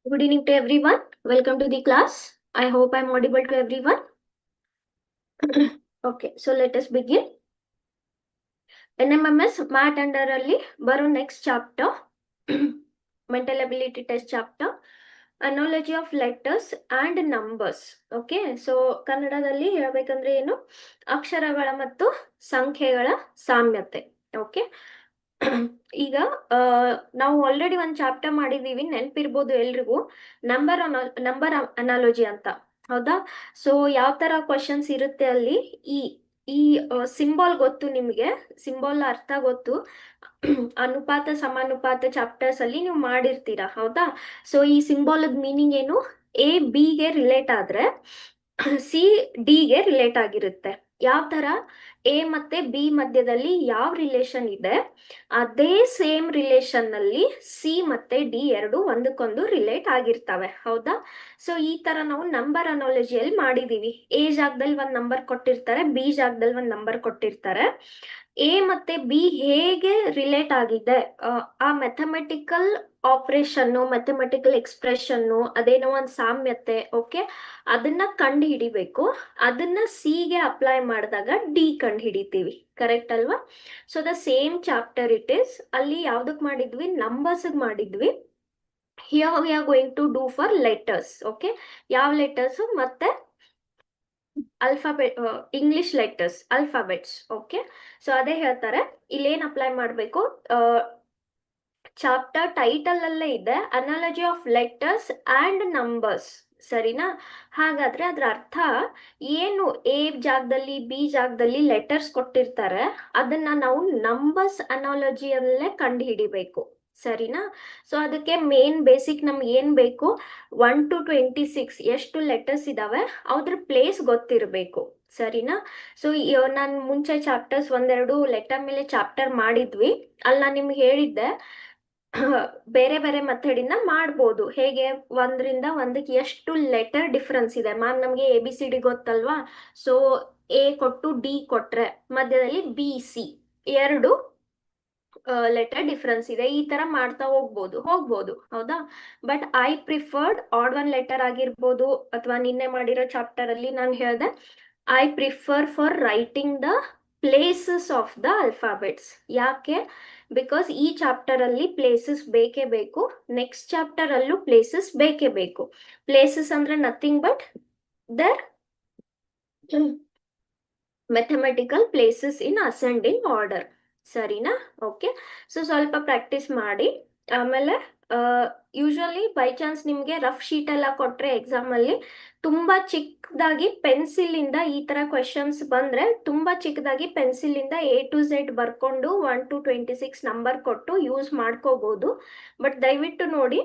Good evening to everyone. Welcome to the class. I hope I'm audible to everyone. Okay, so let us begin. NMMS Math Under ಅಲ್ಲಿ ಬರೋ next chapter, mental ability test chapter, analogy of letters and numbers. Okay, so ಕನ್ನಡದಲ್ಲಿ ಹೇಳ್ಬೇಕಂದ್ರೆ ಏನು, ಅಕ್ಷರಗಳ ಮತ್ತು ಸಂಖ್ಯೆಗಳ ಸಾಮ್ಯತೆ. Okay, ಈಗ ನಾವು ಆಲ್ರೆಡಿ ಒಂದು ಚಾಪ್ಟರ್ ಮಾಡಿದೀವಿ, ನೆನಪಿರ್ಬೋದು ಎಲ್ರಿಗೂ, ನಂಬರ್ ಅನಾಲಜಿ ಅಂತ. ಹೌದಾ? ಸೊ ಯಾವ ತರ ಕ್ವಶನ್ಸ್ ಇರುತ್ತೆ ಅಲ್ಲಿ, ಈ ಈ ಸಿಂಬಾಲ್ ಗೊತ್ತು ನಿಮಗೆ, ಸಿಂಬಾಲ್ ಅರ್ಥ ಗೊತ್ತು. ಅನುಪಾತ ಸಮಾನುಪಾತ ಚಾಪ್ಟರ್ಸ್ ಅಲ್ಲಿ ನೀವು ಮಾಡಿರ್ತೀರಾ. ಹೌದಾ? ಸೊ ಈ ಸಿಂಬಾಲ್ ಮೀನಿಂಗ್ ಏನು, ಎ ಬಿ ಗೆ ರಿಲೇಟ್ ಆದ್ರೆ ಸಿ ಡಿ ಗೆ ರಿಲೇಟ್ ಆಗಿರುತ್ತೆ. ಯಾವ ತರ ಎ ಮತ್ತೆ ಬಿ ಮಧ್ಯದಲ್ಲಿ ಯಾವ ರಿಲೇಷನ್ ಇದೆ, ಅದೇ ಸೇಮ್ ರಿಲೇಷನ್ ನಲ್ಲಿ ಸಿ ಮತ್ತೆ ಡಿ ಎರಡು ಒಂದಕ್ಕೊಂದು ರಿಲೇಟ್ ಆಗಿರ್ತವೆ. ಹೌದಾ? ಸೊ ಈ ತರ ನಾವು ನಂಬರ್ ಅನಾಲಜಿಯಲ್ಲಿ ಮಾಡಿದೀವಿ. ಎ ಜಾಗದಲ್ಲಿ ಒಂದ್ ನಂಬರ್ ಕೊಟ್ಟಿರ್ತಾರೆ, ಬಿ ಜಾಗದಲ್ಲಿ ಒಂದ್ ನಂಬರ್ ಕೊಟ್ಟಿರ್ತಾರೆ. ಎ ಮತ್ತೆ ಬಿ ಹೇಗೆ ರಿಲೇಟ್ ಆಗಿದೆ, ಆ ಮೆಥಮೆಟಿಕಲ್ ಆಪರೇಷನ್, ಮೆಥಮೆಟಿಕಲ್ ಎಕ್ಸ್ಪ್ರೆಷನ್, ಅದೇನೋ ಒಂದು ಸಾಮ್ಯತೆ. ಓಕೆ, ಅದನ್ನ ಕಂಡು ಹಿಡಿಬೇಕು. ಅದನ್ನ ಸಿ ಗೆ ಅಪ್ಲೈ ಮಾಡಿದಾಗ ಡಿ ಕಂಡು ಹಿಡಿತೀವಿ. ಕರೆಕ್ಟ್ ಅಲ್ವಾ? So the same chapter it is. ಅಲ್ಲಿ ಯಾವ್ದಕ್ ಮಾಡಿದ್ವಿ, ನಂಬರ್ಸ್ ಮಾಡಿದ್ವಿ. Here we are going to do for letters. Okay, ಯಾವ ಲೆಟರ್ಸ್ ಮತ್ತೆ alphabet, English letters, alphabets. Okay, so ಅದೇ ಹೇಳ್ತಾರೆ ಇಲ್ಲೇನ್ ಅಪ್ಲೈ ಮಾಡಬೇಕು. ಚಾಪ್ಟರ್ ಟೈಟಲ್ ಅಲ್ಲೇ ಇದೆ, analogy of letters and numbers. ಸರಿನಾ? ಹಾಗಾದ್ರೆ ಅದ್ರ ಅರ್ಥ ಏನು, ಎ ಜಾಗದಲ್ಲಿ ಬಿ ಜಾಗದಲ್ಲಿ ಲೆಟರ್ಸ್ ಕೊಟ್ಟಿರ್ತಾರೆ, ಅದನ್ನ ನಾವು ನಂಬರ್ಸ್ ಅನಾಲಜಿಯಲ್ಲೇ ಕಂಡು ಹಿಡಿಬೇಕು. ಸರಿನಾ? ಸೊ ಅದಕ್ಕೆ ಮೇನ್ ಬೇಸಿಕ್ ನಮ್ಗೆ ಏನ್ ಬೇಕು, 1 to 26 ಎಷ್ಟು ಲೆಟರ್ಸ್ ಇದಾವೆ ಅದ್ರ ಪ್ಲೇಸ್ ಗೊತ್ತಿರಬೇಕು. ಸರಿನಾ? ಸೊ ನಾನು ಮುಂಚೆ ಚಾಪ್ಟರ್ಸ್ ಒಂದೆರಡು ಲೆಟರ್ ಮೇಲೆ ಚಾಪ್ಟರ್ ಮಾಡಿದ್ವಿ. ಅಲ್ಲಿ ನಾನು ನಿಮ್ಗೆ ಹೇಳಿದ್ದೆ ಬೇರೆ ಬೇರೆ ಮೆಥಡ್ ಇಂದ ಮಾಡ್ಬೋದು. ಹೇಗೆ, ಒಂದರಿಂದ ಒಂದಕ್ಕೆ ಎಷ್ಟು ಲೆಟರ್ ಡಿಫ್ರೆನ್ಸ್ ಇದೆ. ಮ್ಯಾಮ್ ನಮ್ಗೆ ಎ ಬಿ ಸಿ ಡಿ ಗೊತ್ತಲ್ವಾ, ಸೊ ಎ ಕೊಟ್ಟು ಡಿ ಕೊಟ್ರೆ ಮಧ್ಯದಲ್ಲಿ ಬಿ ಸಿ ಎರಡು ಲೆಟರ್ ಡಿಫ್ರೆನ್ಸ್ ಇದೆ. ಈ ತರ ಮಾಡ್ತಾ ಹೋಗ್ಬೋದು. ಹೌದಾ? But I preferred add one letter ಆಗಿರ್ಬೋದು, ಅಥವಾ ನಿನ್ನೆ ಮಾಡಿರೋ ಚಾಪ್ಟರ್ ಅಲ್ಲಿ ನಾನು ಹೇಳ್ದೆ I prefer for writing the places of the alphabets. ಯಾಕೆ? ಬಿಕಾಸ್ ಈ ಚಾಪ್ಟರ್ ಅಲ್ಲಿ ಪ್ಲೇಸಸ್ ಬೇಕೇ ಬೇಕು, ನೆಕ್ಸ್ಟ್ ಚಾಪ್ಟರ್ ಅಲ್ಲೂ ಪ್ಲೇಸಸ್ ಬೇಕೇ ಬೇಕು. ಪ್ಲೇಸಸ್ ಅಂದ್ರೆ nothing but their mathematical places in ascending order. ಸರಿನಾ? ಓಕೆ, ಸೊ ಸ್ವಲ್ಪ ಪ್ರಾಕ್ಟೀಸ್ ಮಾಡಿ. ಆಮೇಲೆ ಯೂಶಲಿ ಬೈ ಚಾನ್ಸ್ ನಿಮ್ಗೆ ರಫ್ ಶೀಟ್ ಎಲ್ಲ ಕೊಟ್ರೆ ಎಕ್ಸಾಮ್ ಅಲ್ಲಿ ತುಂಬಾ ಚಿಕ್ಕದಾಗಿ ಪೆನ್ಸಿಲ್ ಇಂದ ಈ ತರ ಕ್ವೆಶನ್ಸ್ ಬಂದ್ರೆ ತುಂಬಾ ಚಿಕ್ಕದಾಗಿ ಪೆನ್ಸಿಲ್ ಇಂದ ಎ ಟು ಝೆಡ್ ಬರ್ಕೊಂಡು 1 to 26 ನಂಬರ್ ಕೊಟ್ಟು ಯೂಸ್ ಮಾಡ್ಕೋಬಹುದು. ಬಟ್ ದಯವಿಟ್ಟು ನೋಡಿ,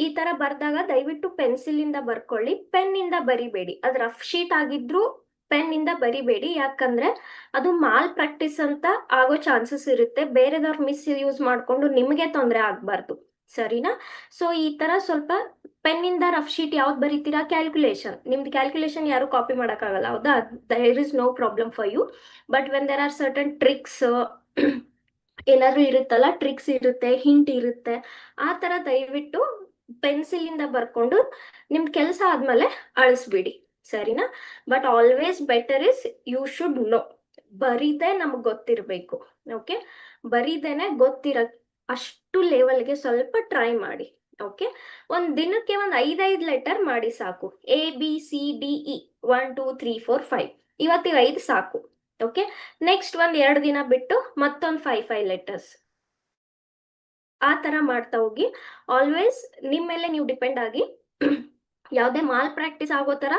ಈ ತರ ಬರ್ದಾಗ ದಯವಿಟ್ಟು ಪೆನ್ಸಿಲ್ ಇಂದ ಬರ್ಕೊಳ್ಳಿ, ಪೆನ್ ಇಂದ ಬರಿಬೇಡಿ. ಅದು ರಫ್ ಶೀಟ್ ಆಗಿದ್ರು ಪೆನ್ ಇಂದ ಬರಿಬೇಡಿ. ಯಾಕಂದ್ರೆ ಅದು ಮಾಲ್ ಪ್ರಾಕ್ಟೀಸ್ ಅಂತ ಆಗೋ ಚಾನ್ಸಸ್ ಇರುತ್ತೆ. ಬೇರೆದವ್ರು ಮಿಸ್ ಯೂಸ್ ಮಾಡ್ಕೊಂಡು ನಿಮಗೆ ತೊಂದರೆ ಆಗ್ಬಾರ್ದು. ಸರಿನಾ? ಸೊ ಈ ತರ ಸ್ವಲ್ಪ ಪೆನ್ ಇಂದ ರಫ್ ಶೀಟ್ ಯಾವ್ದು ಬರೀತೀರಾ, ಕ್ಯಾಲ್ಕುಲೇಷನ್, ನಿಮ್ದು ಕ್ಯಾಲ್ಕುಲೇಷನ್ ಯಾರು ಕಾಪಿ ಮಾಡಕ್ಕಾಗಲ್ಲ. ಹೌದಾ? There is no problem for you. But when there are certain tricks ಏನಾದ್ರು ಇರುತ್ತಲ್ಲ, ಟ್ರಿಕ್ಸ್ ಇರುತ್ತೆ, ಹಿಂಟ್ ಇರುತ್ತೆ, ಆ ತರ ದಯವಿಟ್ಟು ಪೆನ್ಸಿಲ್ ಇಂದ ಬರ್ಕೊಂಡು ನಿಮ್ದು ಕೆಲಸ ಆದ್ಮೇಲೆ ಅಳಿಸ್ಬಿಡಿ. ಸರಿನಾ? But always better is you should know. ಬರೀದೆ ನಮ್ಗೆ ಗೊತ್ತಿರ್ಬೇಕು. ಓಕೆ, ಬರೀದೇನೆ ಗೊತ್ತಿರ ಅಷ್ಟು ಲೆವೆಲ್ಗೆ ಸ್ವಲ್ಪ ಟ್ರೈ ಮಾಡಿ. ಓಕೆ, ಒಂದ್ ದಿನಕ್ಕೆ ಒಂದ್ 5 ಲೆಟರ್ ಮಾಡಿ ಸಾಕು. A B C D E 1 2 3 4 5 ಇವತ್ತಿಗೆ 5 ಸಾಕು. ಓಕೆ, ನೆಕ್ಸ್ಟ್ ಒಂದ್ 2 ದಿನ ಬಿಟ್ಟು ಮತ್ತೊಂದ್ 5 ಲೆಟರ್ಸ್. ಆ ತರ ಮಾಡ್ತಾ ಹೋಗಿ. ಆಲ್ವೇಸ್ ನಿಮ್ ಮೇಲೆ ನೀವು ಡಿಪೆಂಡ್ ಆಗಿ ಯಾವುದೇ ಮಾಲ್ ಪ್ರಾಕ್ಟೀಸ್ ಆಗೋ ತರ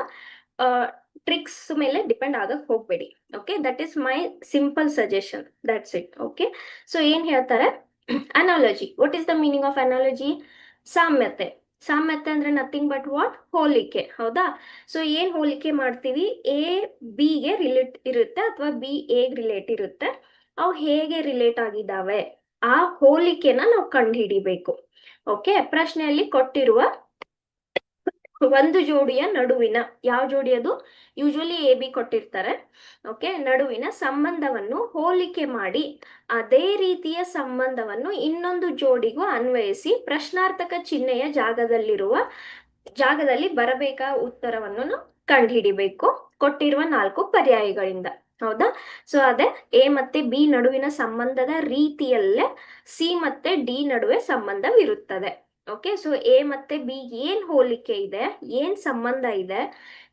ಟ್ರಿಕ್ಸ್ ಮೇಲೆ ಡಿಪೆಂಡ್ ಆಗಕ್ ಹೋಗ್ಬೇಡಿ. Okay, that is my simple suggestion. That's it. Okay, so ಏನ್ ಹೇಳ್ತಾರೆ, analogy. What is the meaning of analogy? ಸಾಮ್ಯತೆ. ಸಾಮ್ಯತೆ ಅಂದ್ರೆ ನಥಿಂಗ್ ಬಟ್ ವಾಟ್, ಹೋಲಿಕೆ. ಹೌದಾ? ಸೊ ಏನ್ ಹೋಲಿಕೆ ಮಾಡ್ತೀವಿ, ಎ ಬಿ ಗೆ ರಿಲೇಟ್ ಇರುತ್ತೆ ಅಥವಾ ಬಿ ಎ ರಿಲೇಟ್ ಇರುತ್ತೆ. ಅವು ಹೇಗೆ ರಿಲೇಟ್ ಆಗಿದ್ದಾವೆ, ಆ ಹೋಲಿಕೆನ ನಾವು ಕಂಡು ಹಿಡಿಬೇಕು. ಓಕೆ, ಪ್ರಶ್ನೆಯಲ್ಲಿ ಕೊಟ್ಟಿರುವ ಒಂದು ಜೋಡಿಯ ನಡುವಿನ, ಯಾವ ಜೋಡಿ ಅದು, ಯೂಶುವಲಿ ಎ ಬಿ ಕೊಟ್ಟಿರ್ತಾರೆ. ಓಕೆ, ನಡುವಿನ ಸಂಬಂಧವನ್ನು ಹೋಲಿಕೆ ಮಾಡಿ ಅದೇ ರೀತಿಯ ಸಂಬಂಧವನ್ನು ಇನ್ನೊಂದು ಜೋಡಿಗೂ ಅನ್ವಯಿಸಿ ಪ್ರಶ್ನಾರ್ಥಕ ಚಿಹ್ನೆಯ ಜಾಗದಲ್ಲಿ ಬರಬೇಕಾ ಉತ್ತರವನ್ನು ಕಂಡುಹಿಡಿಬೇಕು ಕೊಟ್ಟಿರುವ 4 ಪರ್ಯಾಯಗಳಿಂದ. ಹೌದಾ? ಸೊ ಅದೇ ಎ ಮತ್ತೆ ಬಿ ನಡುವಿನ ಸಂಬಂಧದ ರೀತಿಯಲ್ಲೇ ಸಿ ಮತ್ತೆ ಡಿ ನಡುವೆ ಸಂಬಂಧವಿರುತ್ತದೆ. ಓಕೆ, ಸೊ ಎ ಮತ್ತೆ ಬಿ ಏನ್ ಹೋಲಿಕೆ ಇದೆ, ಏನ್ ಸಂಬಂಧ ಇದೆ,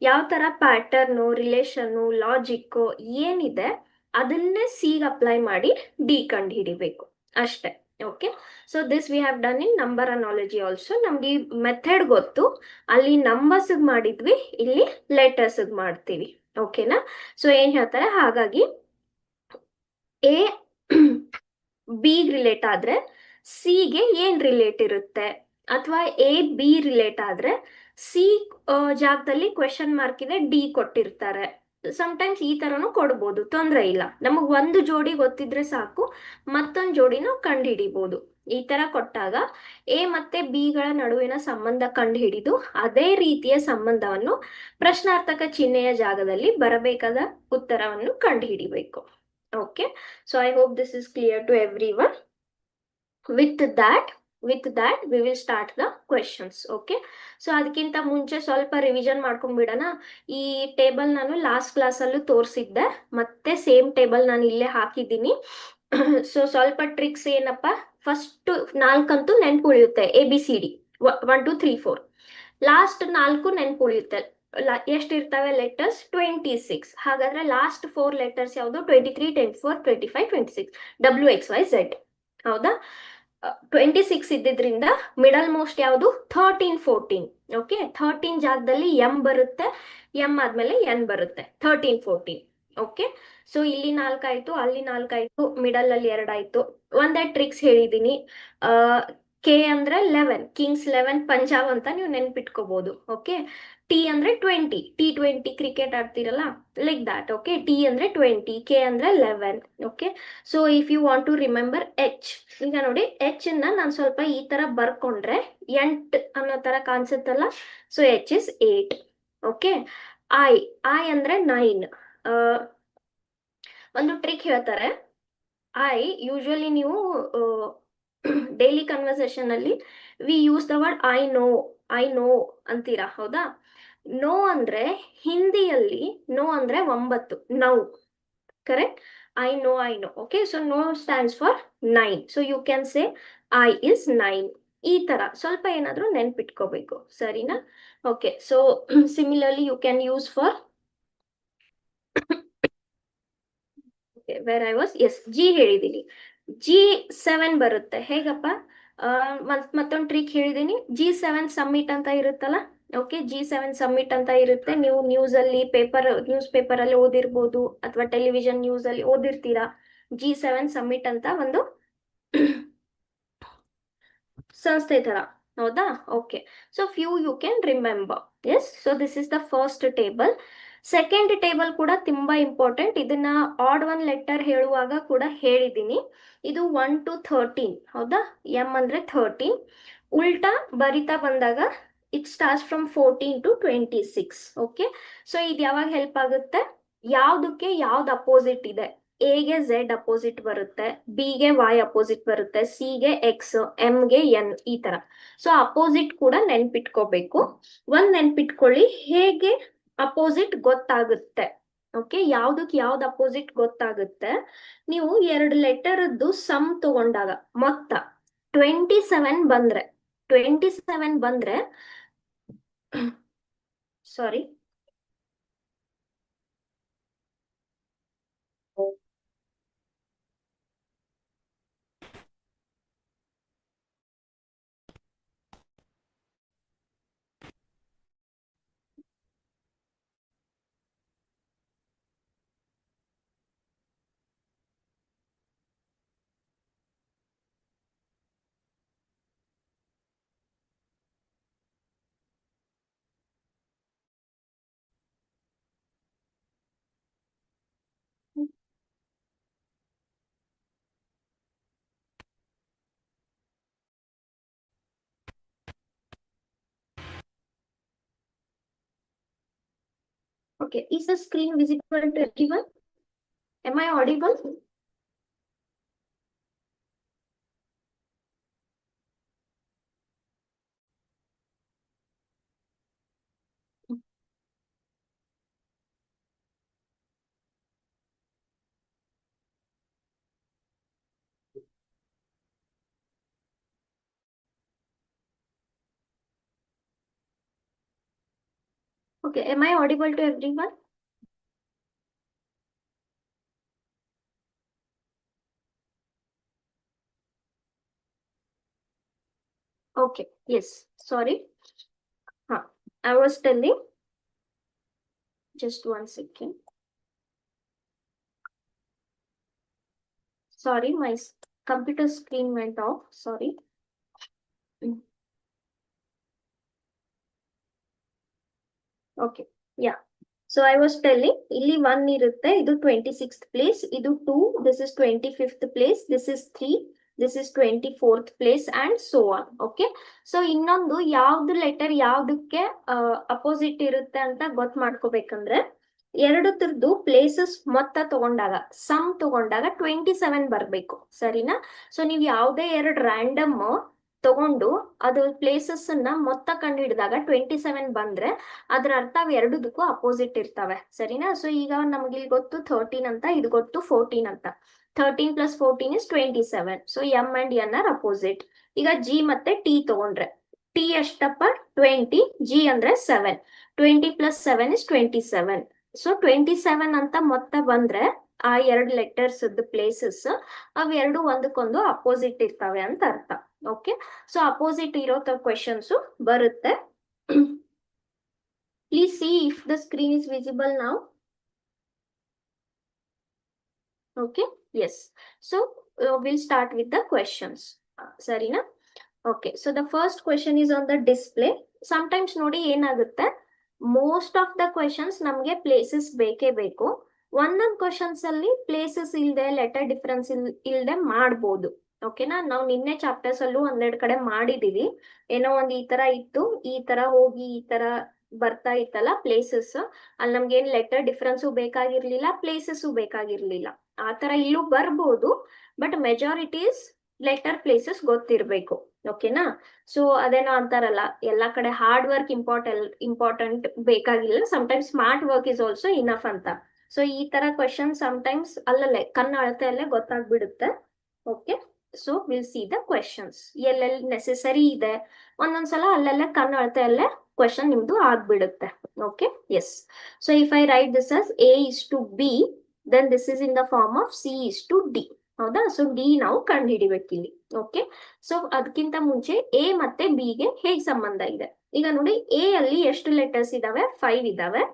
ಯಾವ ತರ ಪ್ಯಾಟರ್ನು, ರಿಲೇಷನ್ನು, ಲಾಜಿಕ್ಕು ಏನಿದೆ ಅದನ್ನೇ ಸಿಗೆ ಅಪ್ಲೈ ಮಾಡಿ ಡಿ ಕಂಡು ಹಿಡಿಬೇಕು ಅಷ್ಟೇ. Okay, so this we have done in number analogy also. ನಮ್ಗೆ ಈ ಮೆಥಡ್ ಗೊತ್ತು, ಅಲ್ಲಿ ನಂಬರ್ಸ್ ಮಾಡಿದ್ವಿ, ಇಲ್ಲಿ ಲೆಟರ್ಸ್ ಮಾಡ್ತೀವಿ. ಓಕೆನಾ? ಸೊ ಏನ್ ಹೇಳ್ತಾರೆ, ಹಾಗಾಗಿ ಎ ಬಿ ರಿಲೇಟ್ ಆದ್ರೆ ಸಿಗೆ ಏನ್ ರಿಲೇಟ್ ಇರುತ್ತೆ, ಅಥವಾ ಎ ಬಿ ರಿಲೇಟ್ ಆದ್ರೆ ಸಿ ಜಾಗದಲ್ಲಿ ಕ್ವೆಶನ್ ಮಾರ್ಕ್ ಇದೆ, ಡಿ ಕೊಟ್ಟಿರ್ತಾರೆ. ಸಮಟೈಮ್ಸ್ ಈ ತರನು ಕೊಡ್ಬೋದು, ತೊಂದ್ರೆ ಇಲ್ಲ. ನಮಗ್ ಒಂದು ಜೋಡಿ ಗೊತ್ತಿದ್ರೆ ಸಾಕು, ಮತ್ತೊಂದು ಜೋಡಿ ನಾವು ಕಂಡು ಹಿಡಿಬಹುದು. ಈ ತರ ಕೊಟ್ಟಾಗ ಎ ಮತ್ತೆ ಬಿ ಗಳ ನಡುವಿನ ಸಂಬಂಧ ಕಂಡು ಹಿಡಿದು ಅದೇ ರೀತಿಯ ಸಂಬಂಧವನ್ನು ಪ್ರಶ್ನಾರ್ಥಕ ಚಿಹ್ನೆಯ ಜಾಗದಲ್ಲಿ ಬರಬೇಕಾದ ಉತ್ತರವನ್ನು ಕಂಡು ಹಿಡಿಬೇಕು. Okay, so I hope this is clear to everyone. with that we will start the questions. Okay, so ಅದಕ್ಕಿಂತ ಮುಂಚೆ ಸ್ವಲ್ಪ ರಿವಿಷನ್ ಮಾಡ್ಕೊಂಡ್ಬಿಡೋಣ. ಈ ಟೇಬಲ್ ನಾನು ಲಾಸ್ಟ್ ಕ್ಲಾಸ್ ಅಲ್ಲೂ ತೋರಿಸಿದ್ದೆ, ಮತ್ತೆ ಸೇಮ್ ಟೇಬಲ್ ನಾನು ಇಲ್ಲೇ ಹಾಕಿದ್ದೀನಿ. ಸೊ ಸ್ವಲ್ಪ ಟ್ರಿಕ್ಸ್ ಏನಪ್ಪ, ಫಸ್ಟ್ 4 ಅಂತೂ ನೆನ್ಪು ಉಳಿಯುತ್ತೆ, ABCD 1 2 3 4. ಲಾಸ್ಟ್ 4 ನೆನ್ಪು ಉಳಿಯುತ್ತೆ. ಎಷ್ಟಿರ್ತವೆ ಲೆಟರ್ಸ್? 26. ಹಾಗಾದ್ರೆ ಲಾಸ್ಟ್ 4 ಲೆಟರ್ಸ್ ಯಾವುದು? 23 24 25 26 WXYZ. ಹೌದಾ? 26 ಇದ್ದಿದ್ರಿಂದ ಮಿಡಲ್ ಮೋಸ್ಟ್ ಯಾವುದು? 13 14. ಓಕೆ, 13 ಜಾಗದಲ್ಲಿ ಎಂ ಬರುತ್ತೆ, ಎಂ ಆದ್ಮೇಲೆ ಎನ್ ಬರುತ್ತೆ, 13 14. ಓಕೆ, ಸೊ ಇಲ್ಲಿ 4 ಆಯ್ತು, ಅಲ್ಲಿ 4 ಆಯ್ತು, ಮಿಡಲ್ ಅಲ್ಲಿ 2 ಆಯ್ತು. ಒಂದೇ ಟ್ರಿಕ್ಸ್ ಹೇಳಿದೀನಿ. ಕೆ ಅಂದ್ರೆ 11, ಕಿಂಗ್ಸ್ 11 ಪಂಜಾಬ್ ಅಂತ ನೀವು ನೆನ್ಪಿಟ್ಕೋಬಹುದು. ಓಕೆ, ಟಿ ಅಂದ್ರೆ 20, T20 ಕ್ರಿಕೆಟ್ ಆಡ್ತಿರಲ್ಲ, ಲೈಕ್ ದಾಟ್. ಓಕೆ, ಟಿ ಅಂದ್ರೆ 20, ಕೆ ಅಂದ್ರೆ 11. Okay, so if you want to remember H, ಈಗ ನೋಡಿ ಎಚ್ ನಾನು ಸ್ವಲ್ಪ ಈ ತರ ಬರ್ಕೊಂಡ್ರೆ 8 ಅನ್ನೋ ತರ ಕಾಣಿಸುತ್ತಲ್ಲ, so H is 8. Okay, I ಅಂದ್ರೆ 9. ಒಂದು ಟ್ರಿಕ್ ಹೇಳ್ತಾರೆ. ಐ ಯೂಶುವಲಿ ನೀವು ಡೈಲಿ ಕನ್ವರ್ಸೇಷನ್ ಅಲ್ಲಿ we use the word I know ಅಂತೀರಾ, ಹೌದಾ? ನೋ ಅಂದ್ರೆ ಹಿಂದಿಯಲ್ಲಿ ನೋ ಅಂದ್ರೆ 9, ನೌ. Correct? I know. Okay, so no stands for 9. So you can say I is 9. ಈ ತರ ಸ್ವಲ್ಪ ಏನಾದ್ರೂ ನೆನ್ಪಿಟ್ಕೋಬೇಕು, ಸರಿನಾ? Okay, so similarly you can use for where I was, S, G ಹೇಳಿದೀನಿ. G7 ಬರುತ್ತೆ. ಹೇಗಪ್ಪ? ಮತ್ತೊಂದು ಟ್ರಿಕ್ ಹೇಳಿದೀನಿ, G7 ಸಬ್ಮಿಟ್ ಅಂತ ಇರುತ್ತಲ್ಲ. ಓಕೆ, G7 ಸಬ್ಮಿಟ್ ಅಂತ ಇರುತ್ತೆ. ನೀವು ನ್ಯೂಸ್ ಪೇಪರ್ ಅಲ್ಲಿ ಓದಿರ್ಬೋದು, ಅಥವಾ ಟೆಲಿವಿಷನ್ ನ್ಯೂಸ್ ಅಲ್ಲಿ ಓದಿರ್ತೀರಾ. G7 ಸಬ್ಮಿಟ್ ಅಂತ ಒಂದು ಸಂಸ್ಥೆ ತರ, ಹೌದಾ? Okay, so few you can remember. Yes, so this is the first table. Second table ಕೂಡ ತುಂಬಾ ಇಂಪಾರ್ಟೆಂಟ್. ಇದನ್ನ ಆಡ್ 1 ಲೆಟರ್ ಹೇಳುವಾಗ ಕೂಡ ಹೇಳಿದ್ದೀನಿ. ಇದು 1 to 13, ಹೌದಾ? ಎಂ ಅಂದ್ರೆ 13. ಉಲ್ಟಾ ಬರಿತಾ ಬಂದಾಗ it starts from 14 to 26. Okay, so ಇದು ಯಾವಾಗ ಹೆಲ್ಪ್ ಆಗುತ್ತೆ? ಯಾವ್ದಕ್ಕೆ ಯಾವ್ದು ಅಪೋಸಿಟ್ ಇದೆ? ಎಗೆ ಝೆಡ್ ಅಪೋಸಿಟ್ ಬರುತ್ತೆ, ಬಿಗೆ ವೈ ಅಪೋಸಿಟ್ ಬರುತ್ತೆ, ಸಿಗೆ ಎಕ್ಸ್, ಎಂಗೆ ಎನ್, ಈ ತರ. ಸೊ ಅಪೋಸಿಟ್ ಕೂಡ ನೆನ್ಪಿಟ್ಕೋಬೇಕು. ಒಂದ್ ನೆನ್ಪಿಟ್ಕೊಳ್ಳಿ, ಹೇಗೆ ಅಪೋಸಿಟ್ ಗೊತ್ತಾಗುತ್ತೆ. ಓಕೆ, ಯಾವ್ದಕ್ ಯಾವ್ದು ಅಪೋಸಿಟ್ ಗೊತ್ತಾಗುತ್ತೆ? ನೀವು 2 ಲೆಟರ್ದ್ದು ಸಮ್ ತಗೊಂಡಾಗ ಮೊತ್ತ 27 ಬಂದ್ರೆ ಸಾರಿ Okay, is the screen visible to everyone? Am I audible? Okay, am I audible to everyone? Okay, yes, sorry. I was telling, just 1 second. Sorry, my computer screen went off. Sorry. Mm. Okay, yeah. So I was telling, ಇಲ್ಲಿ 1 ಇರುತ್ತೆ, ಇದು 26th place, ಇದು 2, this is 25th place, this is 3, this is 24th place and so on. Okay. So ಇನ್ನೊಂದು ಯಾವ್ದು letter ಯಾವ್ದಕ್ಕೆ opposite ಇರುತ್ತೆ ಅಂತ ಗೊತ್ತು ಮಾಡ್ಕೋಬೇಕಂದ್ರೆ, ಎರಡು ತರದ್ದು ಪ್ಲೇಸಸ್ ಮೊತ್ತ ತಗೊಂಡಾಗ ಸಮ್ ತಗೊಂಡಾಗ 27 ಬರ್ಬೇಕು, ಸರಿನಾ? ಸೊ ನೀವ್ ಯಾವ್ದೇ ಎರಡು ರ್ಯಾಂಡಮ್ ತಗೊಂಡು ಅದು ಪ್ಲೇಸಸ್ ನ ಮೊತ್ತ ಕಂಡು ಹಿಡಿದಾಗ 27 ಬಂದ್ರೆ ಅದ್ರ ಅರ್ಥ ಅವ್ ಎರಡದಕ್ಕೂ ಅಪೋಸಿಟ್ ಇರ್ತವೆ, ಸರಿನಾ? ಸೊ ಈಗ ನಮ್ಗೆ ಇಲ್ಲಿ ಗೊತ್ತು 13 ಅಂತ, ಇದು ಗೊತ್ತು 14 ಅಂತ. 13 + 14 is 27. So M and N are opposite. ಈಗ ಜಿ ಮತ್ತೆ ಟಿ ತಗೊಂಡ್ರೆ, ಟಿ ಎಷ್ಟಪ್ಪ 20, ಜಿ ಅಂದ್ರೆ 7. 20 + 7 is 27. ಸೊ 27 ಅಂತ ಮೊತ್ತ ಬಂದ್ರೆ ಆ ಎರಡು ಲೆಟರ್ಸ್ ಪ್ಲೇಸಸ್ ಅವೆರಡು ಒಂದಕ್ಕೊಂದು ಅಪೋಸಿಟ್ ಇರ್ತವೆ ಅಂತ ಅರ್ಥ. ಓಕೆ, ಸೊ ಅಪೋಸಿಟ್ ಇರೋ ಕ್ವೆಶನ್ಸ್ ಬರುತ್ತೆ. Please see if the screen is visible now. Okay, yes. So we'll start with the questions. Sarina? Okay, so the first question is on the display. Sometimes ನೋಡಿ ಏನಾಗುತ್ತೆ, most of the questions ನಮ್ಗೆ places ಬೇಕೇ ಬೇಕು. ಒಂದೊಂದು questions ಅಲ್ಲಿ places ಇಲ್ದೆ letter difference ಇಲ್ದೆ ಮಾಡ್ಬೋದು. ಓಕೆನಾ? ನಾವು ನಿನ್ನೆ ಚಾಪ್ಟರ್ಸ್ ಅಲ್ಲೂ ಒಂದೆರಡು ಕಡೆ ಮಾಡಿದೀವಿ. ಏನೋ ಒಂದ್ ಈ ತರ ಇತ್ತು, ಈ ತರ ಹೋಗಿ ಈ ತರ ಬರ್ತಾ ಇತ್ತಲ್ಲ ಪ್ಲೇಸಸ್, ಅಲ್ಲಿ ನಮ್ಗೆ ಏನ್ ಲೆಟರ್ ಡಿಫರೆನ್ಸು ಬೇಕಾಗಿರ್ಲಿಲ್ಲ, ಪ್ಲೇಸಸ್ ಬೇಕಾಗಿರ್ಲಿಲ್ಲ. ಆ ತರ ಇಲ್ಲೂ ಬರ್ಬೋದು, ಬಟ್ ಮೆಜಾರಿಟೀಸ್ ಲೆಟರ್ ಪ್ಲೇಸಸ್ ಗೊತ್ತಿರ್ಬೇಕು. ಓಕೆನಾ? ಸೊ ಅದೇನೋ ಅಂತಾರಲ್ಲ, ಎಲ್ಲಾ ಕಡೆ ಹಾರ್ಡ್ ವರ್ಕ್ ಇಂಪಾರ್ಟೆಂಟ್ ಬೇಕಾಗಿಲ್ಲ, sometimes smart work is also enough ಅಂತ. ಸೊ ಈ ತರ ಕ್ವೆಶನ್ ಸಮಟೈಮ್ಸ್ ಅಲ್ಲಲ್ಲೇ ಕಣ್ಣು ಅಳತೆಯಲ್ಲೇ ಗೊತ್ತಾಗ್ಬಿಡುತ್ತೆ. Okay, so will see the questions. ಎಲ್ಲೆಲ್ಲಿ ನೆಸೆಸರಿ ಇದೆ, ಒಂದೊಂದ್ಸಲ ಅಲ್ಲೆಲ್ಲ ಕಣ್ಣು ಅಳತೆಯಲ್ಲೇ ಕ್ವೆಶನ್ ನಿಮ್ದು ಆಗ್ಬಿಡುತ್ತೆ. Okay, yes. So if I write this as A is to B, then this is in the form of C is to D. ಹೌದಾ? So D ನಾವು ಕಂಡು ಹಿಡಿಬೇಕಿಲ್ಲಿ. ಓಕೆ, ಸೊ ಅದಕ್ಕಿಂತ ಮುಂಚೆ ಎ ಮತ್ತೆ ಬಿ ಗೆ ಹೇಗ್ ಸಂಬಂಧ ಇದೆ ಈಗ ನೋಡಿ. ಎ ಅಲ್ಲಿ ಎಷ್ಟು ಲೆಟರ್ಸ್ ಇದಾವೆ? 5 ಇದಾವೆ.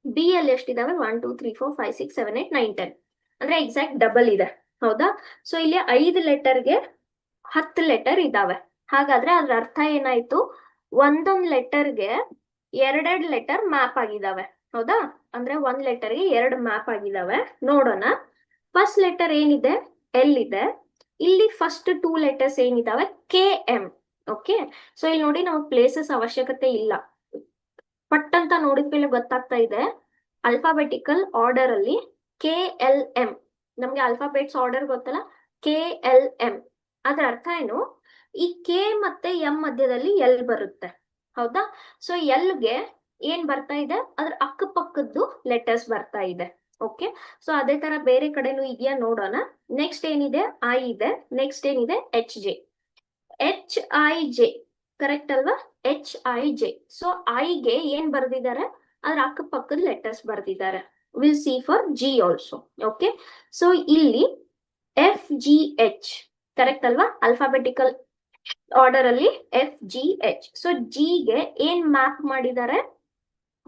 ಬಿ ಅಲ್ಲಿ ಎಷ್ಟಿದಾವೆ? 1 2 3 4 5 6 7 8 9 10. ಅಂದ್ರೆ ಎಕ್ಸಾಕ್ಟ್ ಡಬಲ್ ಇದೆ. ಹೌದಾ? ಸೊ ಇಲ್ಲಿ 5 ಲೆಟರ್ಗೆ 10 ಲೆಟರ್ ಇದಾವೆ. ಹಾಗಾದ್ರೆ ಅದ್ರ ಅರ್ಥ ಏನಾಯ್ತು? ಒಂದೊಂದ್ ಲೆಟರ್ಗೆ ಎರಡೆರಡು ಲೆಟರ್ ಮ್ಯಾಪ್ ಆಗಿದಾವೆ. ಹೌದಾ? ಅಂದ್ರೆ ಒಂದ್ ಲೆಟರ್ಗೆ 2 ಮ್ಯಾಪ್ ಆಗಿದಾವೆ. ನೋಡೋಣ. ಫಸ್ಟ್ ಲೆಟರ್ ಏನಿದೆ? ಎಲ್ ಇದೆ. ಇಲ್ಲಿ ಫಸ್ಟ್ 2 ಲೆಟರ್ಸ್ ಏನಿದಾವೆ? K M. ಓಕೆ, ಸೊ ಇಲ್ಲಿ ನೋಡಿ ನಮಗೆ ಪ್ಲೇಸಸ್ ಅವಶ್ಯಕತೆ ಇಲ್ಲ. ಪಟ್ ಅಂತ ನೋಡಿದ್ಮೇಲೆ ಗೊತ್ತಾಗ್ತಾ ಇದೆ, ಅಲ್ಫಾಬೆಟಿಕಲ್ ಆರ್ಡರ್ ಅಲ್ಲಿ KLM. ನಮ್ಗೆ ಅಲ್ಫಾಬೆಟ್ಸ್ ಆರ್ಡರ್ ಗೊತ್ತಲ್ಲ, KLM. ಅದ್ರ ಅರ್ಥ ಏನು? ಈ ಕೆ ಮತ್ತೆ ಎಂ ಮಧ್ಯದಲ್ಲಿ ಎಲ್ ಬರುತ್ತೆ. ಹೌದಾ? ಸೊ ಎಲ್ಗೆ ಏನ್ ಬರ್ತಾ ಇದೆ? ಅದ್ರ ಅಕ್ಕಪಕ್ಕದ್ದು ಲೆಟರ್ಸ್ ಬರ್ತಾ ಇದೆ. ಓಕೆ, ಸೊ ಅದೇ ತರ ಬೇರೆ ಕಡೆನೂ ಇದೆಯಾ ನೋಡೋಣ. ನೆಕ್ಸ್ಟ್ ಏನಿದೆ? ಐ ಇದೆ. ನೆಕ್ಸ್ಟ್ ಏನಿದೆ? HJ. HIJ ಕರೆಕ್ಟ್ ಅಲ್ವಾ? HIJ. ಸೊ ಐಗೆ ಏನ್ ಬರ್ದಿದ್ದಾರೆ? ಅದ್ರ ಅಕ್ಕಪಕ್ಕದ ಲೆಟರ್ಸ್ ಬರ್ದಿದ್ದಾರೆ. We'll see for G also. Okay, so ಇಲ್ಲಿ FGH ಕರೆಕ್ಟ್ ಅಲ್ವಾ? ಅಲ್ಫಾಬೆಟಿಕಲ್ ಆರ್ಡರ್ ಅಲ್ಲಿ FGH. ಸೊ ಜಿಗೆ ಏನ್ ಮ್ಯಾಪ್ ಮಾಡಿದ್ದಾರೆ?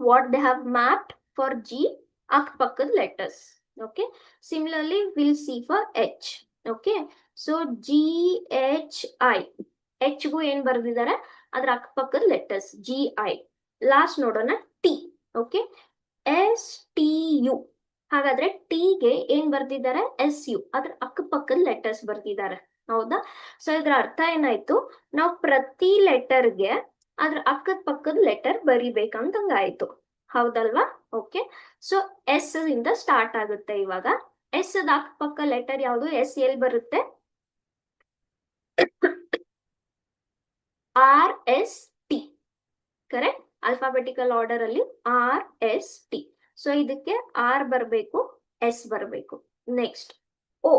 What they have mapped for G? ಅಕ್ಕಪಕ್ಕದ letters. Okay, similarly we'll see for H. Okay, so GHI. Hಗೂ ಏನ್ ಬರ್ದಿದ್ದಾರೆ? ಅದ್ರ ಅಕ್ಕಪಕ್ಕದ ಲೆಟರ್ಸ್ GI. ಲಾಸ್ಟ್ ನೋಡೋಣ, ಟಿ. Okay, STU. ಹಾಗಾದ್ರೆ ಟಿಗೆ ಏನ್ ಬರ್ದಿದ್ದಾರೆ? SU. ಅದ್ರ ಅಕ್ಕಪಕ್ಕದ ಲೆಟರ್ಸ್ ಬರ್ದಿದ್ದಾರೆ. ಹೌದಾ? ಸೊ ಇದ್ರ ಅರ್ಥ ಏನಾಯ್ತು? ನಾವು ಪ್ರತಿ ಲೆಟರ್ಗೆ ಅದ್ರ ಅಕ್ಕದ ಪಕ್ಕದ ಲೆಟರ್ ಬರಿಬೇಕಂತಂಗಾಯ್ತು. ಹೌದಲ್ವಾ? ಓಕೆ, ಸೊ ಎಸ್ ಇಂದ ಸ್ಟಾರ್ಟ್ ಆಗುತ್ತೆ. ಇವಾಗ ಎಸ್ ಅಕ್ಕಪಕ್ಕ ಲೆಟರ್ ಯಾವುದು? ಎಸ್ ಎಲ್ಲಿ ಬರುತ್ತೆ? R S T, correct. Alphabetical order ಅಲ್ಲಿ ಆರ್ ಎಸ್ ಟಿ. ಸೊ ಇದಕ್ಕೆ ಆರ್ ಬರಬೇಕು, ಎಸ್ ಬರಬೇಕು. Next O.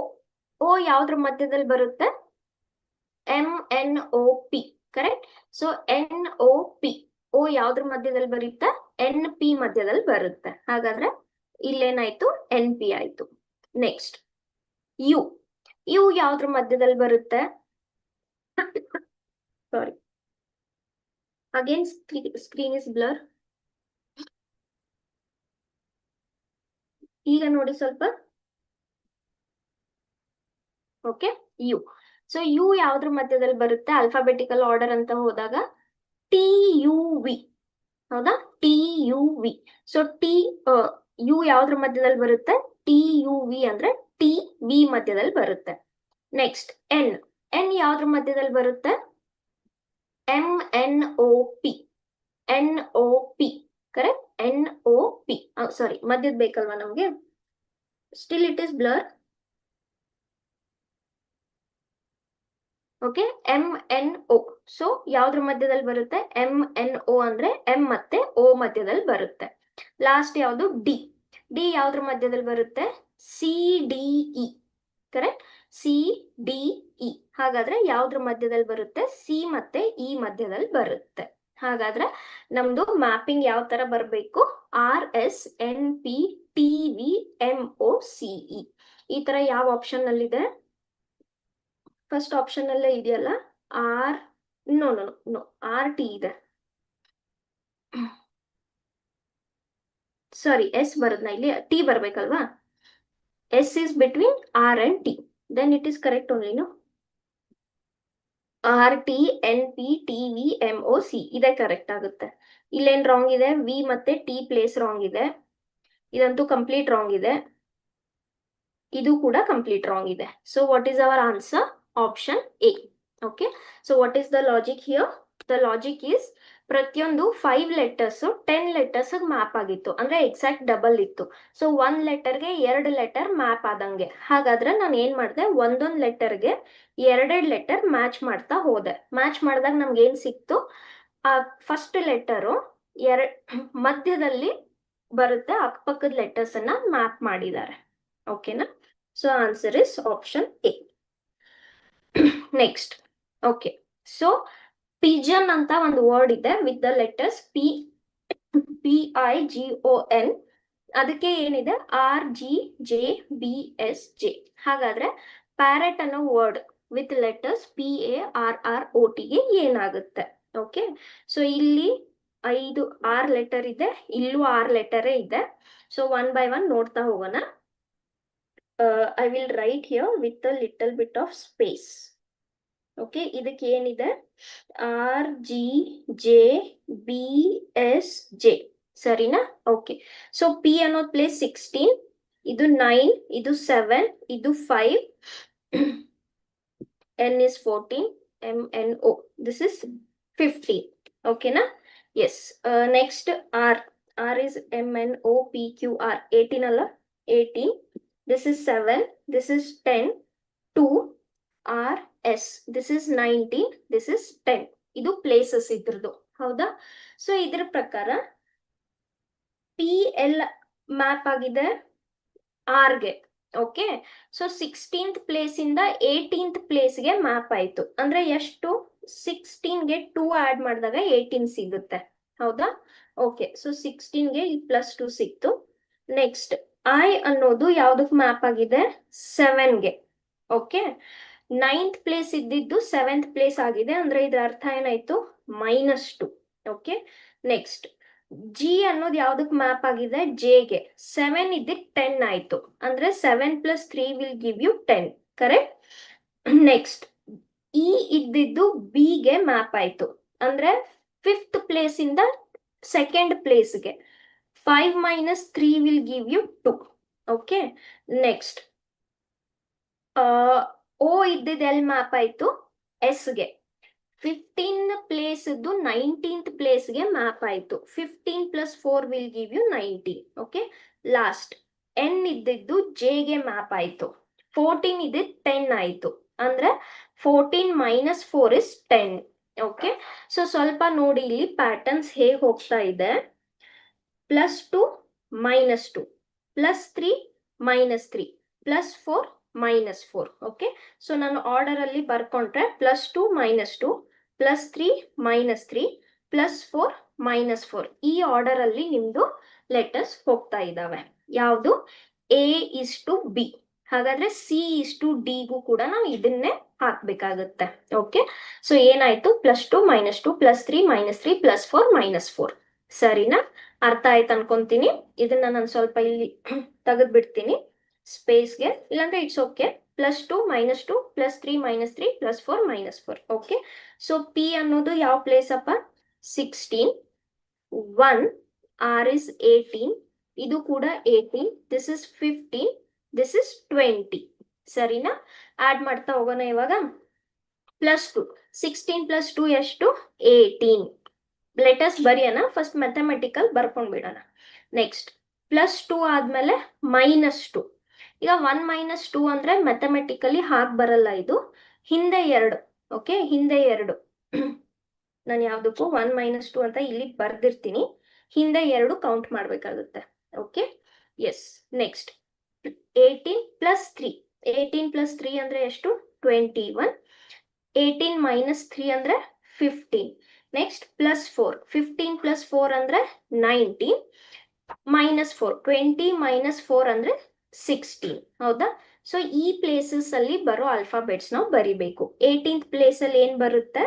ಓ ಯಾವ್ದ್ರ ಮಧ್ಯದಲ್ಲಿ ಬರುತ್ತೆ? M N O P, correct. So N O P. O ಯಾವ್ದ್ರ ಮಧ್ಯದಲ್ಲಿ ಬರುತ್ತೆ? ಎನ್ ಪಿ ಮಧ್ಯದಲ್ಲಿ ಬರುತ್ತೆ. ಹಾಗಾದ್ರೆ ಇಲ್ಲೇನಾಯ್ತು? ಎನ್ ಪಿ ಆಯ್ತು. Next U. ಯು ಯಾವ್ದ್ರ ಮಧ್ಯದಲ್ಲಿ ಬರುತ್ತೆ? Sorry, again screen is blur. ಈಗ ನೋಡಿ ಸ್ವಲ್ಪ. Okay, you. ಸೊ ಯು ಯಾವ್ದ್ರ ಮಧ್ಯದಲ್ಲಿ ಬರುತ್ತೆ ಅಲ್ಫಾಬೆಟಿಕಲ್ ಆರ್ಡರ್ ಅಂತ ಹೋದಾಗ? ಟಿ ಯು ವಿ, ಹೌದಾ? T U V. So T U ಯಾವ್ದ್ರ ಮಧ್ಯದಲ್ಲಿ ಬರುತ್ತೆ? ಟಿ ಯು ವಿ ಅಂದ್ರೆ ಟಿ ವಿ ಮಧ್ಯದಲ್ಲಿ ಬರುತ್ತೆ. Next N. ಎನ್ ಯಾವ್ದ್ರ ಮಧ್ಯದಲ್ಲಿ ಬರುತ್ತೆ? M N O P. N O P, correct. N O P. Sorry, ಮಧ್ಯದ ಬೇಕಲ್ವಾ ನಮ್ಗೆ? Still it is blur. Okay, M N O. So ಯಾವ್ದ್ರ ಮಧ್ಯದಲ್ಲಿ ಬರುತ್ತೆ? ಎಂ ಎನ್ ಒ ಅಂದ್ರೆ ಎಂ ಮತ್ತೆ ಓ ಮಧ್ಯದಲ್ಲಿ ಬರುತ್ತೆ. ಲಾಸ್ಟ್ ಯಾವ್ದು? ಡಿ. ಡಿ ಯಾವ್ದ್ರ ಮಧ್ಯದಲ್ಲಿ ಬರುತ್ತೆ? C D E, correct. C D E. ಹಾಗಾದ್ರೆ ಯಾವ್ದ್ರ ಮಧ್ಯದಲ್ಲಿ ಬರುತ್ತೆ? ಸಿ ಮತ್ತೆ ಇ ಮಧ್ಯದಲ್ಲಿ ಬರುತ್ತೆ. ಹಾಗಾದ್ರೆ ನಮ್ದು ಮ್ಯಾಪಿಂಗ್ ಯಾವ ತರ ಬರಬೇಕು? R S N P T V M O C E. ಈ ತರ ಯಾವ ಆಪ್ಷನ್ ಅಲ್ಲಿ ಇದೆ? ಫಸ್ಟ್ ಆಪ್ಷನ್ ಅಲ್ಲೇ ಇದೆಯಲ್ಲ, R. No no no, R T ಇದೆ. ಸಾರಿ, ಎಸ್ ಬರುದ್ನ ಇಲ್ಲಿ? ಟಿ ಬರ್ಬೇಕಲ್ವಾ? S is between R and T, then it is correct only. No, R T N P T V M O C ಇದೆ correct ಆಗುತ್ತೆ. ಇಲ್ಲೇನ್ wrong ಇದೆ? V ಮತ್ತೆ T place wrong ಇದೆ. ಇದಂತೂ ಕಂಪ್ಲೀಟ್ ರಾಂಗ್ ಇದೆ. ಇದು ಕೂಡ ಕಂಪ್ಲೀಟ್ ರಾಂಗ್ ಇದೆ. So what is our answer? Option A. Okay, so what is the logic here? The logic is ಪ್ರತಿಯೊಂದು 5 ಲೆಟರ್ಸ್ 10 ಲೆಟರ್ಸ್ ಮ್ಯಾಪ್ ಆಗಿತ್ತು, ಅಂದ್ರೆ ಎಕ್ಸಾಕ್ಟ್ ಡಬಲ್ ಇತ್ತು. ಸೊ 1 ಲೆಟರ್ಗೆ 2 ಲೆಟರ್ ಮ್ಯಾಪ್ ಆದಂಗೆ. ಹಾಗಾದ್ರೆ ನಾನು ಏನ್ ಮಾಡಿದೆ? ಒಂದೊಂದು ಲೆಟರ್ಗೆ 2 ಲೆಟರ್ ಮ್ಯಾಚ್ ಮಾಡ್ತಾ ಹೋದೆ. ಮ್ಯಾಚ್ ಮಾಡಿದಾಗ ನಮ್ಗೆ ಏನ್ ಸಿಕ್ತು? ಆ ಫಸ್ಟ್ ಲೆಟರು ಮಧ್ಯದಲ್ಲಿ ಬರುತ್ತೆ, ಅಕ್ಕಪಕ್ಕದ ಲೆಟರ್ಸ್ ಅನ್ನ ಮ್ಯಾಪ್ ಮಾಡಿದ್ದಾರೆ. ಓಕೆನಾ? So answer is option A. Next, okay, so pigeon ಅಂತ ಒಂದು ವರ್ಡ್ ಇದೆ with the letters P P I G O N. ಅದಕ್ಕೆ ಏನಿದೆ? R G J B S J. ಹಾಗಾದ್ರೆ ಪ್ಯಾರೆಟ್ ಅನ್ನೋ word with letters P A R R O ಟಿಗೆ ಏನಾಗುತ್ತೆ? Okay, so ಇಲ್ಲಿ 6 ಲೆಟರ್ ಇದೆ, ಇಲ್ಲೂ 6 ಲೆಟರೇ ಇದೆ. ಸೊ 1 by 1 ನೋಡ್ತಾ ಹೋಗೋಣ. I will write here with a little bit of space. Okay, ಇದಕ್ಕೆ ಏನಿದೆ? R G J B S J, ಸರಿನಾ? ಓಕೆ, ಸೊ ಪಿ ಅನ್ನೋದು ಪ್ಲೇಸ್ 16, ಇದು 9, ಇದು 7, ಇದು 5, N is 14, M N O, this is 15. ಓಕೆನಾ? Yes. Next R. R is M N O P Q R, 18 ಅಲ್ಲ? 18. This is 7, this is 10, 2, R, S. This is 19, this is 10. ಇದು places ಇದ್ರದ್ದು, ಹೌದಾ? So ಇದ್ರ ಪ್ರಕಾರ ಪಿ ಎಲ್ ಮ್ಯಾಪ್ ಆಗಿದೆ ಆರ್ಗೆ. Okay, so 16th place ಇಂದ 18th ಪ್ಲೇಸ್ಗೆ map ಆಯ್ತು. ಅಂದ್ರೆ ಎಷ್ಟು? 16ಗೆ 2 ಆಡ್ ಮಾಡಿದಾಗ 18 ಸಿಗುತ್ತೆ, ಹೌದಾ? ಓಕೆ, ಸೊ 16ಗೆ +2 ಸಿಕ್ತು. ನೆಕ್ಸ್ಟ್ ಐ ಅನ್ನೋದು ಯಾವ್ದಕ್ ಮ್ಯಾಪ್ ಆಗಿದೆ? 7ಗೆ. ಓಕೆ, 9th ಪ್ಲೇಸ್ ಇದ್ದಿದ್ದು 7th ಪ್ಲೇಸ್ ಆಗಿದೆ, ಅಂದ್ರೆ ಇದ್ರ ಅರ್ಥ ಏನಾಯ್ತು? -2. ಓಕೆ, ನೆಕ್ಸ್ಟ್ ಜಿ ಅನ್ನೋದು ಯಾವ್ದಕ್ ಮ್ಯಾಪ್ ಆಗಿದೆ? ಜೆಗೆ. 7 ಇದ್ದಿದ್ದು 10 ಆಯ್ತು, ಅಂದ್ರೆ 7 + 3 will give you 10, correct. Next E ಇದ್ದಿದ್ದು ಬಿಗೆ ಮ್ಯಾಪ್ ಆಯ್ತು, ಅಂದ್ರೆ 5th ಪ್ಲೇಸ್ ಇಂದ 2nd ಪ್ಲೇಸ್ಗೆ. 5 - 3 will give you 2. Okay, next ಓ ಇದ್ದಿದ್ದು ಎಲ್ಲಿ ಮ್ಯಾಪ್ ಆಯ್ತು? ಎಸ್ಗೆ. 15 ಪ್ಲೇಸ್ 19th ಪ್ಲೇಸ್ಗೆ ಮ್ಯಾಪ್ ಆಯ್ತು. 15 + 4 will give you 19. Okay, last n ಇದ್ದಿದ್ದು j ಗೆ ಮ್ಯಾಪ್ ಆಯ್ತು. 14 ಇದ್ದಿದ್ದು 10 ಆಯ್ತು. ಅಂದ್ರೆ 14 - 4 is 10. ಓಕೆ, ಸೊ ಸ್ವಲ್ಪ ನೋಡಿ ಇಲ್ಲಿ ಪ್ಯಾಟರ್ನ್ಸ್ ಹೇಗೆ ಹೋಗ್ತಾ ಇದೆ. +2 -2 +3 -3 +4 -4. ಓಕೆ, ಸೊ ನಾನು ಆರ್ಡರ್ ಅಲ್ಲಿ ಬರ್ಕೊಂಡ್ರೆ +2 -2 +3 -3 +4 -4 ಈ ಆರ್ಡರ್ ಅಲ್ಲಿ ನಿಮ್ದು ಲೆಟರ್ಸ್ ಹೋಗ್ತಾ ಇದ್ದಾವೆ. ಯಾವುದು? A is to B. ಹಾಗಾದ್ರೆ C is to D ಗೂ ಕೂಡ ನಾವು ಇದನ್ನೇ ಹಾಕ್ಬೇಕಾಗುತ್ತೆ. ಓಕೆ, ಸೊ ಏನಾಯ್ತು? +2 -2 +3 -3 +4 -4. ಸರಿನಾ? ಅರ್ಥ ಆಯ್ತು ಅನ್ಕೊಂತೀನಿ. ಇದನ್ನ ನಾನು ಸ್ವಲ್ಪ ಇಲ್ಲಿ ತೆಗೆದು ಬಿಡ್ತೀನಿ ಸ್ಪೇಸ್ಗೆ, ಇಲ್ಲಾಂದ್ರೆ it's okay. +2 -2 +3 -3 +4 -4. Okay, so P ಅನ್ನೋದು ಯಾವ ಪ್ಲೇಸ್ ಅಪ್ಪ? 16. 1 R is 18. ಇದು ಕೂಡ 18. This is 15. This is 20. ಸರಿನಾ? ಆಡ್ ಮಾಡ್ತಾ ಹೋಗೋಣ ಇವಾಗ. +2 16 + 2 ಎಷ್ಟು? 18. ಲೆಟರ್ಸ್ ಬರೆಯೋಣ. First mathematical ಬರ್ಕೊಂಡ್ಬಿಡೋಣ. ನೆಕ್ಸ್ಟ್ +2 ಆದ್ಮೇಲೆ -2. ಈಗ 1 - 2 ಅಂದ್ರೆ ಮ್ಯಾಥಮೆಟಿಕಲಿ ಹಾಗೆ ಬರಲ್ಲ, ಇದು ಹಿಂದೆ 2. ಓಕೆ, ಹಿಂದೆ 2 ನಾನು ಯಾವ್ದಕ್ಕೂ 1 - 2 ಅಂತ ಇಲ್ಲಿ ಬರ್ದಿರ್ತೀನಿ. ಹಿಂದೆ 2 ಕೌಂಟ್ ಮಾಡ್ಬೇಕಾಗುತ್ತೆ. Okay, S. ನೆಕ್ಸ್ಟ್ 18 + 3. 18 + 3 ಅಂದ್ರೆ ಎಷ್ಟು? 21. 18 - 3 ಅಂದ್ರೆ 15. ನೆಕ್ಸ್ಟ್ +4. 15 + 4 ಅಂದ್ರೆ 19. -4. 20 - 4 ಅಂದ್ರೆ 16. ಹೌದಾ? ಸೊ ಈ ಪ್ಲೇಸಸ್ ಅಲ್ಲಿ ಬರೋ ಆಲ್ಫಾಬೆಟ್ಸ್ ನಾವು ಬರಿಬೇಕು. 18th ಪ್ಲೇಸ್ ಅಲ್ಲಿ ಏನ್ ಬರುತ್ತೆ?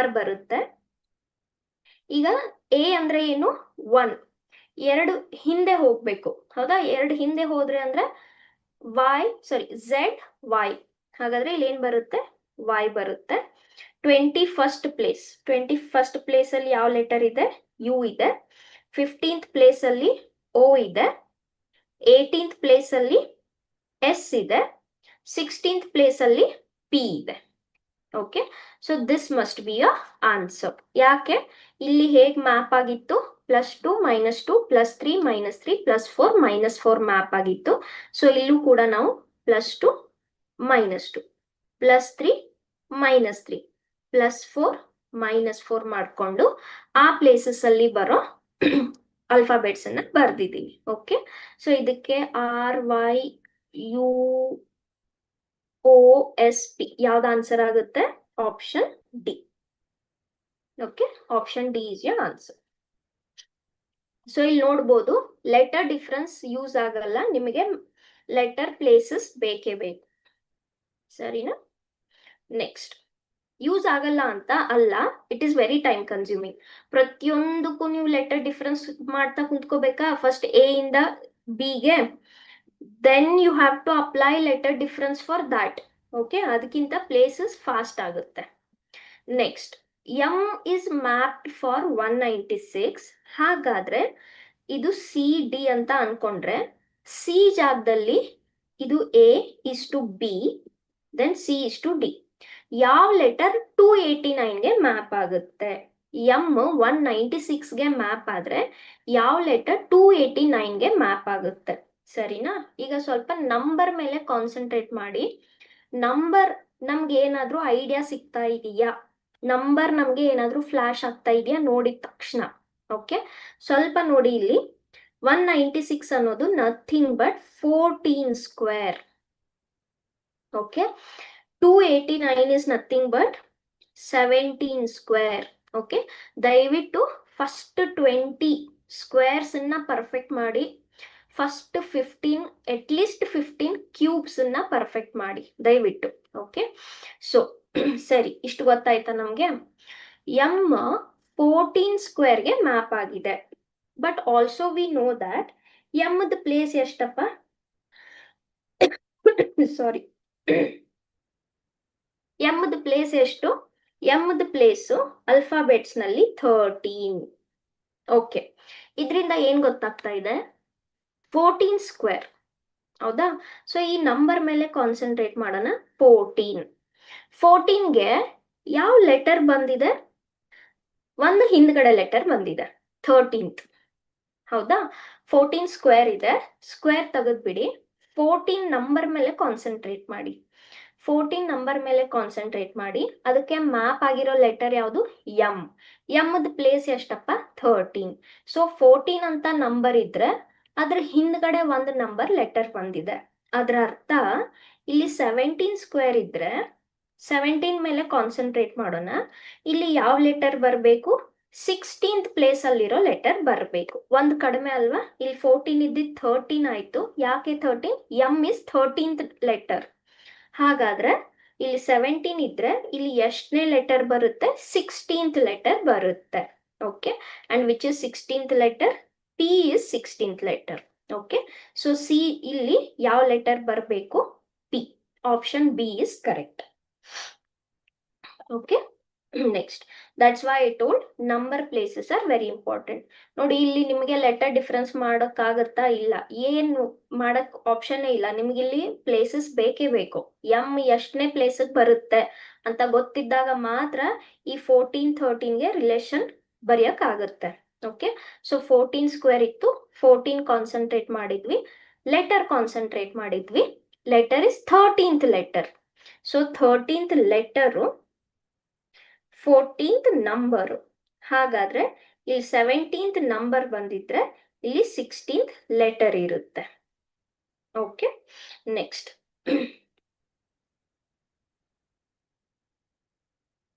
R ಬರುತ್ತೆ. ಈಗ A ಅಂದ್ರೆ ಏನು? 1. 2 ಹಿಂದೆ ಹೋಗ್ಬೇಕು. ಹೌದಾ? 2 ಹಿಂದೆ ಹೋದ್ರೆ ಅಂದ್ರೆ ZY. ಹಾಗಾದ್ರೆ ಇಲ್ಲಿ ಏನ್ ಬರುತ್ತೆ? Y ಬರುತ್ತೆ. 21st place. 21st ಪ್ಲೇಸ್ ಅಲ್ಲಿ ಯಾವ ಲೆಟರ್ ಇದೆ? U ಇದೆ. 15th ಪ್ಲೇಸ್ ಅಲ್ಲಿ O ಇದೆ. 18th ಪ್ಲೇಸ್ ಅಲ್ಲಿ S ಇದೆ. 16th ಪ್ಲೇಸ್ ಅಲ್ಲಿ P ಇದೆ. Okay, so this must be a answer. ಯಾಕೆ? ಇಲ್ಲಿ ಹೇಗ್ ಮ್ಯಾಪ್ ಆಗಿತ್ತು? +2 -2 +3 -3 +4 -4 ಮ್ಯಾಪ್ ಆಗಿತ್ತು. ಸೊ ಇಲ್ಲೂ ಕೂಡ ನಾವು +2 -2 +3 -3 +4 -4 ಮಾಡ್ಕೊಂಡು ಆ ಪ್ಲೇಸಸ್ ಅಲ್ಲಿ ಬರೋ ಆಲ್ಫಾಬೆಟ್ಸ್ ಅನ್ನ ಬರ್ದಿದ್ದೀವಿ. ಓಕೆ, ಸೊ ಇದಕ್ಕೆ RYUOSP ಯಾವ್ದು ಆನ್ಸರ್ ಆಗುತ್ತೆ? Option D. Okay, option D is your answer. So ಇಲ್ಲಿ ನೋಡ್ಬೋದು, ಲೆಟರ್ ಡಿಫ್ರೆನ್ಸ್ ಯೂಸ್ ಆಗಲ್ಲ, ನಿಮಗೆ ಲೆಟರ್ ಪ್ಲೇಸಸ್ ಬೇಕೇ ಬೇಕು. ಸರಿನಾ? ನೆಕ್ಸ್ಟ್, ಯೂಸ್ ಆಗಲ್ಲ ಅಂತ ಅಲ್ಲ, it is very time consuming. ಪ್ರತಿಯೊಂದಕ್ಕೂ ನೀವು ಲೆಟರ್ ಡಿಫ್ರೆನ್ಸ್ ಮಾಡ್ತಾ ಕುಂತ್ಕೋಬೇಕಾ? ಫಸ್ಟ್ A ಇಂದ B ಗೆ, then you have to apply letter difference for that. Okay, ಅದಕ್ಕಿಂತ ಪ್ಲೇಸಸ್ ಫಾಸ್ಟ್ ಆಗುತ್ತೆ. Next, M is mapped for 196. ಹಾಗಾದ್ರೆ ಇದು CD ಅಂತ ಅನ್ಕೊಂಡ್ರೆ C ಜಾಗದಲ್ಲಿ ಇದು A is to B, then C is to D. ಯಾವ ಲೆಟರ್ 289ಗೆ ಮ್ಯಾಪ್ ಆಗುತ್ತೆ? M 196ಗೆ ಮ್ಯಾಪ್ ಆದ್ರೆ ಯಾವ ಲೆಟರ್ 289ಗೆ ಮ್ಯಾಪ್ ಆಗುತ್ತೆ? ಸರಿನಾ? ಈಗ ಸ್ವಲ್ಪ ನಂಬರ್ ಮೇಲೆ ಕಾನ್ಸಂಟ್ರೇಟ್ ಮಾಡಿ. ನಂಬರ್ ನಮ್ಗೆ ಏನಾದ್ರೂ ಐಡಿಯಾ ಸಿಗ್ತಾ ಇದೆಯಾ? ನಂಬರ್ ನಮ್ಗೆ ಏನಾದ್ರೂ ಫ್ಲಾಶ್ ಆಗ್ತಾ ಇದೆಯಾ ನೋಡಿದ ತಕ್ಷಣ? ಓಕೆ, ಸ್ವಲ್ಪ ನೋಡಿ ಇಲ್ಲಿ. 196 ಅನ್ನೋದು nothing but 14 square. Okay, 289 is nothing but 17 square. Okay, ದಯವಿಟ್ಟು ಫಸ್ಟ್ 20 ಸ್ಕ್ವೇರ್ಸ್ ಅನ್ನ ಪರ್ಫೆಕ್ಟ್ ಮಾಡಿ. ಫಸ್ಟ್ 15 ಅಟ್ಲೀಸ್ಟ್ 15 ಕ್ಯೂಬ್ಸ್ ಅನ್ನ ಪರ್ಫೆಕ್ಟ್ ಮಾಡಿ ದಯವಿಟ್ಟು. ಓಕೆ, ಸೊ ಸರಿ, ಇಷ್ಟು ಗೊತ್ತಾಯ್ತಾ ನಮ್ಗೆ? M 14 ಸ್ಕ್ವೇರ್ಗೆ ಮ್ಯಾಪ್ ಆಗಿದೆ. But also we know that M the place ಎಷ್ಟಪ್ಪ? ಸಾರಿ, M ದ ಪ್ಲೇಸ್ ಎಷ್ಟು? M ದ ಪ್ಲೇಸು ಅಲ್ಫಾಬೆಟ್ಸ್ ನಲ್ಲಿ 13. ಓಕೆ, ಇದರಿಂದ ಏನ್ ಗೊತ್ತಾಗ್ತಾ ಇದೆ? 14 ಸ್ಕ್ವೇರ್. ಹೌದಾ? ಸೊ ಈ ನಂಬರ್ ಮೇಲೆ ಕಾನ್ಸಂಟ್ರೇಟ್ ಮಾಡೋಣ. 14. 14ಗೆ ಯಾವ ಲೆಟರ್ ಬಂದಿದೆ? ಒಂದು ಹಿಂದ್ಗಡೆ ಲೆಟರ್ ಬಂದಿದೆ, 13th. ಹೌದಾ? 14 ಸ್ಕ್ವೇರ್ ಇದೆ, ಸ್ಕ್ವೇರ್ ತೆಗೆದ್ಬಿಡಿ. 14 ನಂಬರ್ ಮೇಲೆ ಕಾನ್ಸಂಟ್ರೇಟ್ ಮಾಡಿ. 14 ನಂಬರ್ ಮೇಲೆ ಕಾನ್ಸಂಟ್ರೇಟ್ ಮಾಡಿ. ಅದಕ್ಕೆ ಮ್ಯಾಪ್ ಆಗಿರೋ ಲೆಟರ್ ಯಾವುದು? ಎಂ. ಎಮ್ದ ಪ್ಲೇಸ್ ಎಷ್ಟಪ್ಪ? 13. ಸೊ 14 ಅಂತ ನಂಬರ್ ಇದ್ರೆ ಅದ್ರ ಹಿಂದ್ಗಡೆ ಒಂದು ನಂಬರ್ ಲೆಟರ್ ಬಂದಿದೆ. ಅದರ ಅರ್ಥ ಇಲ್ಲಿ 17 ಸ್ಕ್ವೇರ್ ಇದ್ರೆ 17 ಮೇಲೆ ಕಾನ್ಸಂಟ್ರೇಟ್ ಮಾಡೋಣ. ಇಲ್ಲಿ ಯಾವ ಲೆಟರ್ ಬರಬೇಕು? 16th ಪ್ಲೇಸ್ ಅಲ್ಲಿರೋ ಲೆಟರ್ ಬರಬೇಕು. ಒಂದು ಕಡಿಮೆ ಅಲ್ವಾ? ಇಲ್ಲಿ 14 ಇದ್ದಿದ್ದು 13 ಆಯ್ತು. ಯಾಕೆ 13? M is 13th letter. ಹಾಗಾದ್ರೆ ಇಲ್ಲಿ 17 ಇದ್ರೆ ಇಲ್ಲಿ ಎಷ್ಟನೇ ಲೆಟರ್ ಬರುತ್ತೆ? 16th ಲೆಟರ್ ಬರುತ್ತೆ. Okay, and which is 16th letter? P is 16th letter. Okay, so C ಇಲ್ಲಿ ಯಾವ ಲೆಟರ್ ಬರಬೇಕು? P. Option B is correct. Okay, next, that's why I told number places are very important. ನೋಡಿ, ಇಲ್ಲಿ ನಿಮಗೆ letter difference ಮಾಡೋಕ್ಕಾಗತ್ತಾ? ಇಲ್ಲ, ಏನು ಮಾಡಕ್ ಆಪ್ಷನ್ ಇಲ್ಲ. ನಿಮ್ಗೆ ಇಲ್ಲಿ ಪ್ಲೇಸಸ್ ಬೇಕೇ ಬೇಕು. ಎಂ ಎಷ್ಟನೇ ಪ್ಲೇಸಿಗೆ ಬರುತ್ತೆ ಅಂತ ಗೊತ್ತಿದ್ದಾಗ ಮಾತ್ರ ಈ 14 13ಗೆ ರಿಲೇಷನ್ ಬರೆಯಕ್ಕಾಗುತ್ತೆ. ಓಕೆ, ಸೊ 14 ಸ್ಕ್ವೇರ್ ಇತ್ತು, 14 ಕಾನ್ಸಂಟ್ರೇಟ್ ಮಾಡಿದ್ವಿ, ಲೆಟರ್ ಕಾನ್ಸಂಟ್ರೇಟ್ ಮಾಡಿದ್ವಿ. Letter is 13th letter. So 13th letter 14th number. ಹಾಗಾದ್ರೆ ಇಲ್ಲಿ 17th ನಂಬರ್ ಬಂದಿದ್ರೆ ಇಲ್ಲಿ 16th ಲೆಟರ್ ಇರುತ್ತೆ. Okay, next,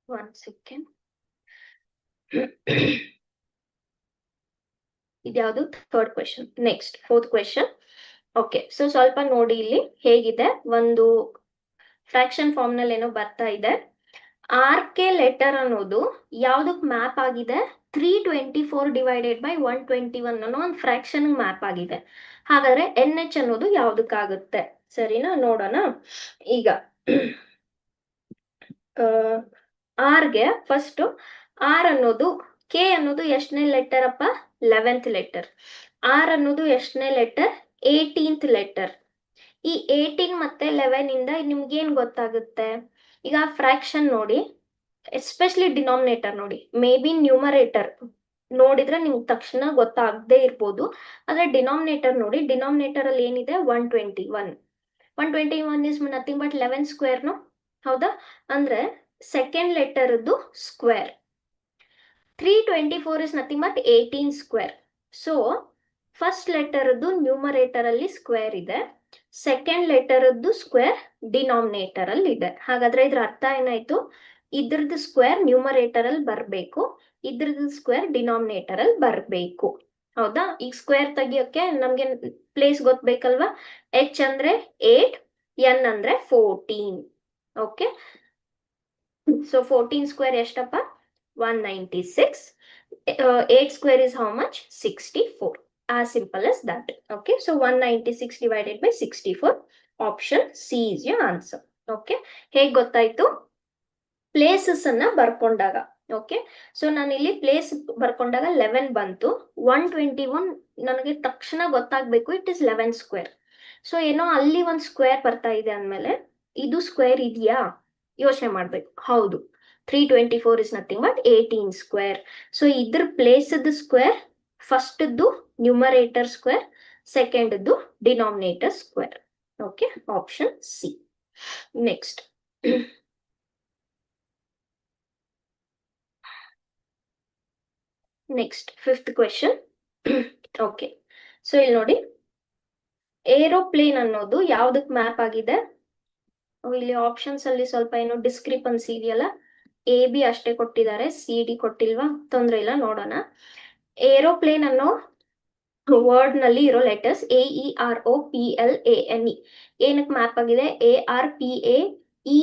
one second. ಇದ್ಯಾವುದು? Third question. Next, fourth question. Okay, so ಸ್ವಲ್ಪ ನೋಡಿ ಇಲ್ಲಿ ಹೇಗಿದೆ. ಒಂದು ಫ್ರಾಕ್ಷನ್ ಫಾರ್ಮ್ ನಲ್ಲಿ ಏನೋ ಬರ್ತಾ ಇದೆ. ಆರ್-ಕೆ ಲೆಟರ್ ಅನ್ನೋದು ಯಾವ್ದಕ್ ಮ್ಯಾಪ್ ಆಗಿದೆ? 324 ಡಿವೈಡೆಡ್ ಬೈ 121 ಅನ್ನೋ ಒಂದು ಫ್ರಾಕ್ಷನ್ ಮ್ಯಾಪ್ ಆಗಿದೆ. ಹಾಗಾದ್ರೆ NH ಅನ್ನೋದು ಯಾವ್ದಕ್ಕಾಗುತ್ತೆ? ಸರಿನಾ, ನೋಡೋಣ. ಈಗ ಆರ್ಗೆ ಫಸ್ಟ್ ಆರ್ ಅನ್ನೋದು, ಕೆ ಅನ್ನೋದು ಎಷ್ಟನೇ ಲೆಟರ್ ಅಪ್ಪ? 11th letter. ಆರ್ ಅನ್ನೋದು ಎಷ್ಟನೇ ಲೆಟರ್? 18th letter. ಈ 18 ಮತ್ತೆ 11 ಇಂದ ನಿಮ್ಗೇನ್ ಗೊತ್ತಾಗುತ್ತೆ? ಈಗ ಫ್ರಾಕ್ಷನ್ ನೋಡಿ, ಎಸ್ಪೆಷಲಿ ಡಿನಾಮಿನೇಟರ್ ನೋಡಿ. ಮೇ ಬಿ ನ್ಯೂಮರೇಟರ್ ನೋಡಿದ್ರೆ ನಿಮ್ಗೆ ತಕ್ಷಣ ಗೊತ್ತಾಗದೇ ಇರ್ಬೋದು, ಆದ್ರೆ ಡಿನಾಮಿನೇಟರ್ ನೋಡಿ. ಡಿನಾಮಿನೇಟರ್ ಅಲ್ಲಿ ಏನಿದೆ? 121. 121 ಇಸ್ ನಥಿಂಗ್ ಬಟ್ 11 ಸ್ಕ್ವೇರ್ನು. ಹೌದಾ? ಅಂದ್ರೆ ಸೆಕೆಂಡ್ ಲೆಟರ್ದು square. 324 is nothing but 18 square. So first ಲೆಟರ್ದು ನ್ಯೂಮರೇಟರ್ ಅಲ್ಲಿ ಸ್ಕ್ವೇರ್ ಇದೆ, ಸೆಕೆಂಡ್ ಲೆಟರ್ದು ಸ್ಕ್ವೇರ್ ಡಿನಾಮಿನೇಟರ್ ಅಲ್ಲಿ ಇದೆ. ಹಾಗಾದ್ರೆ ಇದ್ರ ಅರ್ಥ ಏನಾಯ್ತು? ಇದ್ರದ್ದು ಸ್ಕ್ವೇರ್ ನ್ಯೂಮರೇಟರ್ ಅಲ್ಲಿ ಬರ್ಬೇಕು, ಇದ್ರದ್ದು ಸ್ಕ್ವೇರ್ ಡಿನಾಮಿನೇಟರ್ ಅಲ್ಲಿ ಬರ್ಬೇಕು. ಹೌದಾ? ಈಗ ಸ್ಕ್ವೇರ್ ತೆಗಿಯೋಕೆ ನಮ್ಗೆ ಪ್ಲೇಸ್ ಗೊತ್ತಬೇಕಲ್ವಾ? H ಅಂದ್ರೆ 8, N ಅಂದ್ರೆ 14. ಓಕೆ, ಸೊ 14 ಸ್ಕ್ವೇರ್ ಎಷ್ಟಪ್ಪ? 196. 8 square is how much? 64. As simple as that. Okay, so 196 divided by 64. Option C is your answer. Okay, ಹೇಗೆ ಗೊತ್ತಾಯ್ತು? ಪ್ಲೇಸಸ್ ಅನ್ನ ಬರ್ಕೊಂಡಾಗ. ಓಕೆ, ಸೊ ನಾನು ಇಲ್ಲಿ ಪ್ಲೇಸ್ ಬರ್ಕೊಂಡಾಗ 11 ಬಂತು. 121 ನನಗೆ ತಕ್ಷಣ ಗೊತ್ತಾಗ್ಬೇಕು, ಇಟ್ ಇಸ್ 11 ಸ್ಕ್ವೇರ್. ಸೊ ಏನೋ ಅಲ್ಲಿ ಒಂದು ಸ್ಕ್ವೇರ್ ಬರ್ತಾ ಇದೆ ಅಂದ್ಮೇಲೆ ಇದು ಸ್ಕ್ವೇರ್ ಇದೆಯಾ ಯೋಚನೆ ಮಾಡ್ಬೇಕು. ಹೌದು, 324 is nothing but 18 square. So ಇದ್ರ ಪ್ಲೇಸ್ ಸ್ಕ್ವೇರ್, ಫಸ್ಟ್ದು ನ್ಯೂಮರೇಟರ್ ಸ್ಕ್ವೇರ್, ಸೆಕೆಂಡ್ದು denominator square. Okay, option C. Next, next fifth question. Okay, so ಇಲ್ಲಿ ನೋಡಿ, ಏರೋಪ್ಲೇನ್ ಅನ್ನೋದು ಯಾವ್ದಕ್ ಮ್ಯಾಪ್ ಆಗಿದೆ? ಇಲ್ಲಿ ಆಪ್ಷನ್ಸ್ ಅಲ್ಲಿ ಸ್ವಲ್ಪ ಏನೋ ಡಿಸ್ಕ್ರಿಪನ್ಸಿ ಇದೆಯಲ್ಲ. AB ಅಷ್ಟೇ ಕೊಟ್ಟಿದ್ದಾರೆ, CD ಕೊಟ್ಟಿಲ್ವಾ? ತೊಂದ್ರೆ ಇಲ್ಲ, ನೋಡೋಣ. ಏರೋಪ್ಲೇನ್ ಅನ್ನೋ ವರ್ಡ್ ನಲ್ಲಿ ಇರೋ ಲೆಟರ್ಸ್ AEROPLANE ಏನಕ್ಕೆ ಮ್ಯಾಪ್ ಆಗಿದೆ? ARPAENLOE.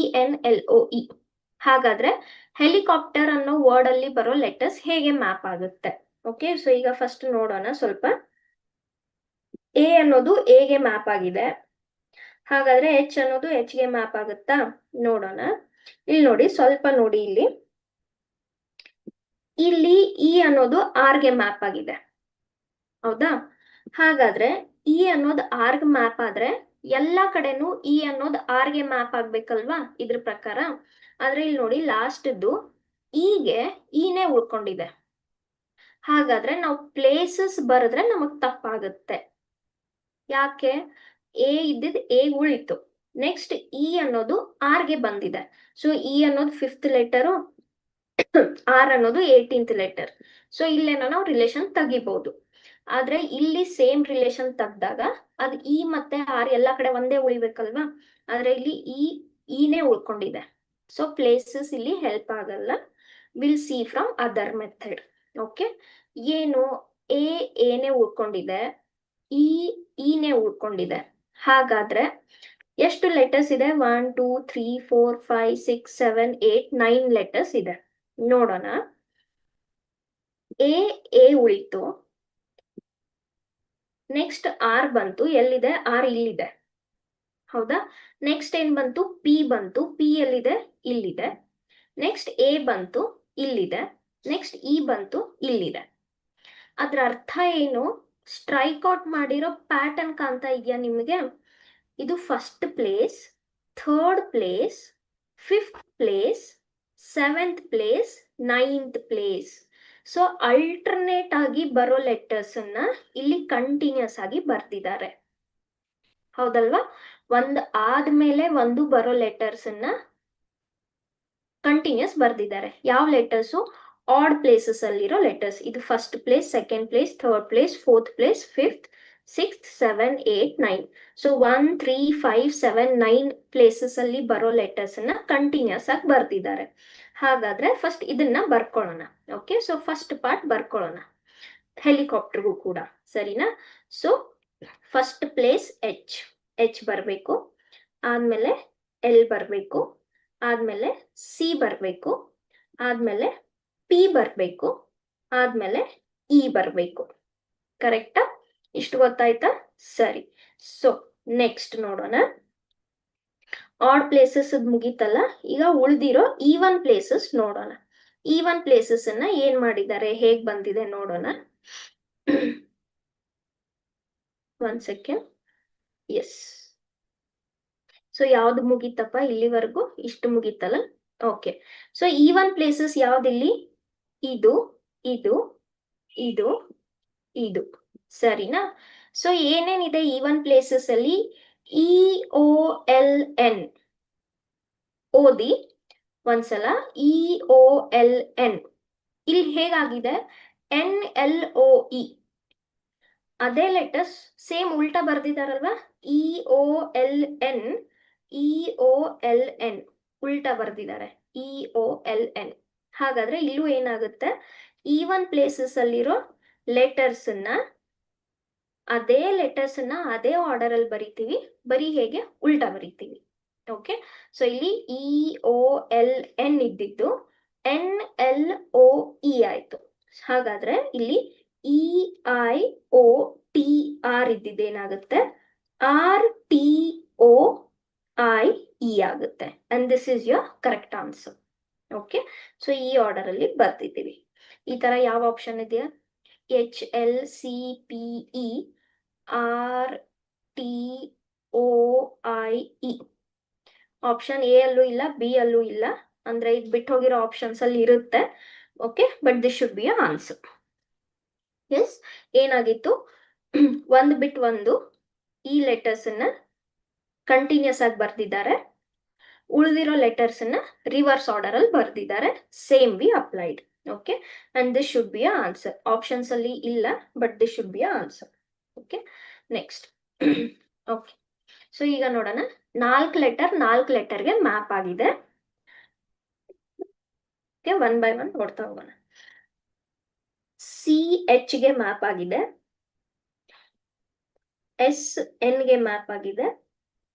ಹಾಗಾದ್ರೆ ಹೆಲಿಕಾಪ್ಟರ್ ಅನ್ನೋ ವರ್ಡ್ ಅಲ್ಲಿ ಬರೋ ಲೆಟರ್ಸ್ ಹೇಗೆ ಮ್ಯಾಪ್ ಆಗುತ್ತೆ? ಓಕೆ, ಸೊ ಈಗ ಫಸ್ಟ್ ನೋಡೋಣ ಸ್ವಲ್ಪ. A ಅನ್ನೋದು A ಗೆ ಮ್ಯಾಪ್ ಆಗಿದೆ, ಹಾಗಾದ್ರೆ H ಅನ್ನೋದು H ಗೆ ಮ್ಯಾಪ್ ಆಗುತ್ತಾ? ನೋಡೋಣ. ಇಲ್ಲಿ ನೋಡಿ, ಸ್ವಲ್ಪ ನೋಡಿ, ಇಲ್ಲಿ E ಅನ್ನೋದು R ಗೆ ಮ್ಯಾಪ್ ಆಗಿದೆ. ಹೌದಾ? ಹಾಗಾದ್ರೆ E ಅನ್ನೋದು R ಗೆ ಮ್ಯಾಪ್ ಆದ್ರೆ ಎಲ್ಲಾ ಕಡೆನೂ ಇ ಅನ್ನೋದು ಆರ್ಗೆ ಮ್ಯಾಪ್ ಆಗ್ಬೇಕಲ್ವಾ ಇದ್ರ ಪ್ರಕಾರ. ಆದ್ರೆ ಇಲ್ಲಿ ನೋಡಿ ಲಾಸ್ಟ್ದು ಈಗೆ ಇನೇ ಉಳ್ಕೊಂಡಿದೆ. ಹಾಗಾದ್ರೆ ನಾವು ಪ್ಲೇಸಸ್ ಬರೆದ್ರೆ ನಮಗ್ ತಪ್ಪಾಗುತ್ತೆ. ಯಾಕೆ? ಎ ಇದ್ದಿದ್ ಎ ಉಳಿತು. ನೆಕ್ಸ್ಟ್ ಇ ಅನ್ನೋದು ಆರ್ಗೆ ಬಂದಿದೆ. ಸೊ ಇ ಅನ್ನೋದು 5th ಲೆಟರು, ಆರ್ ಅನ್ನೋದು 18th ಲೆಟರ್. ಸೊ ಇಲ್ಲೇನೋ ನಾವು ರಿಲೇಷನ್ ತೆಗಿಬಹುದು. ಆದ್ರೆ ಇಲ್ಲಿ ಸೇಮ್ ರಿಲೇಷನ್ ತೆಗ್ದಾಗ ಅದು ಇ ಮತ್ತೆ ಆರ್ ಎಲ್ಲಾ ಕಡೆ ಒಂದೇ ಉಳಿಬೇಕಲ್ವಾ. ಆದ್ರೆ ಇಲ್ಲಿ ಇನೇ ಉಳ್ಕೊಂಡಿದೆ. ಸೊ ಪ್ಲೇಸಸ್ ಇಲ್ಲಿ ಹೆಲ್ಪ್ ಆಗಲ್ಲ. Will see from other method. Okay, ಏನು ಏನೇ ಉಳ್ಕೊಂಡಿದೆ, ಇನೇ ಉಳ್ಕೊಂಡಿದೆ. ಹಾಗಾದ್ರೆ ಎಷ್ಟು ಲೆಟರ್ಸ್ ಇದೆ? 1 2 3 4 5 6 7 8 9 ಲೆಟರ್ಸ್ ಇದೆ. ನೋಡೋಣ. ಎ ಉಳಿತು. ನೆಕ್ಸ್ಟ್ ಆರ್ ಬಂತು. ಎಲ್ಲಿದೆ? ಆರ್ ಇಲ್ಲಿದೆ, ಹೌದಾ? ನೆಕ್ಸ್ಟ್ ಏನ್ ಬಂತು? ಪಿ ಬಂತು. ಪಿ ಎಲ್ಲಿದೆ? ಇಲ್ಲಿದೆ. ನೆಕ್ಸ್ಟ್ ಎ ಬಂತು, ಇಲ್ಲಿದೆ. ನೆಕ್ಸ್ಟ್ ಇ ಬಂತು, ಇಲ್ಲಿದೆ. ಅದ್ರ ಅರ್ಥ ಏನು? ಸ್ಟ್ರೈಕ್ ಔಟ್ ಮಾಡಿರೋ ಪ್ಯಾಟರ್ನ್ ಕಾಣ್ತಾ ಇದೆಯಾ ನಿಮಗೆ? ಇದು first place, third place, 5th place, 7th place, 9th place. So alternate ಆಗಿ ಬರೋ ಲೆಟರ್ಸ್ ಅನ್ನ ಇಲ್ಲಿ ಕಂಟಿನ್ಯೂಸ್ ಆಗಿ ಬರ್ತಿದ್ದಾರೆ, ಹೌದಲ್ವಾ? ಒಂದ್ ಆದ್ಮೇಲೆ ಒಂದು ಬರೋ ಲೆಟರ್ಸ್ ಅನ್ನ ಕಂಟಿನ್ಯೂಸ್ ಬರ್ದಿದ್ದಾರೆ. ಯಾವ ಲೆಟರ್ಸು? ಆಡ್ ಪ್ಲೇಸಸ್ ಅಲ್ಲಿರೋ ಲೆಟರ್ಸ್. ಇದು first place, second place, third place, 4th place, 5th, 6th, 7, 8, 9. So 1 3 5 7 9 places ಅಲ್ಲಿ ಬರೋ ಲೆಟರ್ಸ್ ಅನ್ನ ಕಂಟಿನ್ಯೂಸ್ ಆಗಿ ಬರ್ತಿದ್ದಾರೆ. ಹಾಗಾದ್ರೆ ಫಸ್ಟ್ ಇದನ್ನ ಬರ್ಕೊಳ್ಳೋಣ. ಓಕೆ, ಸೊ ಫಸ್ಟ್ ಪಾರ್ಟ್ ಬರ್ಕೊಳ್ಳೋಣ ಹೆಲಿಕಾಪ್ಟರ್ಗೂ ಕೂಡ, ಸರಿನಾ? ಸೊ ಫಸ್ಟ್ ಪ್ಲೇಸ್ ಎಚ್ ಬರಬೇಕು, ಆದ್ಮೇಲೆ ಎಲ್ ಬರಬೇಕು, ಆದ್ಮೇಲೆ ಸಿ ಬರಬೇಕು, ಆದ್ಮೇಲೆ ಪಿ ಬರಬೇಕು, ಆದ್ಮೇಲೆ ಇ ಬರಬೇಕು. ಕರೆಕ್ಟಾ? ಇಷ್ಟು ಗೊತ್ತಾಯ್ತಾ? ಸರಿ. ಸೊ ನೆಕ್ಸ್ಟ್ ನೋಡೋಣ. ಆಡ್ ಪ್ಲೇಸಸ್ ಮುಗೀತಲ್ಲ, ಈಗ ಉಳಿದಿರೋ ಈವನ್ ಪ್ಲೇಸಸ್ ನೋಡೋಣ. ಈವನ್ ಪ್ಲೇಸಸ್ ಅನ್ನ ಏನ್ ಮಾಡಿದ್ದಾರೆ, ಹೇಗ್ ಬಂದಿದೆ ನೋಡೋಣ. 1 ಸೆಕೆಂಡ್. ಎಸ್. ಸೊ ಯಾವ್ದು ಮುಗೀತಪ್ಪ ಇಲ್ಲಿವರೆಗೂ? ಇಷ್ಟು ಮುಗೀತಲ್ಲ. ಓಕೆ, ಸೊ ಈವನ್ ಪ್ಲೇಸಸ್ ಯಾವ್ದಿಲ್ಲಿ? ಇದು, ಇದು, ಇದು, ಇದು, ಸರಿನಾ? ಸೊ ಏನೇನಿದೆ ಈವನ್ ಪ್ಲೇಸಸ್ ಅಲ್ಲಿ? EOLN ಓದಿ ಒಂದ್ಸಲ. EOLN ಇಲ್ಲಿ ಹೇಗಾಗಿದೆ? NLOE ಅದೇ ಲೆಟರ್ಸ್ ಸೇಮ್ ಉಲ್ಟಾ ಬರ್ದಿದಾರಲ್ವಾ? EOLN EOLN ಉಲ್ಟಾ ಬರ್ದಿದ್ದಾರೆ, EOLN. ಹಾಗಾದ್ರೆ ಇಲ್ಲೂ ಏನಾಗುತ್ತೆ? ಈವನ್ ಪ್ಲೇಸಸ್ ಅಲ್ಲಿರೋ ಲೆಟರ್ಸ್ ಅನ್ನ, ಅದೇ ಲೆಟರ್ಸ್ ಅನ್ನ ಅದೇ ಆರ್ಡರ್ ಅಲ್ಲಿ ಬರಿತೀವಿ. ಬರೀ ಹೇಗೆ? ಉಲ್ಟಾ ಬರಿತೀವಿ. ಓಕೆ, ಸೊ ಇಲ್ಲಿ EOLN ಇದ್ದಿದ್ದು NLOE ಆಯ್ತು. ಹಾಗಾದ್ರೆ ಇಲ್ಲಿ EIOTR ಇದ್ದಿದ್ದೇನಾಗುತ್ತೆ? RTOIE ಆಗುತ್ತೆ. And this is your correct answer. Okay, so ಈ ಆರ್ಡರ್ ಅಲ್ಲಿ ಬರ್ತಿದ್ದೀವಿ. ಈ ತರ ಯಾವ ಆಪ್ಷನ್ ಇದೆಯಾ? HLCPE RTOIE. ಆಪ್ಷನ್ ಎ ಅಲ್ಲೂ ಇಲ್ಲ, ಬಿ ಅಲ್ಲೂ ಇಲ್ಲ. ಅಂದ್ರೆ ಇದು ಬಿಟ್ಟು ಹೋಗಿರೋ ಆಪ್ಷನ್ಸ್ ಅಲ್ಲಿ ಇರುತ್ತೆ. Okay, but this should be answer. Yes, ಏನಾಗಿತ್ತು? ಒಂದು ಬಿಟ್ಟು ಒಂದು ಈ ಲೆಟರ್ಸ್ ಅನ್ನ ಕಂಟಿನ್ಯೂಸ್ ಆಗಿ ಬರ್ದಿದ್ದಾರೆ, ಉಳಿದಿರೋ ಲೆಟರ್ಸ್ ಅನ್ನ ರಿವರ್ಸ್ ಆರ್ಡರ್ ಅಲ್ಲಿ ಬರ್ದಿದ್ದಾರೆ. Same we applied. Okay, and this should be answer. Options ಅಲ್ಲಿ ಇಲ್ಲ, but this should be answer. Okay, next. Okay, so ಈಗ ನೋಡೋಣ. 4 ಲೆಟರ್ಗೆ ಮ್ಯಾಪ್ ಆಗಿದೆ. ಒನ್ ಬೈ ಒನ್ ನೋಡ್ತಾ ಹೋಗೋಣ. CH ಗೆ ಮ್ಯಾಪ್ ಆಗಿದೆ, SN ಗೆ ಮ್ಯಾಪ್ ಆಗಿದೆ,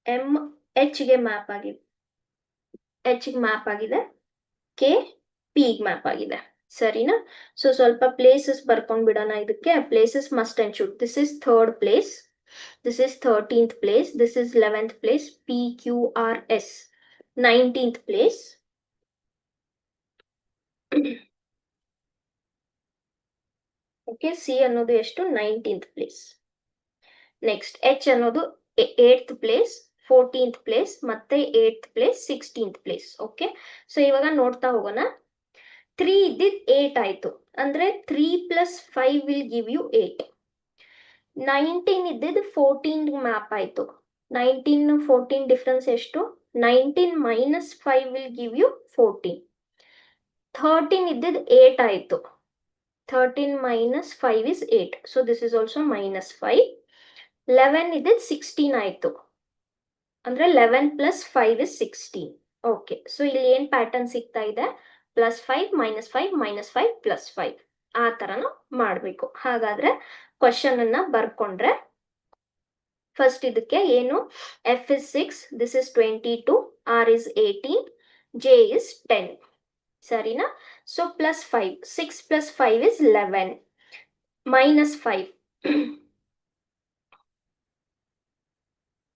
MH ಗೆ ಮ್ಯಾಪ್ ಆಗಿದೆ, H ಗೆ ಮ್ಯಾಪ್ ಆಗಿದೆ, KP ಗೆ ಮ್ಯಾಪ್ ಆಗಿದೆ. ಸರಿನಾ? ಸೊ ಸ್ವಲ್ಪ ಪ್ಲೇಸಸ್ ಬರ್ಕೊಂಡ್ ಬಿಡೋಣ ಇದಕ್ಕೆ. Places must and should. This is 3rd place, this is 13th place, this is 11th place, PQRS 19th place. Okay, C ಅನ್ನೋದು ಎಷ್ಟು? 19th place. ನೆಕ್ಸ್ಟ್ H ಅನ್ನೋದು 8th ಪ್ಲೇಸ್, 14th ಪ್ಲೇಸ್, ಮತ್ತೆ 8th place, 16th place. Okay, so ಇವಾಗ ನೋಡ್ತಾ ಹೋಗೋಣ. 3 ಇದ್ದಿದ್ 8 ಆಯ್ತು, ಅಂದ್ರೆ 3 + 5 ವಿಲ್ ಗಿವ್ ಯು 8. 19 ಇದ್ದಿದ್ದು 14 ಮ್ಯಾಪ್ ಆಯ್ತು. 19 14 ಡಿಫ್ರೆನ್ಸ್ ಎಷ್ಟು? 19 - 5 ವಿಲ್ ಗಿವ್ ಯು 14. 13 ಇದ್ದಿದ್ದು 8 ಆಯ್ತು. 13 - 5 is 8. So this is also -5. 11 ಇದ್ದಿದ್ದು 16 ಆಯ್ತು, ಅಂದ್ರೆ 11 + 5 is 16. ಓಕೆ, ಸೊ ಇಲ್ಲಿ ಏನ್ ಪ್ಯಾಟರ್ನ್ ಸಿಗ್ತಾ ಇದೆ? +5 -5 -5 +5 ಆ ತರನು ಮಾಡ್ಬೇಕು. ಹಾಗಾದ್ರೆ ಕ್ವಶನ್ ಅನ್ನ ಬರ್ಕೊಂಡ್ರೆ, ಫಸ್ಟ್ ಇದಕ್ಕೆ ಏನು? F is 6, this is 22, R is 18, J is 10. ಸರಿನಾ? So +5, 6 + 5 is 11, -5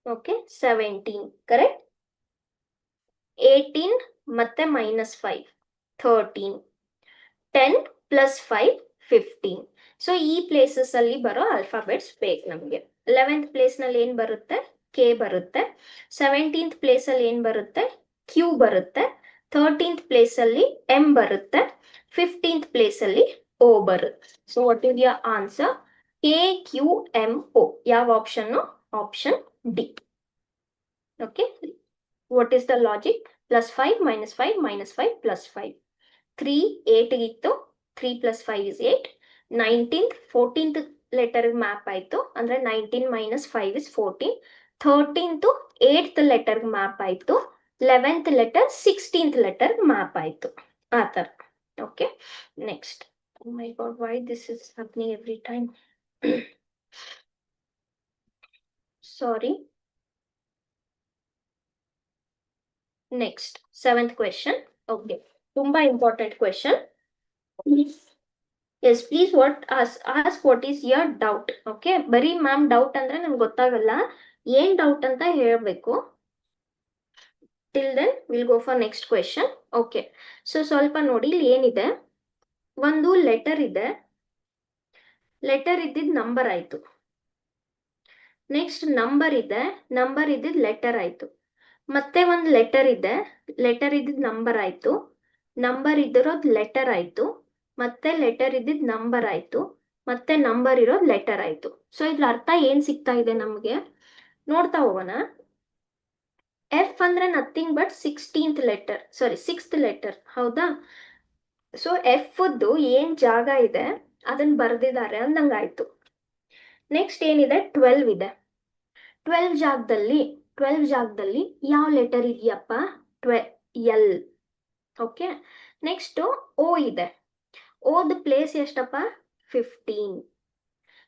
okay 17, correct. 18 ಮತ್ತೆ -5 13, 10 + 5 15. ಸೊ ಈ ಪ್ಲೇಸಸ್ ಅಲ್ಲಿ ಬರೋ ಆಲ್ಫಾಬೆಟ್ಸ್ ಬೇಕು ನಮಗೆ. 11th ಪ್ಲೇಸ್ ನಲ್ಲಿ ಏನ್ ಬರುತ್ತೆ? ಕೆ ಬರುತ್ತೆ. 17th ಪ್ಲೇಸ್ ಅಲ್ಲಿ ಏನ್ ಬರುತ್ತೆ? ಕ್ಯೂ ಬರುತ್ತೆ. 13th ಪ್ಲೇಸ್ ಅಲ್ಲಿ ಎಂ ಬರುತ್ತೆ. 15th ಪ್ಲೇಸ್ ಅಲ್ಲಿ ಓ ಬರುತ್ತೆ. So what is your answer? K Q M O. ಯಾವ option? Option D. Okay, what is the logic? +5 -5 -5 +5. 3 8 ಇತ್ತು, 3 + 5 is 8. 19th 14th letter map ಆಯ್ತು, ಅಂದ್ರೆ 19 - 5 is 14. 13th 8th letter map ಆಯ್ತು. 11th letter 16th letter map ಆಯ್ತು. ಆ ತರ. Okay, next. Oh my god, why this is happening every time? Sorry. Next, 7th question. Okay, ತುಂಬಾ important question. Yes please ask what is your doubt. Okay, ಬರೀ ma'am doubt ಅಂದ್ರೆ ನಮ್ಗೆ ಗೊತ್ತಾಗಲ್ಲ, ಏನ್ doubt ಅಂತ ಹೇಳ್ಬೇಕು. Till then will go for next question. Okay, so ಸ್ವಲ್ಪ ನೋಡಿ, ಇಲ್ಲಿ ಏನಿದೆ? ಒಂದು ಲೆಟರ್ ಇದೆ, ಲೆಟರ್ ಇದ್ದಿದ್ ನಂಬರ್ ಆಯ್ತು. ನೆಕ್ಸ್ಟ್ ನಂಬರ್ ಇದೆ, ನಂಬರ್ ಇದ್ದಿದ್ ಲೆಟರ್ ಆಯ್ತು. ಮತ್ತೆ ಒಂದು ಲೆಟರ್ ಇದೆ, ಲೆಟರ್ ಇದ್ದಿದ್ ನಂಬರ್ ಆಯ್ತು. ನಂಬರ್ ಇದ್ದಿರೋದ್ ಲೆಟರ್ ಆಯ್ತು. ಮತ್ತೆ ಲೆಟರ್ ಇದ್ದಿದ್ ನಂಬರ್ ಆಯ್ತು. ಮತ್ತೆ ನಂಬರ್ ಇರೋದ್ ಲೆಟರ್ ಆಯ್ತು. ಸೊ ಇದ್ರ ಅರ್ಥ ಏನ್ ಸಿಗ್ತಾ ಇದೆ ನಮ್ಗೆ? ನೋಡ್ತಾ ಹೋಗೋಣ. ಎಫ್ ಅಂದ್ರೆ nothing but 16th letter, sorry 6th letter, ಹೌದಾ? ಸೊ ಎಫ್ ಏನ್ ಜಾಗ ಇದೆ ಅದನ್ನ ಬರ್ದಿದ್ದಾರೆ ಅಂದಂಗಾಯ್ತು. ನೆಕ್ಸ್ಟ್ ಏನಿದೆ? 12 ಇದೆ. 12 ಜಾಗದಲ್ಲಿ ಯಾವ ಲೆಟರ್ ಇದೆಯಪ್ಪ? ಎಲ್. ಓಕೆ, ನೆಕ್ಸ್ಟ್ ಓ ಇದೆ. ಓದ್ ಪ್ಲೇಸ್ ಎಷ್ಟಪ್ಪ? 15.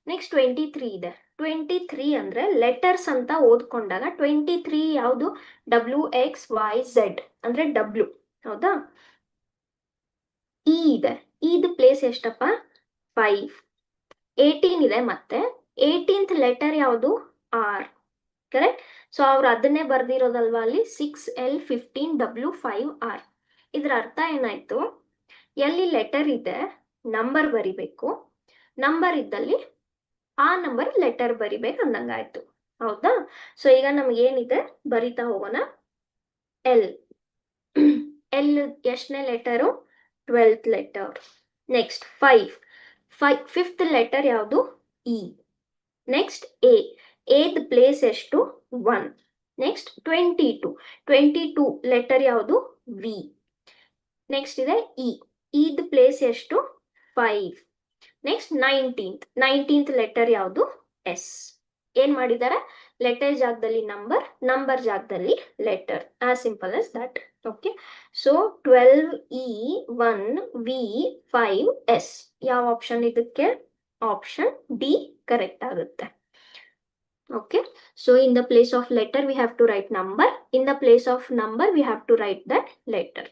ನೆಕ್ಸ್ಟ್ 23 ಇದೆ. 23 ಅಂದ್ರೆ ಲೆಟರ್ಸ್ ಅಂತ ಓದ್ಕೊಂಡಾಗ 23 ಯಾವುದು? WXYZ ಅಂದ್ರೆ ಡಬ್ಲ್ಯೂ, ಹೌದಾ? ಇ ಇದೆ. ಇದ್ ಪ್ಲೇಸ್ ಎಷ್ಟಪ್ಪ? 5. 18 ಇದೆ. ಮತ್ತೆ 18th ಲೆಟರ್ ಯಾವುದು? R, correct. ಸೊ ಅವ್ರು ಅದನ್ನೇ ಬರ್ದಿರೋದಲ್ವಾ ಅಲ್ಲಿ, 6L15W5R. ಇದ್ರ ಅರ್ಥ ಏನಾಯ್ತು? ಎಲ್ಲಿ ಲೆಟರ್ ಇದೆ ನಂಬರ್ ಬರಿಬೇಕು, ನಂಬರ್ ಇದ್ದಲ್ಲಿ ಆ ನಂಬರ್ ಲೆಟರ್ ಬರಿಬೇಕು ಅಂದಂಗಾಯ್ತು, ಹೌದಾ? ಸೊ ಈಗ ನಮ್ಗೆ ಏನಿದೆ ಬರಿತಾ ಹೋಗೋಣ. ಎಲ್. ಎಲ್ ಎಷ್ಟನೇ letter? 12th letter. Next 5th letter ಯಾವುದು? ಇ. Next A. ಏದ್ ಪ್ಲೇಸ್ ಎಷ್ಟು? 1. ನೆಕ್ಸ್ಟ್ 22 ಲೆಟರ್ ಯಾವುದು? ವಿ. ನೆಕ್ಸ್ಟ್ ಇದೆ ಇ. ಇದ್ ಪ್ಲೇಸ್ ಎಷ್ಟು? 5. ನೆಕ್ಸ್ಟ್ 19th ಲೆಟರ್ ಯಾವುದು? ಎಸ್. ಏನ್ ಮಾಡಿದ್ದಾರೆ? ಲೆಟರ್ ಜಾಗದಲ್ಲಿ ನಂಬರ್, ನಂಬರ್ ಜಾಗದಲ್ಲಿ letter. As simple as that. Okay, so 12E 1V 5S. ಯಾವ ಆಪ್ಷನ್ ಇದಕ್ಕೆ? ಆಪ್ಷನ್ ಡಿ ಕರೆಕ್ಟ್ ಆಗುತ್ತೆ. Okay, so in the place of letter we have to write number, in the place of number we have to write that letter.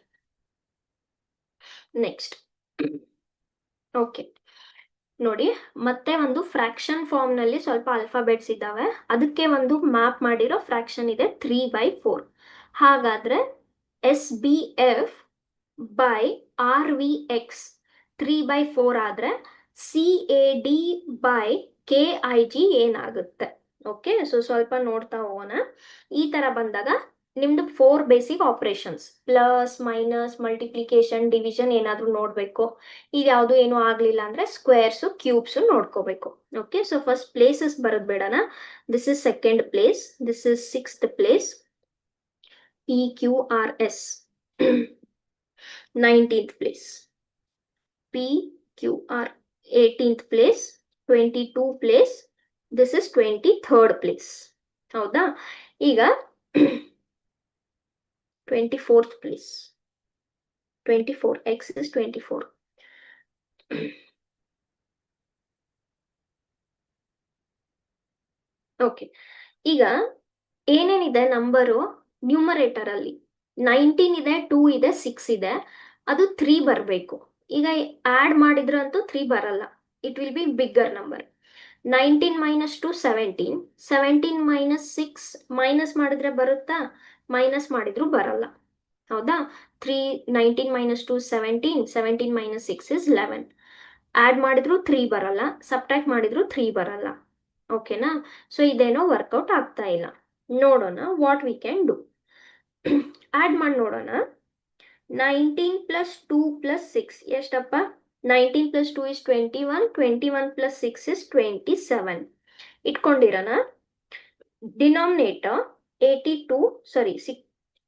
Next. Okay, ನೋಡಿ, ಮತ್ತೆ ಒಂದು fraction form ನಲ್ಲಿ ಸ್ವಲ್ಪ alphabets ಇದ್ದಾವೆ, ಅದಕ್ಕೆ ಒಂದು map ಮಾಡಿರೋ ಫ್ರಾಕ್ಷನ್ ಇದೆ 3/4. ಹಾಗಾದ್ರೆ SBF by RVX 3/4 ಆದ್ರೆ CAD by KIG ಏನಾಗುತ್ತೆ? ಓಕೆ, ಸೊ ಸ್ವಲ್ಪ ನೋಡ್ತಾ ಹೋಗೋಣ. ಈ ತರ ಬಂದಾಗ ನಿಮ್ದು 4 basic operations, plus minus multiplication division ಏನಾದರೂ ನೋಡಬೇಕು. ಈಗ ಯಾವುದು ಏನೂ ಆಗಲಿಲ್ಲ ಅಂದರೆ ಸ್ಕ್ವೇರ್ಸು ಕ್ಯೂಬ್ಸು ನೋಡ್ಕೋಬೇಕು. ಓಕೆ, ಸೊ ಫಸ್ಟ್ ಪ್ಲೇಸಸ್ ಬರೋದು ಬೇಡನ. This is second place, this is sixth place, PQRS 19th place, PQR 18th place, 22 place, this is 23rd place. ಹೌದಾ? ಈಗ 24th place, 24, x is 24. Okay, ಈಗ ಏನೇನಿದೆ ನಂಬರು ನ್ಯೂಮರೇಟರ್ ಅಲ್ಲಿ 19 ಇದೆ, 2 ಇದೆ, 6 ಇದೆ, ಅದು 3 ಬರಬೇಕು. ಈಗ ಆಡ್ ಮಾಡಿದ್ರಂತೂ 3 ಬರಲ್ಲ, it will be bigger number. 19 minus 2 17, 17 minus 6 minus ಮಾಡಿದ್ರೆ ಬರುತ್ತಾ? ಮೈನಸ್ ಮಾಡಿದ್ರು ಬರಲ್ಲ. ಹೌದಾ? 3 19 ಮೈನಸ್ 2 17, 17 ಮೈನಸ್ 6 ಇಸ್ 11. ಆಡ್ ಮಾಡಿದ್ರು 3 ಬರಲ್ಲ, ಸಬ್ಟ್ರಾಕ್ಟ್ ಮಾಡಿದ್ರು 3 ಬರಲ್ಲ. ಓಕೆನಾ? ಸೊ ಇದೇನೋ ವರ್ಕೌಟ್ ಆಗ್ತಾ ಇಲ್ಲ. ನೋಡೋಣ what we can do. Add ಮಾಡಿ ನೋಡೋಣ. 19 ಪ್ಲಸ್ 2 ಪ್ಲಸ್ 6 ಎಷ್ಟಪ್ಪ? 19 ಪ್ಲಸ್ 2 ಇಸ್ 21, 21 ಪ್ಲಸ್ 6 ಇಸ್ 27. ಇಟ್ಕೊಂಡಿರೋಣ. Denominator 82, sorry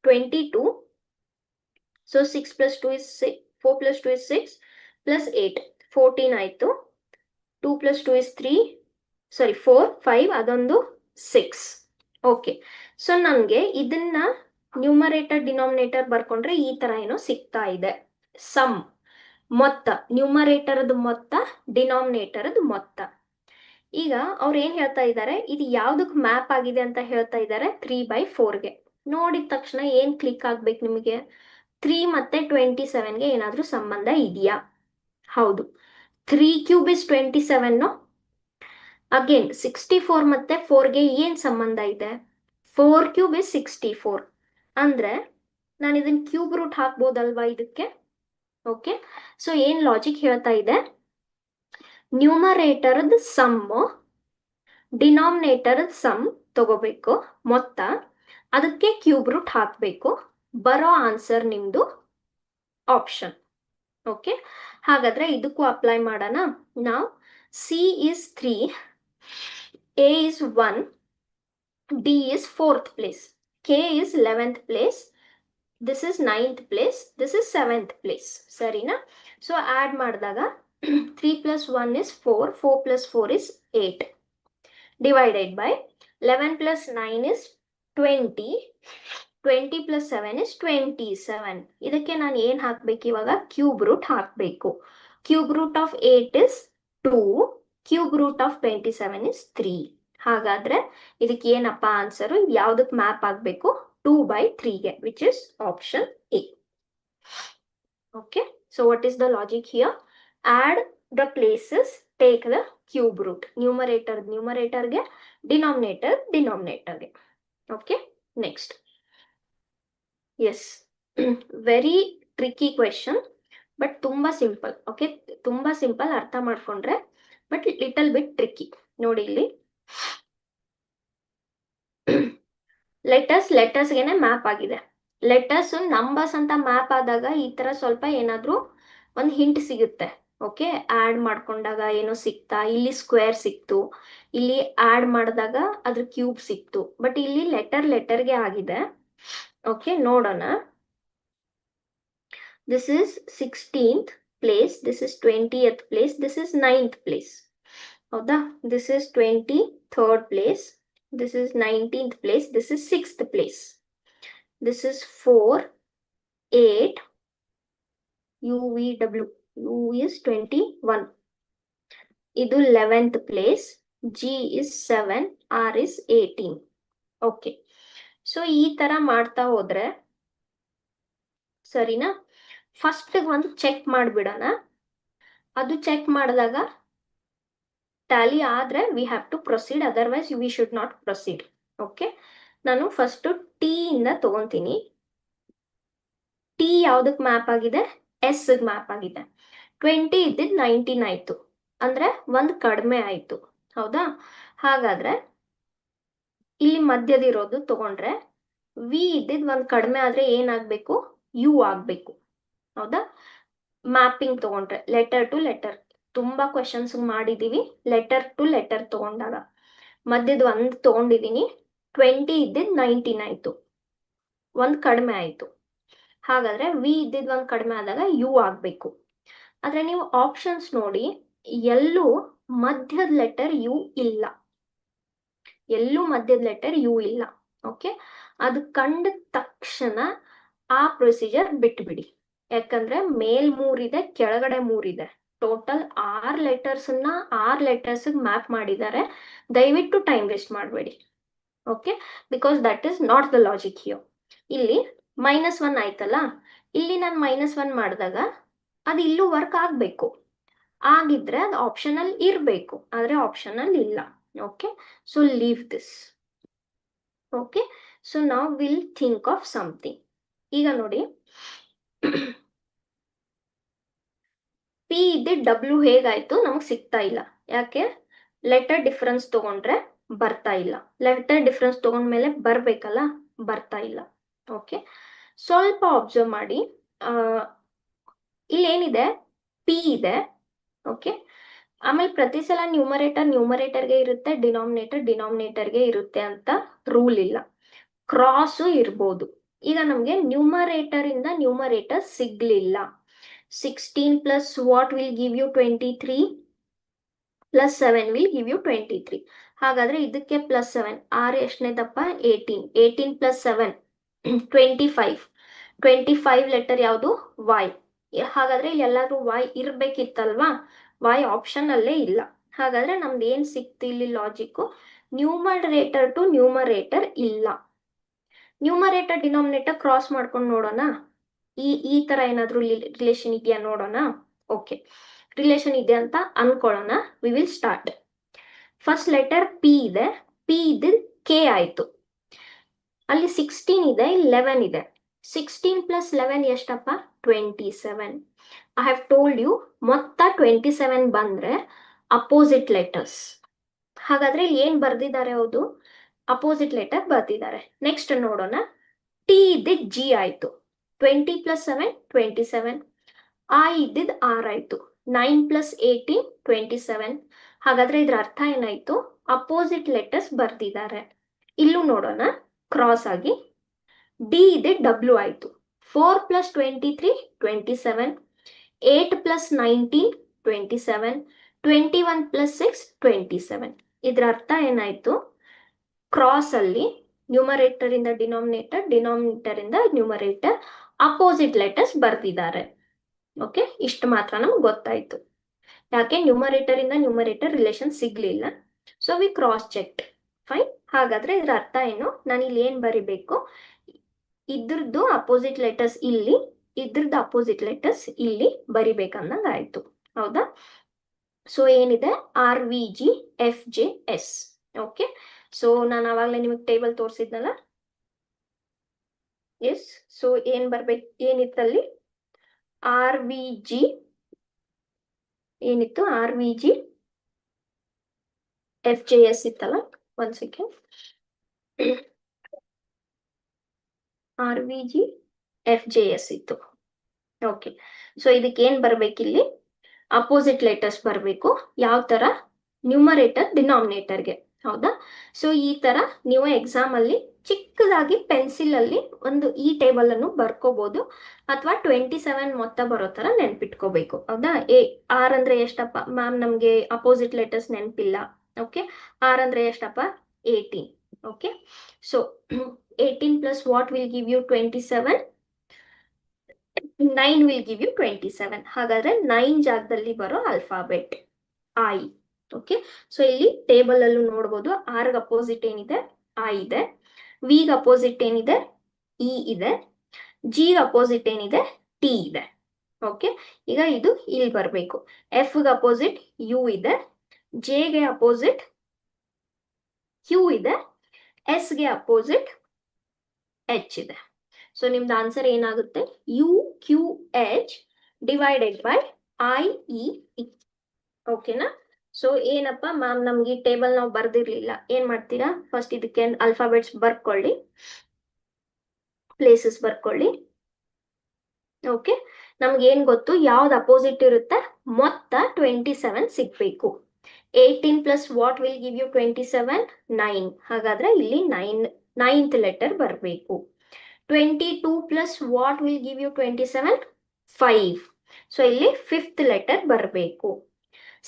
22. So 6 plus 2 is 4 plus 2 is 6 plus 8 14 ಆಯಿತು. 2 ಪ್ಲಸ್ 2 ಇಸ್ 3, ಸಾರಿ 4 5, ಅದೊಂದು 6. ಓಕೆ, ಸೊ ನನಗೆ ಇದನ್ನ ನ್ಯೂಮರೇಟರ್ ಡಿನಾಮಿನೇಟರ್ ಬರ್ಕೊಂಡ್ರೆ ಈ ತರ ಏನೋ ಸಿಗ್ತಾ ಇದೆ. ಸಮ್ ಮೊತ್ತ, ನ್ಯೂಮರೇಟರ್ದು ಮೊತ್ತ, ಡಿನಾಮಿನೇಟರ್ದು ಮೊತ್ತ. ಈಗ ಅವ್ರು ಏನ್ ಹೇಳ್ತಾ ಇದ್ದಾರೆ, ಇದು ಯಾವ್ದಕ್ ಮ್ಯಾಪ್ ಆಗಿದೆ ಅಂತ ಹೇಳ್ತಾ ಇದ್ದಾರೆ? 3/4ಗೆ. ನೋಡಿದ ತಕ್ಷಣ ಏನ್ ಕ್ಲಿಕ್ ಆಗ್ಬೇಕು ನಿಮಗೆ? 3 ಮತ್ತೆ 27ಗೆ ಏನಾದ್ರೂ ಸಂಬಂಧ ಇದೆಯಾ? ಹೌದು. 3 ಕ್ಯೂಬ್ ಇಸ್ 27. ಅಗೇನ್ 64 ಮತ್ತೆ 4ಗೆ ಏನ್ ಸಂಬಂಧ ಇದೆ? 4 ಕ್ಯೂಬ್ ಇಸ್ 64. ಅಂದ್ರೆ ನಾನು ಇದನ್ನ ಕ್ಯೂಬ್ ರೂಟ್ ಹಾಕ್ಬೋದಲ್ವಾ ಇದಕ್ಕೆ? ಓಕೆ, ಸೊ ಏನ್ ಲಾಜಿಕ್ ಹೇಳ್ತಾ ಇದೆ? ನ್ಯೂಮರೇಟರ್ದ ಸಮ್, ಡಿನಾಮಿನೇಟರ್ ಸಮ್ ತಗೋಬೇಕು ಮೊತ್ತ, ಅದಕ್ಕೆ ಕ್ಯೂಬ್ ರೂಟ್ ಹಾಕಬೇಕು, ಬರೋ ಆನ್ಸರ್ ನಿಮ್ದು ಆಪ್ಷನ್. ಓಕೆ, ಹಾಗಾದ್ರೆ ಇದಕ್ಕೂ ಅಪ್ಲೈ ಮಾಡೋಣ ನಾವು. C is 3, A is 1, D is 4th place, K is 11th place, this is 9th place, this is 7th place. ಸರಿನಾ? ಸೊ ಆಡ್ ಮಾಡಿದಾಗ 3 plus 1 is 4, 4 plus 4 is 8, divided by 11 plus 9 is 20, 20 plus 7 is 27. ಇದಕ್ಕೆ ನಾನು ಏನು ಹಾಕಬೇಕು ಇವಾಗ? Cube root ಹಾಕಬೇಕು. Cube root of 8 is 2, cube root of 27 is 3. ಹಾಗಾದ್ರೆ ಇದಕ್ಕೆ ಏನಪ್ಪ ಆನ್ಸರು? ಯಾವ್ದಕ್ಕೆ ಮ್ಯಾಪ್ ಆಗಬೇಕು? 2/3ಗೆ, which is option A. Okay, so what is the logic here? Add the places, take the cube root. ನ್ಯೂಮರೇಟರ್ಗೆ, ಡಿನಾಮಿನೇಟರ್ಗೆ. Okay, next. Yes, very tricky question, but ತುಂಬಾ simple. Okay, ತುಂಬಾ ಸಿಂಪಲ್, ಅರ್ಥ ಮಾಡ್ಕೊಂಡ್ರೆ, ಬಟ್ ಲಿಟಲ್ ಬಿಟ್ ಟ್ರಿಕ್ಕಿ. ನೋಡಿ ಇಲ್ಲಿ ಲೆಟರ್ಸ್ಗೆನೆ map ಆಗಿದೆ. ಲೆಟರ್ಸ್ ನಂಬರ್ಸ್ ಅಂತ ಮ್ಯಾಪ್ ಆದಾಗ ಈ ತರ ಸ್ವಲ್ಪ ಏನಾದ್ರೂ ಒಂದು ಹಿಂಟ್ ಸಿಗುತ್ತೆ. ಓಕೆ, ಆಡ್ ಮಾಡ್ಕೊಂಡಾಗ ಏನೋ ಸಿಕ್ತಾ? ಇಲ್ಲಿ ಸ್ಕ್ವೇರ್ ಸಿಕ್ತು, ಇಲ್ಲಿ ಆಡ್ ಮಾಡಿದಾಗ ಅದ್ರ ಕ್ಯೂಬ್ ಸಿಕ್ತು, ಬಟ್ ಇಲ್ಲಿ ಲೆಟರ್ಗೆ ಆಗಿದೆ. ಓಕೆ, ನೋಡೋಣ. This is 16th place, this is 20th place, this is 9th place. ಹೌದಾ? This is 23rd place, this is 19th place, this is 6th place. This is 4, 8, UVW, U is 21. ಇದು 11th place, G is 7, R is 18. Okay, so ಈ ತರ ಮಾಡ್ತಾ ಹೋದ್ರೆ ಸರಿನಾ? First ಒಂದು check ಮಾಡಿಬಿಡೋಣ. ಅದು ಚೆಕ್ ಮಾಡಿದಾಗ ಟ್ಯಾಲಿ ಆದ್ರೆ we have to proceed, otherwise we should not proceed. Okay, ನಾನು ಫಸ್ಟ್ ಟಿ ಇಂದ ತಗೊಂತೀನಿ. ಟಿ ಯಾವ್ದಕ್ ಮ್ಯಾಪ್ ಆಗಿದೆ? ಎಸ್ ಮ್ಯಾಪ್ ಆಗಿದೆ. 20 ಇದ್ದಿದ್ದು 19 ಆಯ್ತು, ಅಂದ್ರೆ ಒಂದು ಕಡಿಮೆ ಆಯ್ತು. ಹೌದಾ? ಹಾಗಾದ್ರೆ ಇಲ್ಲಿ ಮಧ್ಯದಿರೋದು ತಗೊಂಡ್ರೆ ವಿ ಇದ್ದಿದ್ ಒಂದ್ ಕಡಿಮೆ ಆದ್ರೆ ಏನಾಗ್ಬೇಕು, ಯು ಆಗ್ಬೇಕು. ಹೌದಾ? ಮ್ಯಾಪಿಂಗ್ ತಗೊಂಡ್ರೆ ಲೆಟರ್ ಟು ಲೆಟರ್ ತುಂಬಾ ಕ್ವೆಶನ್ಸ್ ಮಾಡಿದೀವಿ. ಲೆಟರ್ ಟು ಲೆಟರ್ ತಗೊಂಡಾಗ ಮಧ್ಯದ ಒಂದ್ ತಗೊಂಡಿದೀನಿ, 20 ಇದ್ದಿದ್ 19 ಆಯ್ತು, ಒಂದ್ ಕಡಿಮೆ ಆಯ್ತು. ಹಾಗಾದ್ರೆ ವಿ ಇದ್ದಿದ್ ಒಂದ್ ಕಡಿಮೆ ಆದಾಗ ಯು ಆಗ್ಬೇಕು. ಆದ್ರೆ ನೀವು ಆಪ್ಷನ್ಸ್ ನೋಡಿ, ಎಲ್ಲೂ ಮಧ್ಯದ ಲೆಟರ್ ಯು ಇಲ್ಲ, ಎಲ್ಲೂ ಮಧ್ಯದ ಲೆಟರ್ ಯು ಇಲ್ಲ. ಓಕೆ, ಅದು ಕಂಡ ತಕ್ಷಣ ಆ ಪ್ರೊಸೀಜರ್ ಬಿಟ್ಬಿಡಿ. ಯಾಕಂದ್ರೆ ಮೇಲ್ 3 ಇದೆ, ಕೆಳಗಡೆ 3 ಇದೆ, ಟೋಟಲ್ 6 ಲೆಟರ್ಸ್ ನ 6 ಲೆಟರ್ಸ್ ಮ್ಯಾಪ್ ಮಾಡಿದ್ದಾರೆ. ದಯವಿಟ್ಟು ಟೈಮ್ ವೇಸ್ಟ್ ಮಾಡಬೇಡಿ. Okay, because that is not the logic here. ಇಲ್ಲಿ -1 ಆಯ್ತಲ್ಲ, ಇಲ್ಲಿ ನಾನು -1 ಮಾಡಿದಾಗ ಅದು ಇಲ್ಲೂ ವರ್ಕ್ ಆಗ್ಬೇಕು. ಆಗಿದ್ರೆ ಅದು ಆಪ್ಷನಲ್ ಇರಬೇಕು, ಆದ್ರೆ ಆಪ್ಷನಲ್ ಇಲ್ಲ. Okay, so leave this. Okay, so ನಾವ್ ವಿಲ್ ಥಿಂಕ್ ಆಫ್ ಸಮಥಿಂಗ್. ಈಗ ನೋಡಿ, ಪಿ ಇದ್ದ ಡಬ್ಲ್ಯೂ ಹೇಗಾಯ್ತು ನಮ್ಗೆ ಸಿಗ್ತಾ ಇಲ್ಲ. ಯಾಕೆ? ಲೆಟರ್ ಡಿಫರೆನ್ಸ್ ತಗೊಂಡ್ರೆ ಬರ್ತಾ ಇಲ್ಲ. ಲೆಟರ್ ಡಿಫರೆನ್ಸ್ ತಗೊಂಡ್ಮೇಲೆ ಬರ್ಬೇಕಲ್ಲ, ಬರ್ತಾ ಇಲ್ಲ. ಓಕೆ, ಸ್ವಲ್ಪ ಅಬ್ಸರ್ವ್ ಮಾಡಿ. ಇಲ್ಲೇನಿದೆ, ಪಿ ಇದೆ. ಓಕೆ, ಆಮೇಲೆ ಪ್ರತಿ ಸಲ ನ್ಯೂಮರೇಟರ್ಗೆ ಇರುತ್ತೆ, ಡಿನಾಮಿನೇಟರ್ಗೆ ಇರುತ್ತೆ ಅಂತ ರೂಲ್ ಇಲ್ಲ. ಕ್ರಾಸು ಇರ್ಬೋದು. ಈಗ ನಮ್ಗೆ ನ್ಯೂಮರೇಟರ್ ಇಂದ ನ್ಯೂಮರೇಟರ್ ಸಿಗ್ಲಿಲ್ಲ. 16 plus what will give you 23 plus 7 will give you 23. ಹಾಗಾದ್ರೆ ಇದಕ್ಕೆ +7, 6 ಎಷ್ಟನೇದಪ್ಪ? 18. 18 ಪ್ಲಸ್ 7 25. 25 ಲೆಟರ್ ಯಾವುದು? ವೈ. ಹಾಗಾದ್ರೆ ಇಲ್ಲಿ ಎಲ್ಲಾದ್ರೂ ವೈ ಇರ್ಬೇಕಿತ್ತಲ್ವಾ? ವೈ ಆಪ್ಷನ್ ಅಲ್ಲೇ ಇಲ್ಲ. ಹಾಗಾದ್ರೆ ನಮ್ದು ಏನ್ ಸಿಕ್ತು ಇಲ್ಲಿ ಲಾಜಿಕ್? ನ್ಯೂಮರೇಟರ್ ಟು ನ್ಯೂಮರೇಟರ್ ಇಲ್ಲ. ನ್ಯೂಮರೇಟರ್ ಡಿನಾಮಿನೇಟರ್ ಕ್ರಾಸ್ ಮಾಡ್ಕೊಂಡು ನೋಡೋಣ. ಈ ತರ ಏನಾದ್ರೂ ರಿಲೇಷನ್ ಇದೆಯಾ ನೋಡೋಣ. ಓಕೆ, ರಿಲೇಷನ್ ಇದೆ ಅಂತ ಅನ್ಕೊಳ್ಳೋಣ. We will start. First letter P ಇದೆ, ಪಿ ಇದ್ದ ಕೆ ಆಯ್ತು. ಅಲ್ಲಿ 16 ಇದೆ, 11 ಇದೆ. 16 ಪ್ಲಸ್ 11 ಎಷ್ಟಪ್ಪ? 27. ಐ ಹ್ಯಾವ್ ಟೋಲ್ಡ್ ಯು, ಮೊತ್ತ 27 ಬಂದ್ರೆ ಅಪೋಸಿಟ್ ಲೆಟರ್ಸ್. ಹಾಗಾದ್ರೆ ಇಲ್ಲಿ ಏನ್ ಬರ್ದಿದ್ದಾರೆ? ಹೌದು, ಅಪೋಸಿಟ್ ಲೆಟರ್ ಬರ್ದಿದ್ದಾರೆ. ನೆಕ್ಸ್ಟ್ ನೋಡೋಣ. ಟಿ ಇದ್ದಿದ್ ಜಿ ಆಯ್ತು. 20 ಪ್ಲಸ್ 7 27. ಆ ಇದ್ದಿದ್ ಆರ್ ಆಯ್ತು. 9 ಪ್ಲಸ್ 18 27. ಹಾಗಾದ್ರೆ ಇದ್ರ ಅರ್ಥ ಏನಾಯ್ತು? ಅಪೋಸಿಟ್ ಲೆಟರ್ಸ್ ಬರ್ದಿದ್ದಾರೆ. ಇಲ್ಲೂ ನೋಡೋಣ ಕ್ರಾಸ್ ಆಗಿ. ಡಿ ಇದೆ ಡಬ್ಲ್ಯೂ ಆಯ್ತು. 4 ಪ್ಲಸ್ 23 27. 8 ಪ್ಲಸ್ 19 27. 21 ಪ್ಲಸ್ 6 27. ಇದ್ರ ಅರ್ಥ ಏನಾಯ್ತು? ಕ್ರಾಸ್ ಅಲ್ಲಿ ನ್ಯೂಮರೇಟರ್ ಇಂದ ಡಿನಾಮಿನೇಟರ್ ಇಂದ ನ್ಯೂಮರೇಟರ್ ಅಪೋಸಿಟ್ ಲೆಟರ್ಸ್ ಬರ್ದಿದ್ದಾರೆ. ಓಕೆ, ಇಷ್ಟು ಮಾತ್ರ ನಮ್ಗೆ ಗೊತ್ತಾಯ್ತು. ಯಾಕೆ? ನ್ಯೂಮರೇಟರ್ ಇಂದ ನ್ಯೂಮರೇಟರ್ ರಿಲೇಷನ್ ಸಿಗ್ಲಿಲ್ಲ. So we cross checked. Fine. ಹಾಗಾದ್ರೆ ಇದ್ರ ಅರ್ಥ ಏನು? ನಾನು ಇಲ್ಲಿ ಏನ್ ಬರಿಬೇಕು? ಇದ್ರದ್ದು ಅಪೋಸಿಟ್ ಲೆಟರ್ಸ್ ಇಲ್ಲಿ, ಇದ್ರದ್ದು ಅಪೋಸಿಟ್ ಲೆಟರ್ಸ್ ಇಲ್ಲಿ ಬರಿಬೇಕಂದಂಗ ಆಯ್ತು. ಹೌದಾ? ಸೊ ಏನಿದೆ? RVGFJS. ಓಕೆ, ಸೊ ನಾನು ಅವಾಗಲೇ ನಿಮಗೆ ಟೇಬಲ್ ತೋರಿಸಿದ್ನಲ್ಲ. ಎಸ್, ಸೊ ಏನ್ ಬರ್ಬೇಕು? ಏನಿತ್ತಲ್ಲಿ? RVG ಏನಿತ್ತು? RVGFJS ಇತ್ತಲ್ಲ. ಒಂದ್ ಸೆಕೆಂಡ್. RVGFJS ಇತ್ತು. ಓಕೆ, ಸೊ ಇದಕ್ಕೆ ಏನ್ ಬರ್ಬೇಕಿಲ್ಲಿ? ಅಪೋಸಿಟ್ ಲೆಟರ್ಸ್ ಬರಬೇಕು. ಯಾವ ತರ? ನ್ಯೂಮರೇಟರ್ ಡಿನಾಮಿನೇಟರ್ಗೆ. ಹೌದಾ? ಸೊ ಈ ತರ ನೀವು ಎಕ್ಸಾಮ್ ಅಲ್ಲಿ ಚಿಕ್ಕದಾಗಿ ಪೆನ್ಸಿಲ್ ಅಲ್ಲಿ ಒಂದು ಈ ಟೇಬಲ್ ಅನ್ನು ಬರ್ಕೋಬಹುದು, ಅಥವಾ 27 ಮೊತ್ತ ಬರೋ ತರ ನೆನ್ಪಿಟ್ಕೋಬೇಕು. ಹೌದಾ? ಆರ್ ಅಂದ್ರೆ ಎಷ್ಟಪ್ಪ ಮ್ಯಾಮ್? ನಮ್ಗೆ ಅಪೋಸಿಟ್ ಲೆಟರ್ಸ್ ನೆನಪಿಲ್ಲ. ಓಕೆ, ಆರ್ ಅಂದ್ರೆ ಎಷ್ಟಪ್ಪ? 18. Okay, so 18 plus what will give you 27? 9 will give you 27. ಹಾಗಾದ್ರೆ 9 ಜಾಗದಲ್ಲಿ ಬರೋ ಅಲ್ಫಾಬೆಟ್ ಐ. ಓಕೆ, ಸೊ ಇಲ್ಲಿ ಟೇಬಲ್ ಅಲ್ಲೂ ನೋಡ್ಬೋದು. ಆರ್ಗೆ ಅಪೋಸಿಟ್ ಏನಿದೆ? ಐ ಇದೆ. ವಿಗ್ ಅಪೋಸಿಟ್ ಏನಿದೆ? ಇ ಇದೆ. ಜಿ ಅಪೋಸಿಟ್ ಏನಿದೆ? ಟಿ ಇದೆ. ಓಕೆ, ಈಗ ಇದು ಇಲ್ಲಿ ಬರಬೇಕು. ಎಫ್ ಗೆ ಅಪೋಸಿಟ್ ಯು ಇದೆ. ಜೆ ಗೆ ಅಪೋಸಿಟ್ ಕ್ಯೂ ಇದೆ. ಎಸ್ ಗೆ ಅಪೋಸಿಟ್ ಎಚ್ ಇದೆ. ಸೊ ನಿಮ್ದು ಆನ್ಸರ್ ಏನಾಗುತ್ತೆ? UQH divided by IE. ಓಕೆನಾ? ಸೊ ಏನಪ್ಪ ಮ್ಯಾಮ್ ನಮ್ಗೆ ಈ ಟೇಬಲ್ ನಾವು ಬರ್ದಿರ್ಲಿಲ್ಲ, ಏನ್ ಮಾಡ್ತೀರಾ, ಫಸ್ಟ್ ಇದಕ್ಕೆ ಅಲ್ಫಾಬೆಟ್ಸ್ ಬರ್ಕೊಳ್ಳಿ, ಪ್ಲೇಸಸ್ ಬರ್ಕೊಳ್ಳಿ. ಓಕೆ, ನಮ್ಗೆ ಏನ್ ಗೊತ್ತು, ಯಾವ್ದು ಅಪೋಸಿಟ್ ಇರುತ್ತೆ, ಮೊತ್ತ 27 ಸಿಗ್ಬೇಕು. 18 plus what will give you 27? 9. ಹಾಗಾದ್ರೆ ಇಲ್ಲಿ 9th ಲೆಟರ್ ಬರಬೇಕು. 22 plus what will give you 27? 5. So ಇಲ್ಲಿ 5th ಲೆಟರ್ ಬರಬೇಕು.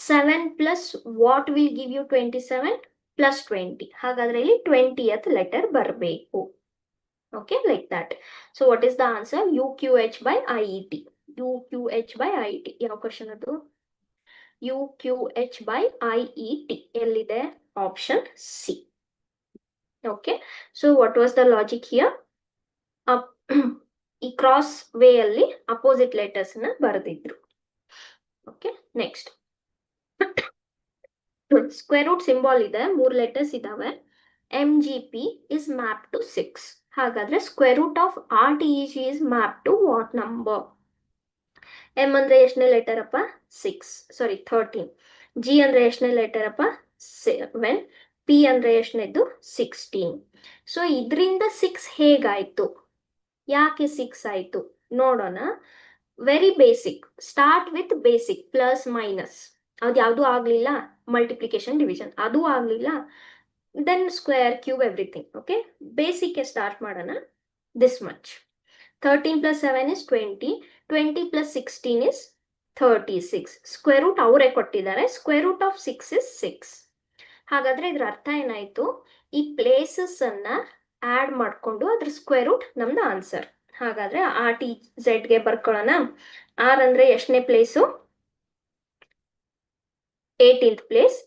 7 plus what will give you 27? Plus 20. ಹಾಗಾದ್ರೆ ಇಲ್ಲಿ 20th ಲೆಟರ್ ಬರಬೇಕು. Okay, like that. So what is the answer? UQH by IET. UQH by IET. ಯಾವ question ಅದು? UQH by IET. ಎಲ್ಲಿದೆ? Option C. Okay, so what was the logic here? ಈ cross way ಅಲ್ಲಿ opposite letters ನ ಬರೆದಿದ್ರು. Okay, next square root symbol ಇದೆ, 3 letters ಇದಾವೆ. MGP is mapped to 6. ಹಾಗಾದ್ರೆ square root of RTEG is mapped to what number? M ಅಂದ್ರೆ ಎಷ್ಟನೇ letter ಅಪ್ಪ? 13. G ಅಂದ್ರೆ ಎಷ್ಟನೇ ಲೆಟರ್ ಅಪ್ಪ? 7. P ಅಂದ್ರೆ ಎಷ್ಟನೇದು? 16. ಸೊ ಇದರಿಂದ 6 ಹೇಗಾಯ್ತು? ಯಾಕೆ 6 ಆಯ್ತು ನೋಡೋಣ. Very basic, start with basic, plus minus ಅದು ಯಾವುದು ಆಗ್ಲಿಲ್ಲ, ಮಲ್ಟಿಪ್ಲಿಕೇಶನ್ ಡಿವಿಷನ್ ಅದು ಆಗ್ಲಿಲ್ಲ, then square, cube, everything. Okay, basic start madana. This much. 13 plus 7 is 20. 20 plus 16 is 36. Square root avare kottidare. Square root of 6 is 6. ಹಾಗಾದ್ರೆ ಇದರ ಅರ್ಥ ಏನಾಯ್ತು, ಈ ಪ್ಲೇಸಸ್ ಅನ್ನ ಆಡ್ ಮಾಡ್ಕೊಂಡು ಅದ್ರ ಸ್ಕ್ವೇರ್ ರೂಟ್ ನಮ್ದು ಆನ್ಸರ್. ಹಾಗಾದ್ರೆ RTZ ಗೆ ಬರ್ಕೊಳ್ಳೋಣ. R ಅಂದ್ರೆ ಎಷ್ಟನೇ place? 18th place.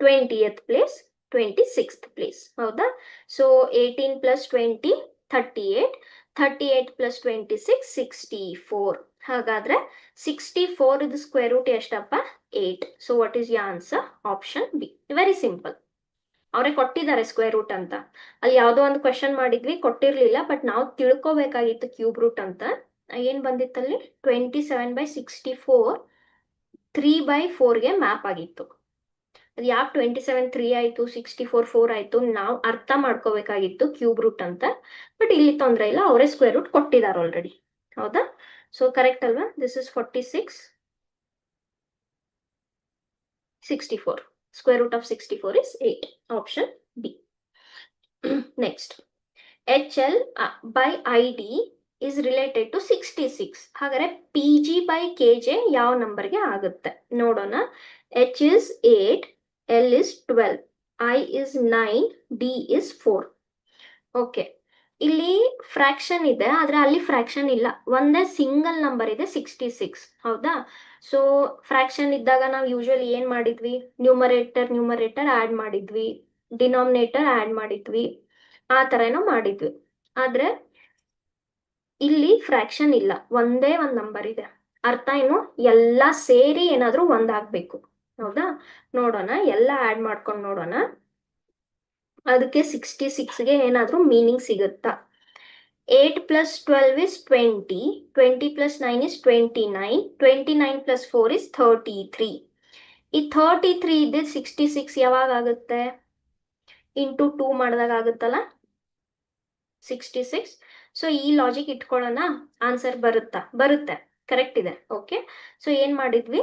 20th place, 26th place. ಹೌದಾ? So 18 plus 20 38, 38 plus 26 64. ಹಾಗಾದ್ರೆ 64 ಇದು ಸ್ಕ್ವೇರ್ ರೂಟ್ ಎಷ್ಟಪ್ಪ? 8. So what is your answer? Option B. Very simple. ಅವರೇ ಕೊಟ್ಟಿದ್ದಾರೆ ಸ್ಕ್ವೇರ್ ರೂಟ್ ಅಂತ. ಅಲ್ಲಿ ಯಾವುದೋ ಒಂದು ಕ್ವೆಶನ್ ಮಾಡಿದ್ವಿ, ಕೊಟ್ಟಿರ್ಲಿಲ್ಲ, ಬಟ್ ನಾವು ತಿಳ್ಕೊಬೇಕಾಗಿತ್ತು ಕ್ಯೂಬ್ ರೂಟ್ ಅಂತ. ಏನ್ ಬಂದಿತ್ತಲ್ಲಿ? 27/64 3/4ಗೆ ಮ್ಯಾಪ್ ಆಗಿತ್ತು. ಅದು ಯಾಕೆ 27 3 ಆಯ್ತು, 64 4 ಆಯ್ತು, ನಾವು ಅರ್ಥ ಮಾಡ್ಕೋಬೇಕಾಗಿತ್ತು ಕ್ಯೂಬ್ ರೂಟ್ ಅಂತ. ಬಟ್ ಇಲ್ಲಿ ತೊಂದರೆ ಇಲ್ಲ, ಅವರೇ ಸ್ಕ್ವೇರ್ ರೂಟ್ ಕೊಟ್ಟಿದ್ದಾರೆ ಆಲ್ರೆಡಿ. ಹೌದಾ? ಸೊ ಕರೆಕ್ಟ್ ಅಲ್ವಾ? This is 46 64. Square root of 64 is 8. Option B. Next, HL by ID is related to 66. ಹಾಗಾದ್ರೆ PG by KJ ಯಾವ ನಂಬರ್ಗೆ ಆಗುತ್ತೆ ನೋಡೋಣ. H is 8, L is 12, I is 9, D is 4. Okay, ಇಲ್ಲಿ fraction ಇದೆ, ಆದ್ರೆ ಅಲ್ಲಿ ಫ್ರಾಕ್ಷನ್ ಇಲ್ಲ, ಒಂದೇ ಸಿಂಗಲ್ ನಂಬರ್ ಇದೆ 66. ಹೌದಾ? ಸೊ ಫ್ರಾಕ್ಷನ್ ಇದ್ದಾಗ ನಾವು ಯೂಶುವಲಿ ಏನ್ ಮಾಡಿದ್ವಿ, ನ್ಯೂಮರೇಟರ್ ಆಡ್ ಮಾಡಿದ್ವಿ, ಡಿನಾಮಿನೇಟರ್ ಆಡ್ ಮಾಡಿದ್ವಿ, ಆ ತರ ಏನೋ ಮಾಡಿದ್ವಿ. ಆದ್ರೆ ಇಲ್ಲಿ ಫ್ರಾಕ್ಷನ್ ಇಲ್ಲ, ಒಂದೇ ಒಂದ್ ನಂಬರ್ ಇದೆ. ಅರ್ಥ ಏನು? ಎಲ್ಲ ಸೇರಿ ಏನಾದ್ರೂ ಒಂದಾಗ್ಬೇಕು. ಹೌದಾ? ನೋಡೋಣ, ಎಲ್ಲ ಆಡ್ ಮಾಡ್ಕೊಂಡು ನೋಡೋಣ. ಅದಕ್ಕೆ 66ಗೆ ಏನಾದ್ರೂ ಮೀನಿಂಗ್ ಸಿಗುತ್ತಾ? 8 plus 12 is 20. 20 plus 9 is 29. 29 plus 4 is 33. ಈ 33 ಇದೆ 66 ಯಾವಾಗ ಆಗುತ್ತೆ? ಇಂಟು 2 ಮಾಡಿದಾಗ ಆಗುತ್ತಲ್ಲ 66. ಸೊ ಈ ಲಾಜಿಕ್ ಇಟ್ಕೊಳ್ಳೋಣ, ಆನ್ಸರ್ ಬರುತ್ತೆ, ಕರೆಕ್ಟ್ ಇದೆ. ಓಕೆ, ಸೊ ಏನ್ ಮಾಡಿದ್ವಿ,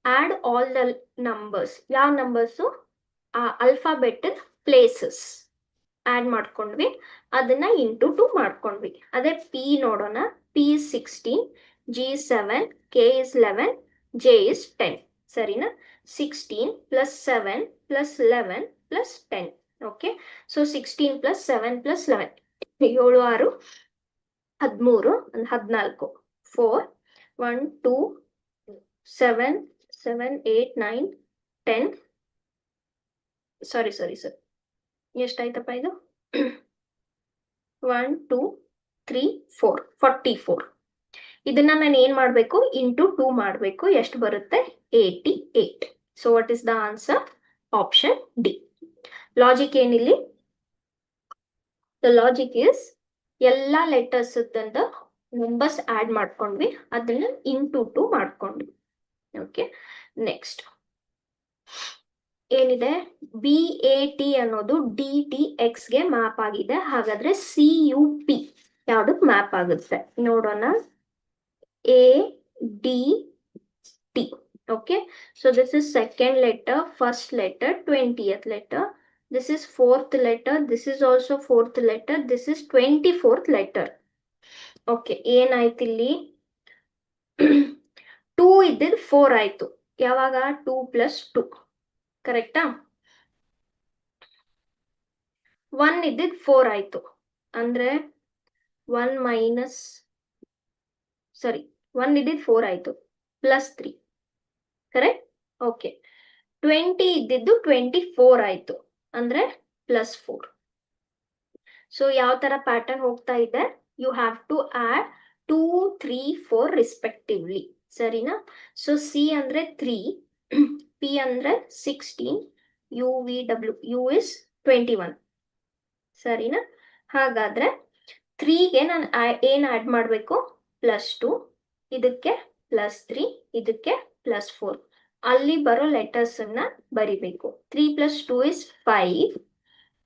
ಆಡ್ ಆಲ್ ದ ನಂಬರ್ಸ್. ಯಾವ ನಂಬರ್ಸು? ಅಲ್ಫಾಬೆಟ್ ಪ್ಲೇಸಸ್ ಆಡ್ ಮಾಡ್ಕೊಂಡ್ವಿ, ಅದನ್ನ ಇಂಟು 2 ಮಾಡ್ಕೊಂಡ್ವಿ. ಅದೇ P ನೋಡೋಣ. P is 16, G is 7, K is 11, J is 10. ಸರಿನಾ? 16 plus 7 plus 11 plus 10. Okay, so 16 plus 7 plus 11, 7 6 13 14. 4 1 2 7 7 8 9 10. ಸಾರಿ ಎಷ್ಟಾಯ್ತಪ್ಪ ಇದು? 1 2 3 4 44. ಇದನ್ನ ನಾನು ಏನ್ ಮಾಡ್ಬೇಕು? ಇಂಟು 2 ಮಾಡ್ಬೇಕು. ಎಷ್ಟು ಬರುತ್ತೆ? 88. So what is the answer? Option D. Logic ಏನಿಲ್ಲಿ? ದ ಲಾಜಿಕ್ ಇಸ್ ಎಲ್ಲಾ ಲೆಟರ್ಸ್ ನಂಬರ್ಸ್ ಆಡ್ ಮಾಡ್ಕೊಂಡ್ವಿ, ಅದನ್ನ ಇಂಟು 2 ಮಾಡ್ಕೊಂಡ್ವಿ. ಓಕೆ, ನೆಕ್ಸ್ಟ್ ಏನಿದೆ, ಬಿ ಎ ಟಿ ಅನ್ನೋದು ಡಿ ಟಿ ಎಕ್ಸ್ ಗೆ ಮ್ಯಾಪ್ ಆಗಿದೆ. ಹಾಗಾದ್ರೆ ಸಿ ಯು ಪಿ ಯಾವ್ದಕ್ ಮ್ಯಾಪ್ ಆಗುತ್ತೆ ನೋಡೋಣ. A D T. Okay, so this is second letter, first letter, 20th letter. This is fourth letter, this is also fourth letter, this is 24th letter. Okay, ಏನಾಯ್ತು ಇಲ್ಲಿ? 2 ಇದ್ದಿದ್ದು 4 ಆಯ್ತು. ಯಾವಾಗ? 2 + 2, ಕರೆಕ್ಟಾ? 1 ಇದ್ದಿದ್ದು 4 ಆಯ್ತು, ಅಂದ್ರೆ 1 ಮೈನಸ್, ಸಾರಿ, 1 ಇದ್ದಿದ್ದು 4 ಆಯ್ತು, +3, ಕರೆಕ್ಟ್? ಓಕೆ. 20 ಇದ್ದಿದ್ದು 24 ಆಯ್ತು, ಅಂದ್ರೆ +4. ಸೊ ಯಾವ ತರ ಪ್ಯಾಟರ್ನ್ ಹೋಗ್ತಾ ಇದೆ? You have to add 2, 3, 4 respectively, ಸರಿನಾ? ಸೊ ಸಿ ಅಂದ್ರೆ 3, ಪಿ ಅಂದ್ರೆ 16, U V W, U is 21, ಸರಿನಾ? ಹಾಗಾದ್ರೆ 3ಗೆ ನಾನು ಏನ್ ಆಡ್ ಮಾಡಬೇಕು? +2, ಇದಕ್ಕೆ +3, ಇದಕ್ಕೆ +4. ಅಲ್ಲಿ ಬರೋ ಲೆಟರ್ಸ್ ಅನ್ನ ಬರಿಬೇಕು. 3 + 2 is 5,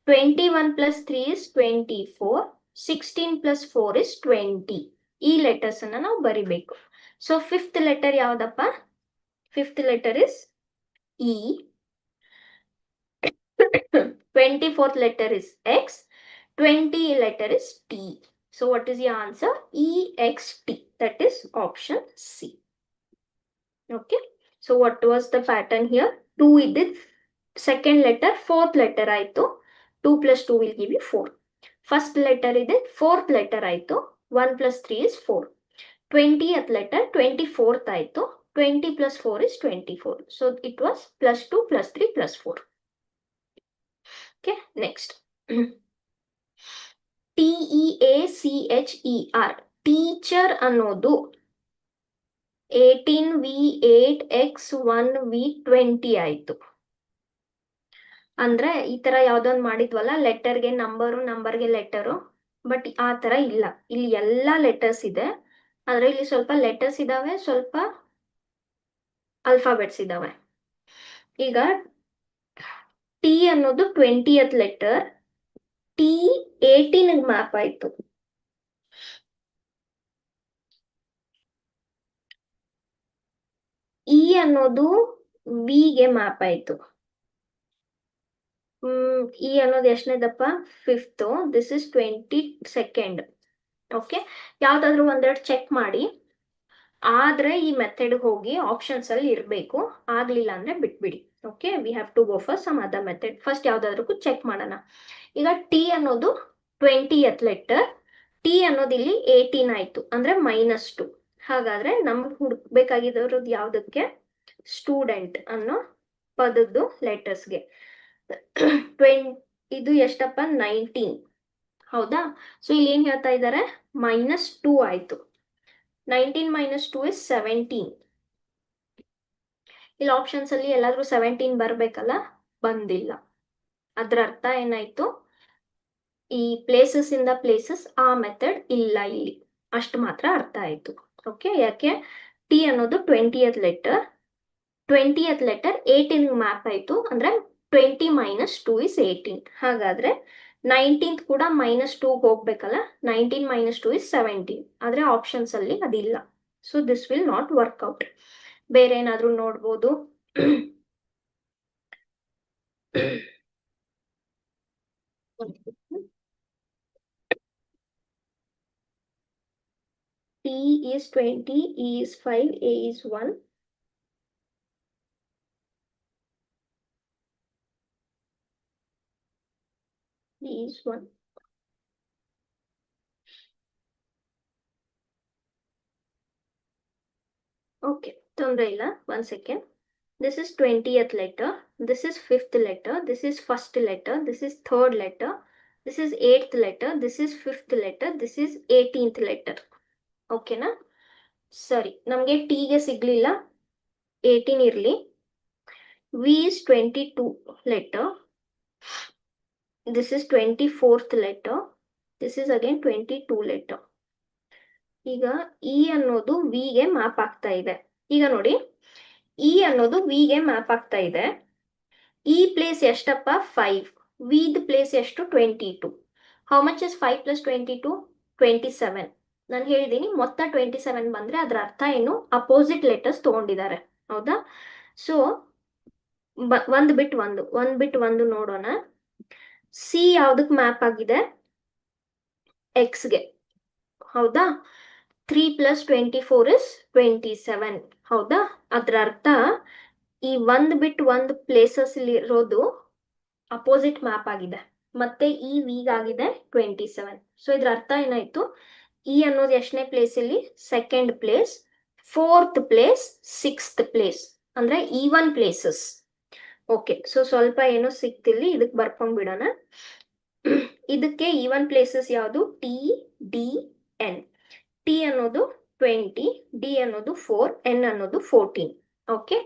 21 + 3 is 24, 16 + 4 is 20. ಈ ಲೆಟರ್ಸ್ ಅನ್ನ ನಾವು ಬರಿಬೇಕು. ಸೊ ಫಿಫ್ತ್ ಲೆಟರ್ ಯಾವ್ದಪ್ಪ? Fifth letter is E, 24th letter is X, 20 letter is T. So what is the answer? EXT. That is option C. Okay. So what was the pattern here? 2 ಇದ್ದಿದ್ದು second letter, fourth letter ಆಯ್ತು. 2 + 2 will give you 4. First letter ಇದ್ದಿದ್ದು fourth letter ಆಯ್ತು. 1 + 3 is 4. 20th letter 24th ಆಯ್ತು. 20 + 4 is 24. So it was +2 + 3 + 4. Okay, next. TEACHER, teacher ಅನ್ನೋದು 18V8X1V20 ಆಯ್ತು. ಅಂದ್ರೆ ಈ ತರ ಯಾವ್ದೊಂದು ಮಾಡಿದ್ವಲ್ಲ, ಲೆಟರ್ಗೆ ನಂಬರು, ನಂಬರ್ಗೆ ಲೆಟರು, ಬಟ್ ಆ ತರ ಇಲ್ಲ. ಇಲ್ಲಿ ಎಲ್ಲಾ ಲೆಟರ್ಸ್ ಇದೆ, ಆದ್ರೆ ಇಲ್ಲಿ ಸ್ವಲ್ಪ ಲೆಟರ್ಸ್ ಇದಾವೆ, ಸ್ವಲ್ಪ ಅಲ್ಫಾಬೆಟ್ಸ್ ಇದಾವೆ. ಈಗ ಟಿ ಅನ್ನೋದು 20th ಲೆಟರ್, ಟಿ 18 ಮ್ಯಾಪ್ ಆಯ್ತು. ಇ ಅನ್ನೋದು ವಿಗೆ ಮ್ಯಾಪ್ ಆಯ್ತು. ಇ ಅನ್ನೋದು ಎಷ್ಟನೇದಪ್ಪ? 5th. This is 22nd. Okay, ಯಾವ್ದಾದ್ರು ಒಂದೆರಡು ಚೆಕ್ ಮಾಡಿ. ಆದ್ರೆ ಈ ಮೆಥಡ್ ಹೋಗಿ ಆಪ್ಷನ್ಸ್ ಅಲ್ಲಿ ಇರಬೇಕು, ಆಗ್ಲಿಲ್ಲ ಅಂದ್ರೆ ಬಿಟ್ಬಿಡಿ. Okay, we have to go for some other method. First ಯಾವ್ದಾದ್ರು ಚೆಕ್ ಮಾಡೋಣ. ಈಗ ಟಿ ಅನ್ನೋದು 20th ಲೆಟರ್, ಟಿ ಅನ್ನೋದು ಇಲ್ಲಿ 18 ಆಯ್ತು, ಅಂದ್ರೆ -2. ಹಾಗಾದ್ರೆ ನಮ್ಗೆ ಹುಡುಕ್ಬೇಕಾಗಿರೋದು ಯಾವ್ದಕ್ಕೆ? ಸ್ಟೂಡೆಂಟ್ ಅನ್ನೋ ಪದದ್ದು ಲೆಟರ್ಸ್ಗೆ. ಇದು ಎಷ್ಟಪ್ಪ? 19, ಹೌದಾ? ಸೊ ಇಲ್ಲಿ ಏನ್ ಹೇಳ್ತಾ ಇದ್ದಾರೆ? -2 ಆಯ್ತು. 19 - 2 is 17. ಇಲ್ಲಿ ಆಪ್ಷನ್ಸ್ ಅಲ್ಲಿ ಎಲ್ಲಾದ್ರೂ 17 ಬರ್ಬೇಕಲ್ಲ, ಬಂದಿಲ್ಲ. ಅದ್ರ ಅರ್ಥ ಏನಾಯ್ತು? ಈ ಪ್ಲೇಸಸ್ ಇಂದ ಪ್ಲೇಸಸ್ ಆ ಮೆಥಡ್ ಇಲ್ಲ ಇಲ್ಲಿ, ಅಷ್ಟು ಮಾತ್ರ ಅರ್ಥ ಆಯ್ತು. ಓಕೆ, ಯಾಕೆ? ಟಿ ಅನ್ನೋದು 20th letter, 20th letter 18 map ಆಯ್ತು, ಅಂದ್ರೆ 20 - 2 is 18. ಹಾಗಾದ್ರೆ 19th ಕೂಡ -2 ಹೋಗ್ಬೇಕಲ್ಲ, 19 - 2 is 17. ಆದ್ರೆ ಆಪ್ಷನ್ಸ್ ಅಲ್ಲಿ ಅದಿಲ್ಲ. So this will not work out. ಬೇರೆ ಏನಾದ್ರೂ ನೋಡ್ಬೋದು. T is 20, E is 5, A is 1. E is 1. Okay, ತೊಂದ್ರೆ ಇಲ್ಲ. 1 second. This is 20th letter, this is 5th letter, this is first letter, this is third letter, this is 8th letter, this is 5th letter, this is 18th letter. ಓಕೆನಾ? ಸರಿ, ನಮಗೆ ಟಿಗೆ ಸಿಗ್ಲಿಲ್ಲ, 18 ಇರ್ಲಿ. V is 22 letter, this is 24th letter, this is again 22 letter. ಈಗ E ಅನ್ನೋದು ವಿಗೆ map ಆಗ್ತಾ ಇದೆ. ಈಗ ನೋಡಿ, ಇ ಅನ್ನೋದು ವಿಗೆ ಮ್ಯಾಪ್ ಆಗ್ತಾ ಇದೆ. ಈ ಪ್ಲೇಸ್ ಎಷ್ಟಪ್ಪ 5, ವಿದ್ ಪ್ಲೇಸ್ ಎಷ್ಟು 22. How much is 5 + 22? 27. ನಾನು ಹೇಳಿದ್ದೀನಿ ಮೊತ್ತ 27 ಬಂದ್ರೆ ಅದರ ಅರ್ಥ ಏನು, ಅಪೋಸಿಟ್ ಲೆಟರ್ಸ್ ತಗೊಂಡಿದ್ದಾರೆ. ಹೌದಾ? ಸೊ ಒಂದ್ ಬಿಟ್ಟು ಒಂದು ನೋಡೋಣ. ಸಿ ಯಾವ್ದಕ್ ಮ್ಯಾಪ್ ಆಗಿದೆ? ಎಕ್ಸ್ಗೆ. ಹೌದಾ? 3 + 24 ಇಸ್ 27. ಹೌದಾ? ಅದ್ರ ಅರ್ಥ ಈ ಒಂದ್ ಬಿಟ್ಟು ಒಂದು ಪ್ಲೇಸಸ್ ಇರೋದು ಅಪೋಸಿಟ್ ಮ್ಯಾಪ್ ಆಗಿದೆ. ಮತ್ತೆ ಈ ವಿಗಾಗಿದೆ 27. ಸೊ ಇದ್ರ ಅರ್ಥ ಏನಾಯ್ತು, ಇ ಅನ್ನೋದು ಎಷ್ಟನೇ ಪ್ಲೇಸ್ ಇಲ್ಲಿ? Second place. Fourth place, sixth place, ಅಂದ್ರೆ ಈವನ್ ಪ್ಲೇಸಸ್. ಓಕೆ, ಸೊ ಸ್ವಲ್ಪ ಏನೋ ಸಿಕ್ತಿಲ್ಲಿ, ಇದಕ್ಕೆ ಬರ್ಕೊಂಡ್ಬಿಡೋಣ. ಇದಕ್ಕೆ ಈವನ್ ಪ್ಲೇಸಸ್ ಯಾವುದು? T, D, N. ಟಿ ಅನ್ನೋದು 20, ಡಿ ಅನ್ನೋದು 4, ಎನ್ ಅನ್ನೋದು 14. ಓಕೆ,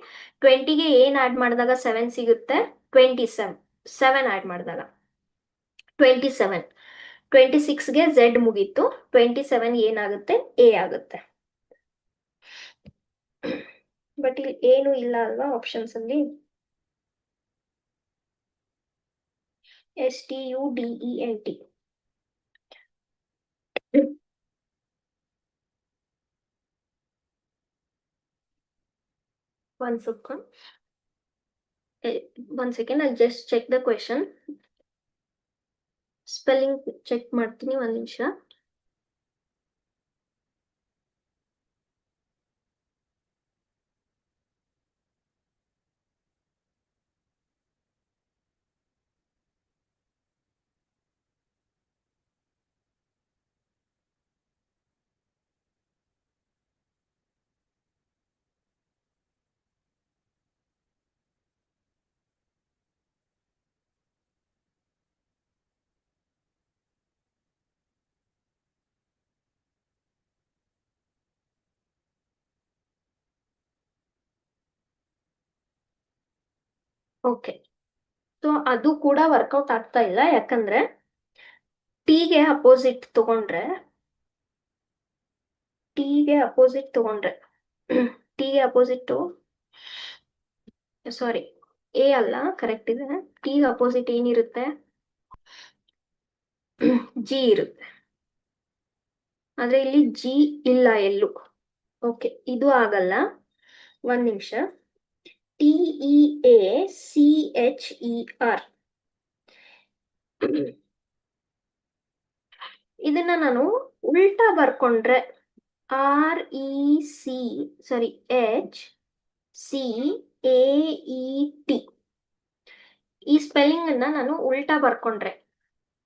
20ಗೆ ಏನ್ ಆಡ್ ಮಾಡಿದಾಗ 7 ಸಿಗುತ್ತೆ? 27. 7 ಆಡ್ ಮಾಡಿದಾಗ 27. 26ಗೆ ಝೆಡ್ ಮುಗೀತು. 27 ಏನಾಗುತ್ತೆ? ಎ ಆಗುತ್ತೆ. ಬಟ್ ಇಲ್ಲಿ ಏನು ಇಲ್ಲ ಅಲ್ವಾ ಆಪ್ಷನ್ಸ್ ಅಲ್ಲಿ? STUDENT. One second. One second, I'll just check the question. Spelling check ಮಾಡ್ತೀನಿ, ಒಂದ್ ನಿಮಿಷ. ಓಕೆ, ಸೊ ಅದು ಕೂಡ ವರ್ಕೌಟ್ ಆಗ್ತಾ ಇಲ್ಲ. ಯಾಕಂದ್ರೆ ಟಿಗೆ ಅಪೋಸಿಟ್ ತಗೊಂಡ್ರೆ ಟಿಗೆ ಅಪೋಸಿಟ್ ಸಾರಿ, ಎ ಅಲ್ಲ, ಕರೆಕ್ಟ್ ಇದೆ. ಟಿಗೆ ಅಪೋಸಿಟ್ ಏನಿರುತ್ತೆ? ಜಿ ಇರುತ್ತೆ. ಆದ್ರೆ ಇಲ್ಲಿ ಜಿ ಇಲ್ಲ ಎಲ್ಲೂ. ಓಕೆ, ಇದು ಆಗಲ್ಲ. ಒಂದ್ ನಿಮಿಷ. TEACHER, ಇದನ್ನ ನಾನು ಉಲ್ಟಾ ಬರ್ಕೊಂಡ್ರೆ HCAET, ಈ ಸ್ಪೆಲ್ಲಿಂಗ್ ಅನ್ನ ನಾನು ಉಲ್ಟಾ ಬರ್ಕೊಂಡ್ರೆ,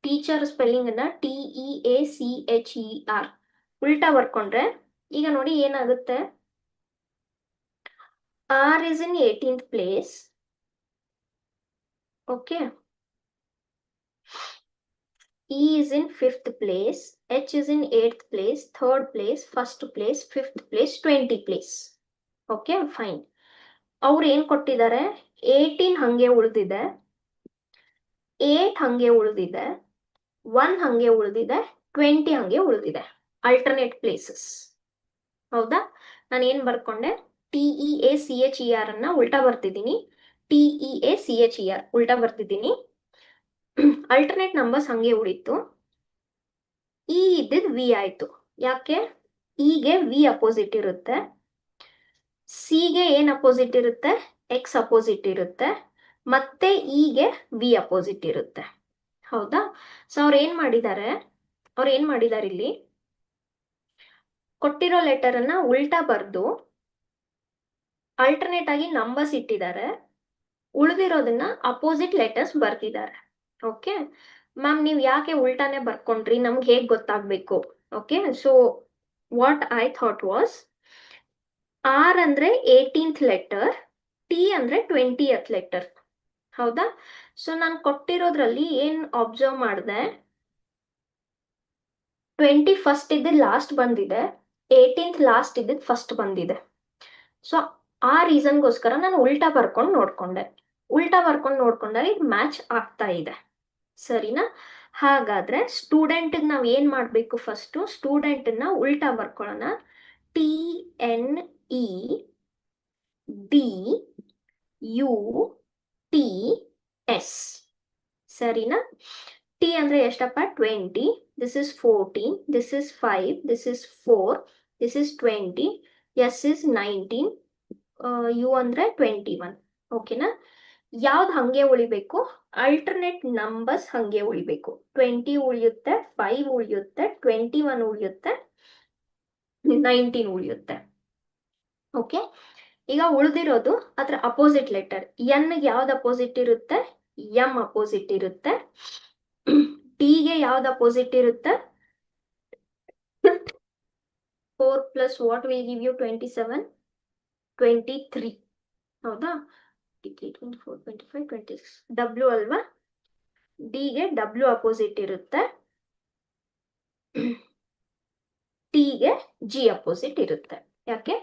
ಟೀಚರ್ ಸ್ಪೆಲ್ಲಿಂಗ್ ಅನ್ನ TEACHER ಉಲ್ಟಾ ಬರ್ಕೊಂಡ್ರೆ ಈಗ ನೋಡಿ ಏನಾಗುತ್ತೆ. R is in 18th place. Okay. E is in 5th place. H is in 8th place, 3rd place, 1st place, 5th place, 20th place. Okay, fine. ಅವ್ರು ಏನ್ ಕೊಟ್ಟಿದ್ದಾರೆ? 18 ಹಂಗೆ ಉಳಿದಿದೆ, 8 ಹಂಗೆ ಉಳಿದಿದೆ, 1 ಹಂಗೆ ಉಳಿದಿದೆ, 20 ಹಂಗೆ ಉಳಿದಿದೆ. Alternate places. ಹೌದಾ? ನಾನು ಏನ್ ಬರ್ಕೊಂಡೆ? TEACHER ಅನ್ನ ಉಲ್ಟಾ ಬರ್ತಿದ್ದೀನಿ. TEACHER ಉಲ್ಟಾ ಬರ್ತಿದ್ದೀನಿ. ಅಲ್ಟರ್ನೇಟ್ ನಂಬರ್ಸ್ ಹಂಗೆ ಉಳಿತು. ಇ ಇದ್ದಿದ್ ವಿ ಆಯ್ತು. ಯಾಕೆ? ಇಗೆ ವಿ ಅಪೋಸಿಟ್ ಇರುತ್ತೆ, ಸಿಗೆ ಏನ್ ಅಪೋಸಿಟ್ ಇರುತ್ತೆ? ಎಕ್ಸ್ ಅಪೋಸಿಟ್ ಇರುತ್ತೆ, ಮತ್ತೆ ಇಗೆ ವಿ ಅಪೋಸಿಟ್ ಇರುತ್ತೆ. ಹೌದಾ? ಸೊ ಅವ್ರು ಏನ್ ಮಾಡಿದ್ದಾರೆ ಇಲ್ಲಿ, ಕೊಟ್ಟಿರೋ ಲೆಟರ್ ಅನ್ನ ಉಲ್ಟಾ ಬರ್ದು ಅಲ್ಟರ್ನೇಟ್ ಆಗಿ ನಂಬರ್ಸ್ ಇಟ್ಟಿದ್ದಾರೆ, ಉಳಿದಿರೋದನ್ನ ಅಪೋಸಿಟ್ ಲೆಟರ್ಸ್ ಬರ್ತಿದ್ದಾರೆ. ಓಕೆ ಮ್ಯಾಮ್, ನೀವು ಯಾಕೆ ಉಲ್ಟಾನೆ ಬರ್ಕೊಂಡ್ರಿ? ನಮ್ಗೆ ಹೇಗ್ ಗೊತ್ತಾಗ್ಬೇಕು? Okay, so what I thought was, R ಅಂದ್ರೆ 18th ಲೆಟರ್, ಟಿ ಅಂದ್ರೆ 20th ಲೆಟರ್. ಹೌದಾ? ಸೊ ನಾನು ಕೊಟ್ಟಿರೋದ್ರಲ್ಲಿ ಏನ್ ಅಬ್ಸರ್ವ್ ಮಾಡಿದೆ, 21st ಇದ್ದಿದ್ ಲಾಸ್ಟ್ ಬಂದಿದೆ, 18th ಲಾಸ್ಟ್ ಇದ್ದಿದ್ ಫಸ್ಟ್ ಬಂದಿದೆ. ಸೊ ಆ ರೀಸನ್ಗೋಸ್ಕರ ನಾನು ಉಲ್ಟಾ ಬರ್ಕೊಂಡು ನೋಡ್ಕೊಂಡಾಗ ಇದು ಮ್ಯಾಚ್ ಆಗ್ತಾ ಇದೆ. ಸರಿನಾ? ಹಾಗಾದ್ರೆ ಸ್ಟೂಡೆಂಟ್ ನಾವ್ ಏನ್ ಮಾಡ್ಬೇಕು? ಫಸ್ಟ್ ಸ್ಟೂಡೆಂಟ್ ನ ಉಲ್ಟಾ ಬರ್ಕೊಳ್ಳೋಣ. TNEDUST T S. ಸರಿನಾ? ಟಿ ಅಂದ್ರೆ ಎಷ್ಟಪ್ಪ? 20. This is 14. This is 5. This is 4. This is 20. S is 19. U ಅಂದ್ರೆ 21. ಓಕೆನಾ? ಯಾವ್ದು ಹಂಗೆ ಉಳಿಬೇಕು? ಅಲ್ಟರ್ನೇಟ್ ನಂಬರ್ಸ್ ಹಂಗೆ ಉಳಿಬೇಕು. 20 ಉಳಿಯುತ್ತೆ, 5 ಉಳಿಯುತ್ತೆ, 21 ಉಳಿಯುತ್ತೆ, 19 ಉಳಿಯುತ್ತೆ. ಓಕೆ, ಈಗ ಉಳಿದಿರೋದು ಅದ್ರ ಅಪೋಸಿಟ್ ಲೆಟರ್. ಎನ್ ಗೆ ಯಾವ್ದು ಅಪೋಸಿಟ್ ಇರುತ್ತೆ? ಎಂ ಅಪೋಸಿಟ್ ಇರುತ್ತೆ. ಟಿಗೆ ಯಾವ್ದು ಅಪೋಸಿಟ್ ಇರುತ್ತೆ? 4 plus what will give you 27? 23. ಹೌದಾ? 24, 25, 26. ಡಬ್ಲ್ಯೂ ಅಲ್ವಾ? ಡಿಗೆ ಡಬ್ಲ್ಯೂ ಅಪೋಸಿಟ್ ಇರುತ್ತೆ, ಟಿಗೆ ಜಿ ಅಪೋಸಿಟ್ ಇರುತ್ತೆ. ಯಾಕೆ?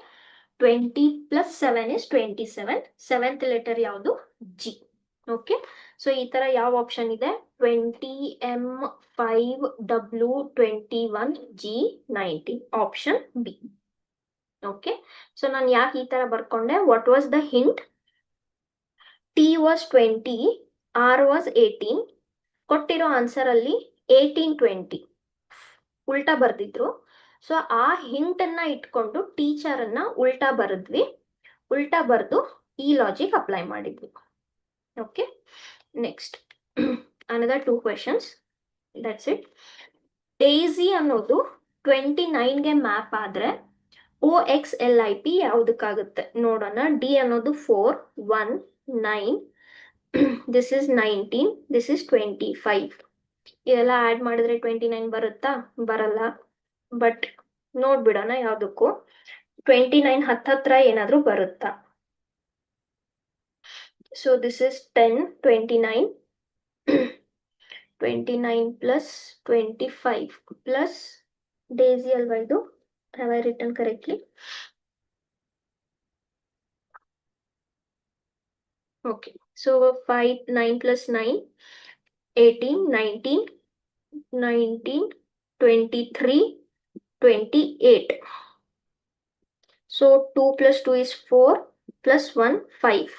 20 ಪ್ಲಸ್ 7 ಇಸ್ 27. ಸೆವೆಂತ್ ಲೆಟರ್ ಯಾವುದು? ಜಿ. ಓಕೆ, ಸೊ ಈ ತರ ಯಾವ ಆಪ್ಷನ್ ಇದೆ? 20M, 5W, 21 G, 19. Option B. Okay, so ನಾನು ಯಾಕೆ ಈ ತರ ಬರ್ಕೊಂಡೆ? What was the hint? T was 20, R was 18. ಕೊಟ್ಟಿರೋ ಆನ್ಸರ್ ಅಲ್ಲಿ 18, 20 ಉಲ್ಟಾ ಬರ್ದಿದ್ರು. ಸೊ ಆ ಹಿಂಟ್ ಅನ್ನ ಇಟ್ಕೊಂಡು ಟೀಚರ್ ಅನ್ನ ಉಲ್ಟಾ ಬರೆದ್ವಿ. ಉಲ್ಟಾ ಬರ್ದು ಈ ಲಾಜಿಕ್ ಅಪ್ಲೈ ಮಾಡಿದ್ವಿ. Okay, next another 2 questions. That's it. Desi ಅನ್ನೋದು 29ಗೆ ಮ್ಯಾಪ್ ಆದ್ರೆ OXLIP ಯಾವುದಕ್ಕಾಗುತ್ತೆ ನೋಡೋಣ. ಡಿ ಅನ್ನೋದು 4, 1, 9. This is 19. This is 25. ಇದೆಲ್ಲ ಆಡ್ ಮಾಡಿದ್ರೆ 29 ಬರುತ್ತಾ? ಬರಲ್ಲ. ಬಟ್ ನೋಡ್ಬಿಡೋಣ ಯಾವ್ದಕ್ಕೂ. 29 ಹತ್ರ ಏನಾದ್ರೂ ಬರುತ್ತಾ? So this is 10, 29. 29 plus 25 plus ಡೇಸಿ ಅಲ್ವಾ ಇದು? Have I written correctly? Okay, so 5, 9 plus 9, 18, 19, 19, 23, 28. So 2 plus 2 is 4 plus 1, 5.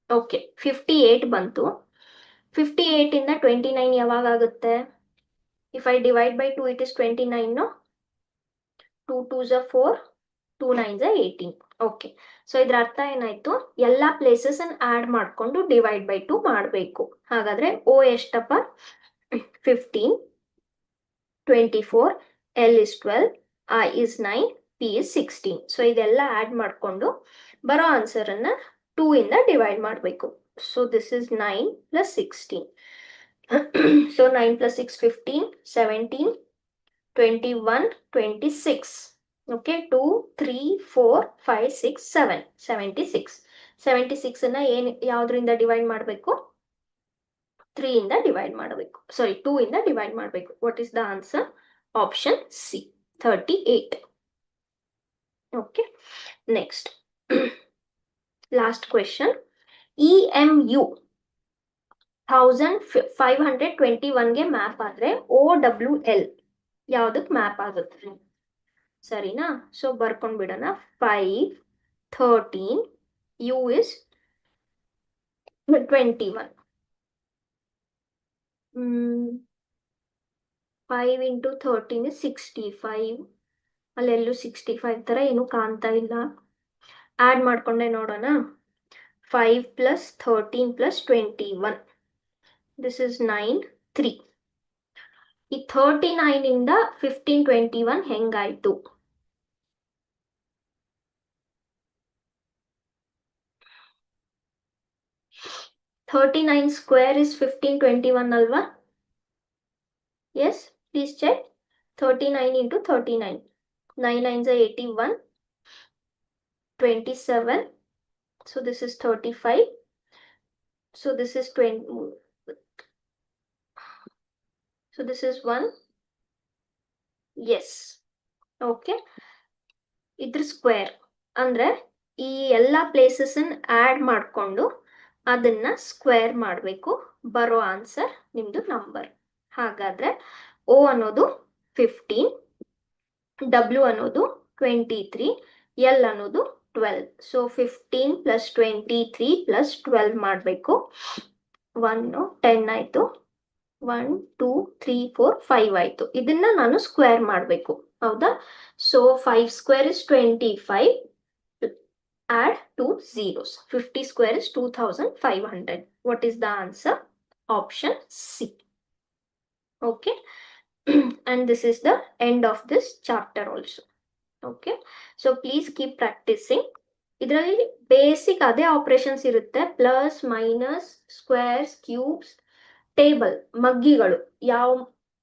Okay, 58 ಬಂತು. 58 ಇಂದ 29 ಯಾವಾಗ ಆಗುತ್ತೆ? If I divide by 2, it is 29, no? 2 2s are 4, 2 9s are 18. Okay, so ಇದ್ರ ಅರ್ಥ ಏನಾಯ್ತು? ಎಲ್ಲಾ ಪ್ಲೇಸಸ್ ಆಡ್ ಮಾಡ್ಕೊಂಡು ಡಿವೈಡ್ ಬೈ 2 ಮಾಡಬೇಕು. ಹಾಗಾದ್ರೆ ಓ ಎಷ್ಟಪ್ಪ? 15, 24, L is 12, I is 9, P is 16. So ಇದೆಲ್ಲ ಆಡ್ ಮಾಡ್ಕೊಂಡು ಬರೋ ಆನ್ಸರ್ ಅನ್ನ 2 ಇಂದ ಡಿವೈಡ್ ಮಾಡಬೇಕು. So this is 9 plus 16. So 9 plus 6, 15, 17, 21, 26. Okay, 2, 3, 4, 5, 6, 7, 76. 76 ಅನ್ನ ಯಾವ್ದ್ರಿಂದ ಡಿವೈಡ್ ಮಾಡಬೇಕು? 3 ಇಂದ ಡಿವೈಡ್ ಮಾಡಬೇಕು. ಸಾರಿ, 2 ಇಂದ ಡಿವೈಡ್ ಮಾಡಬೇಕು. What is the answer? Option C, 38. Okay, next last question. EMU 1521ಗೆ ಮ್ಯಾಪ್ ಆದ್ರೆ OWL ಯಾವ್ದಕ್ ಮ್ಯಾಪ್ ಆಗುತ್ತೆ? ಸರಿನಾ? ಸೊ ಬರ್ಕೊಂಡ್ ಬಿಡೋಣ. 5, 13, U is 21. 5 into 13 is 65. ಅಲ್ಲೆಲ್ಲೂ 65 ತರ ಏನು ಕಾಣ್ತಾ ಇಲ್ಲ. ಆಡ್ ಮಾಡ್ಕೊಂಡೆ ನೋಡೋಣ. 5 plus 13 plus 21. This is 9, 3. ಈ 39 ಇಂದ 15, 21 ಹೆಂಗಾಯ್ತು? $39 square is 1521 ಅಲ್ವಾ? Yes, please check. 39 into 39. 9 9s are 81. 27. So this is 35. So this is 20. So this is 1. Yes. Okay. ಇದ್ರ ಸ್ಕ್ವೇರ್ ಅಂದ್ರೆ ಈ ಎಲ್ಲಾ ಪ್ಲೇಸಸ್ ಆಡ್ ಮಾಡ್ಕೊಂಡು ಅದನ್ನ ಸ್ಕ್ವೇರ್ ಮಾಡಬೇಕು. ಬರೋ ಆನ್ಸರ್ ನಿಮ್ದು ನಂಬರ್. ಹಾಗಾದ್ರೆ O ಅನ್ನೋದು 15, W ಅನ್ನೋದು 23, L ಅನ್ನೋದು 12. ಸೊ 15 ಪ್ಲಸ್ 23 ಪ್ಲಸ್ 12 ಮಾಡಬೇಕು. 1 10 ಆಯಿತು. 1 2 3 4 5 ಆಯಿತು. ಇದನ್ನ ನಾನು ಸ್ಕ್ವೇರ್ ಮಾಡಬೇಕು, ಹೌದಾ? So 5 square is 25. Add two zeros. 50 square is 2500. What is the answer? Option C. Okay. And this is the end of this chapter also. Okay. So please keep practicing. ಇದರಲ್ಲಿ basic ಅದೇ operations ಇರುತ್ತೆ. Plus minus squares cubes table ಮಗ್ಗಿಗಳು ಯಾವ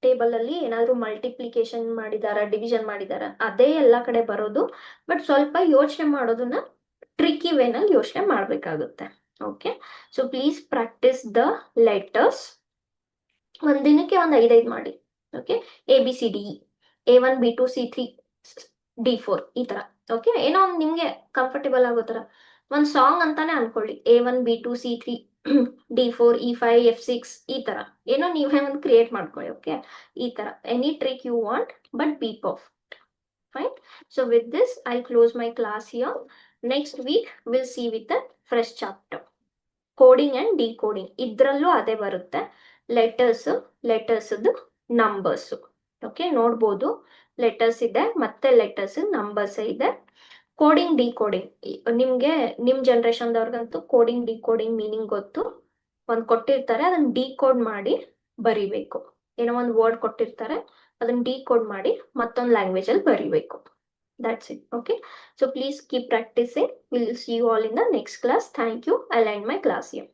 table ಅಲ್ಲಿ ಏನಾದ್ರು multiplication ಮಾಡಿದಾರ division ಮಾಡಿದಾರ ಅದೇ ಎಲ್ಲ ಕಡೆ ಬರೋದು. ಬಟ್ ಸ್ವಲ್ಪ ಯೋಚನೆ ಮಾಡೋದನ್ನ ಟ್ರಿಕ್ಕಿ ವೇನಲ್ಲಿ ಯೋಚನೆ ಮಾಡಬೇಕಾಗುತ್ತೆ. Okay. So please practice the letters. ಒಂದಿನಕ್ಕೆ ಒಂದು 5 ಮಾಡಿ. Okay. ABCD A1 B2 C3 D4 ಈ ತರ. ಓಕೆ. ಏನೋ ಒಂದು ನಿಮ್ಗೆ ಕಂಫರ್ಟೇಬಲ್ ಆಗೋ ತರ ಒಂದು ಸಾಂಗ್ ಅಂತಾನೆ ಅನ್ಕೊಳ್ಳಿ. A1 B2 C3 D4 E5 F6 ಈ ತರ ಏನೋ ನೀವೇ ಒಂದು ಕ್ರಿಯೇಟ್ ಮಾಡ್ಕೊಳ್ಳಿ. ಓಕೆ. ಈ ತರ any trick you want, but be perfect. Fine. So with this, I'll close my class here. Next week, we'll see with a fresh chapter. Coding and decoding. ಇದ್ರಲ್ಲೂ ಅದೇ ಬರುತ್ತೆ. Letters numbers. ಓಕೆ. ನೋಡ್ಬೋದು letters ಇದೆ ಮತ್ತೆ letters numbers ಇದೆ. Coding decoding ನಿಮ್ಗೆ ನಿಮ್ ಜನರೇಷನ್ದವ್ರಿಗಂತೂ coding decoding meaning ಗೊತ್ತು. ಒಂದು ಕೊಟ್ಟಿರ್ತಾರೆ, ಅದನ್ನ ಡಿಕೋಡ್ ಮಾಡಿ ಬರಿಬೇಕು. ಏನೋ ಒಂದು ವರ್ಡ್ ಕೊಟ್ಟಿರ್ತಾರೆ, ಅದನ್ನ ಡಿಕೋಡ್ ಮಾಡಿ ಮತ್ತೊಂದು ಲ್ಯಾಂಗ್ವೇಜ್ ಅಲ್ಲಿ ಬರಿಬೇಕು. That's it. Okay. So please keep practicing. We'll see you all in the next class. Thank you. I'll end my class here.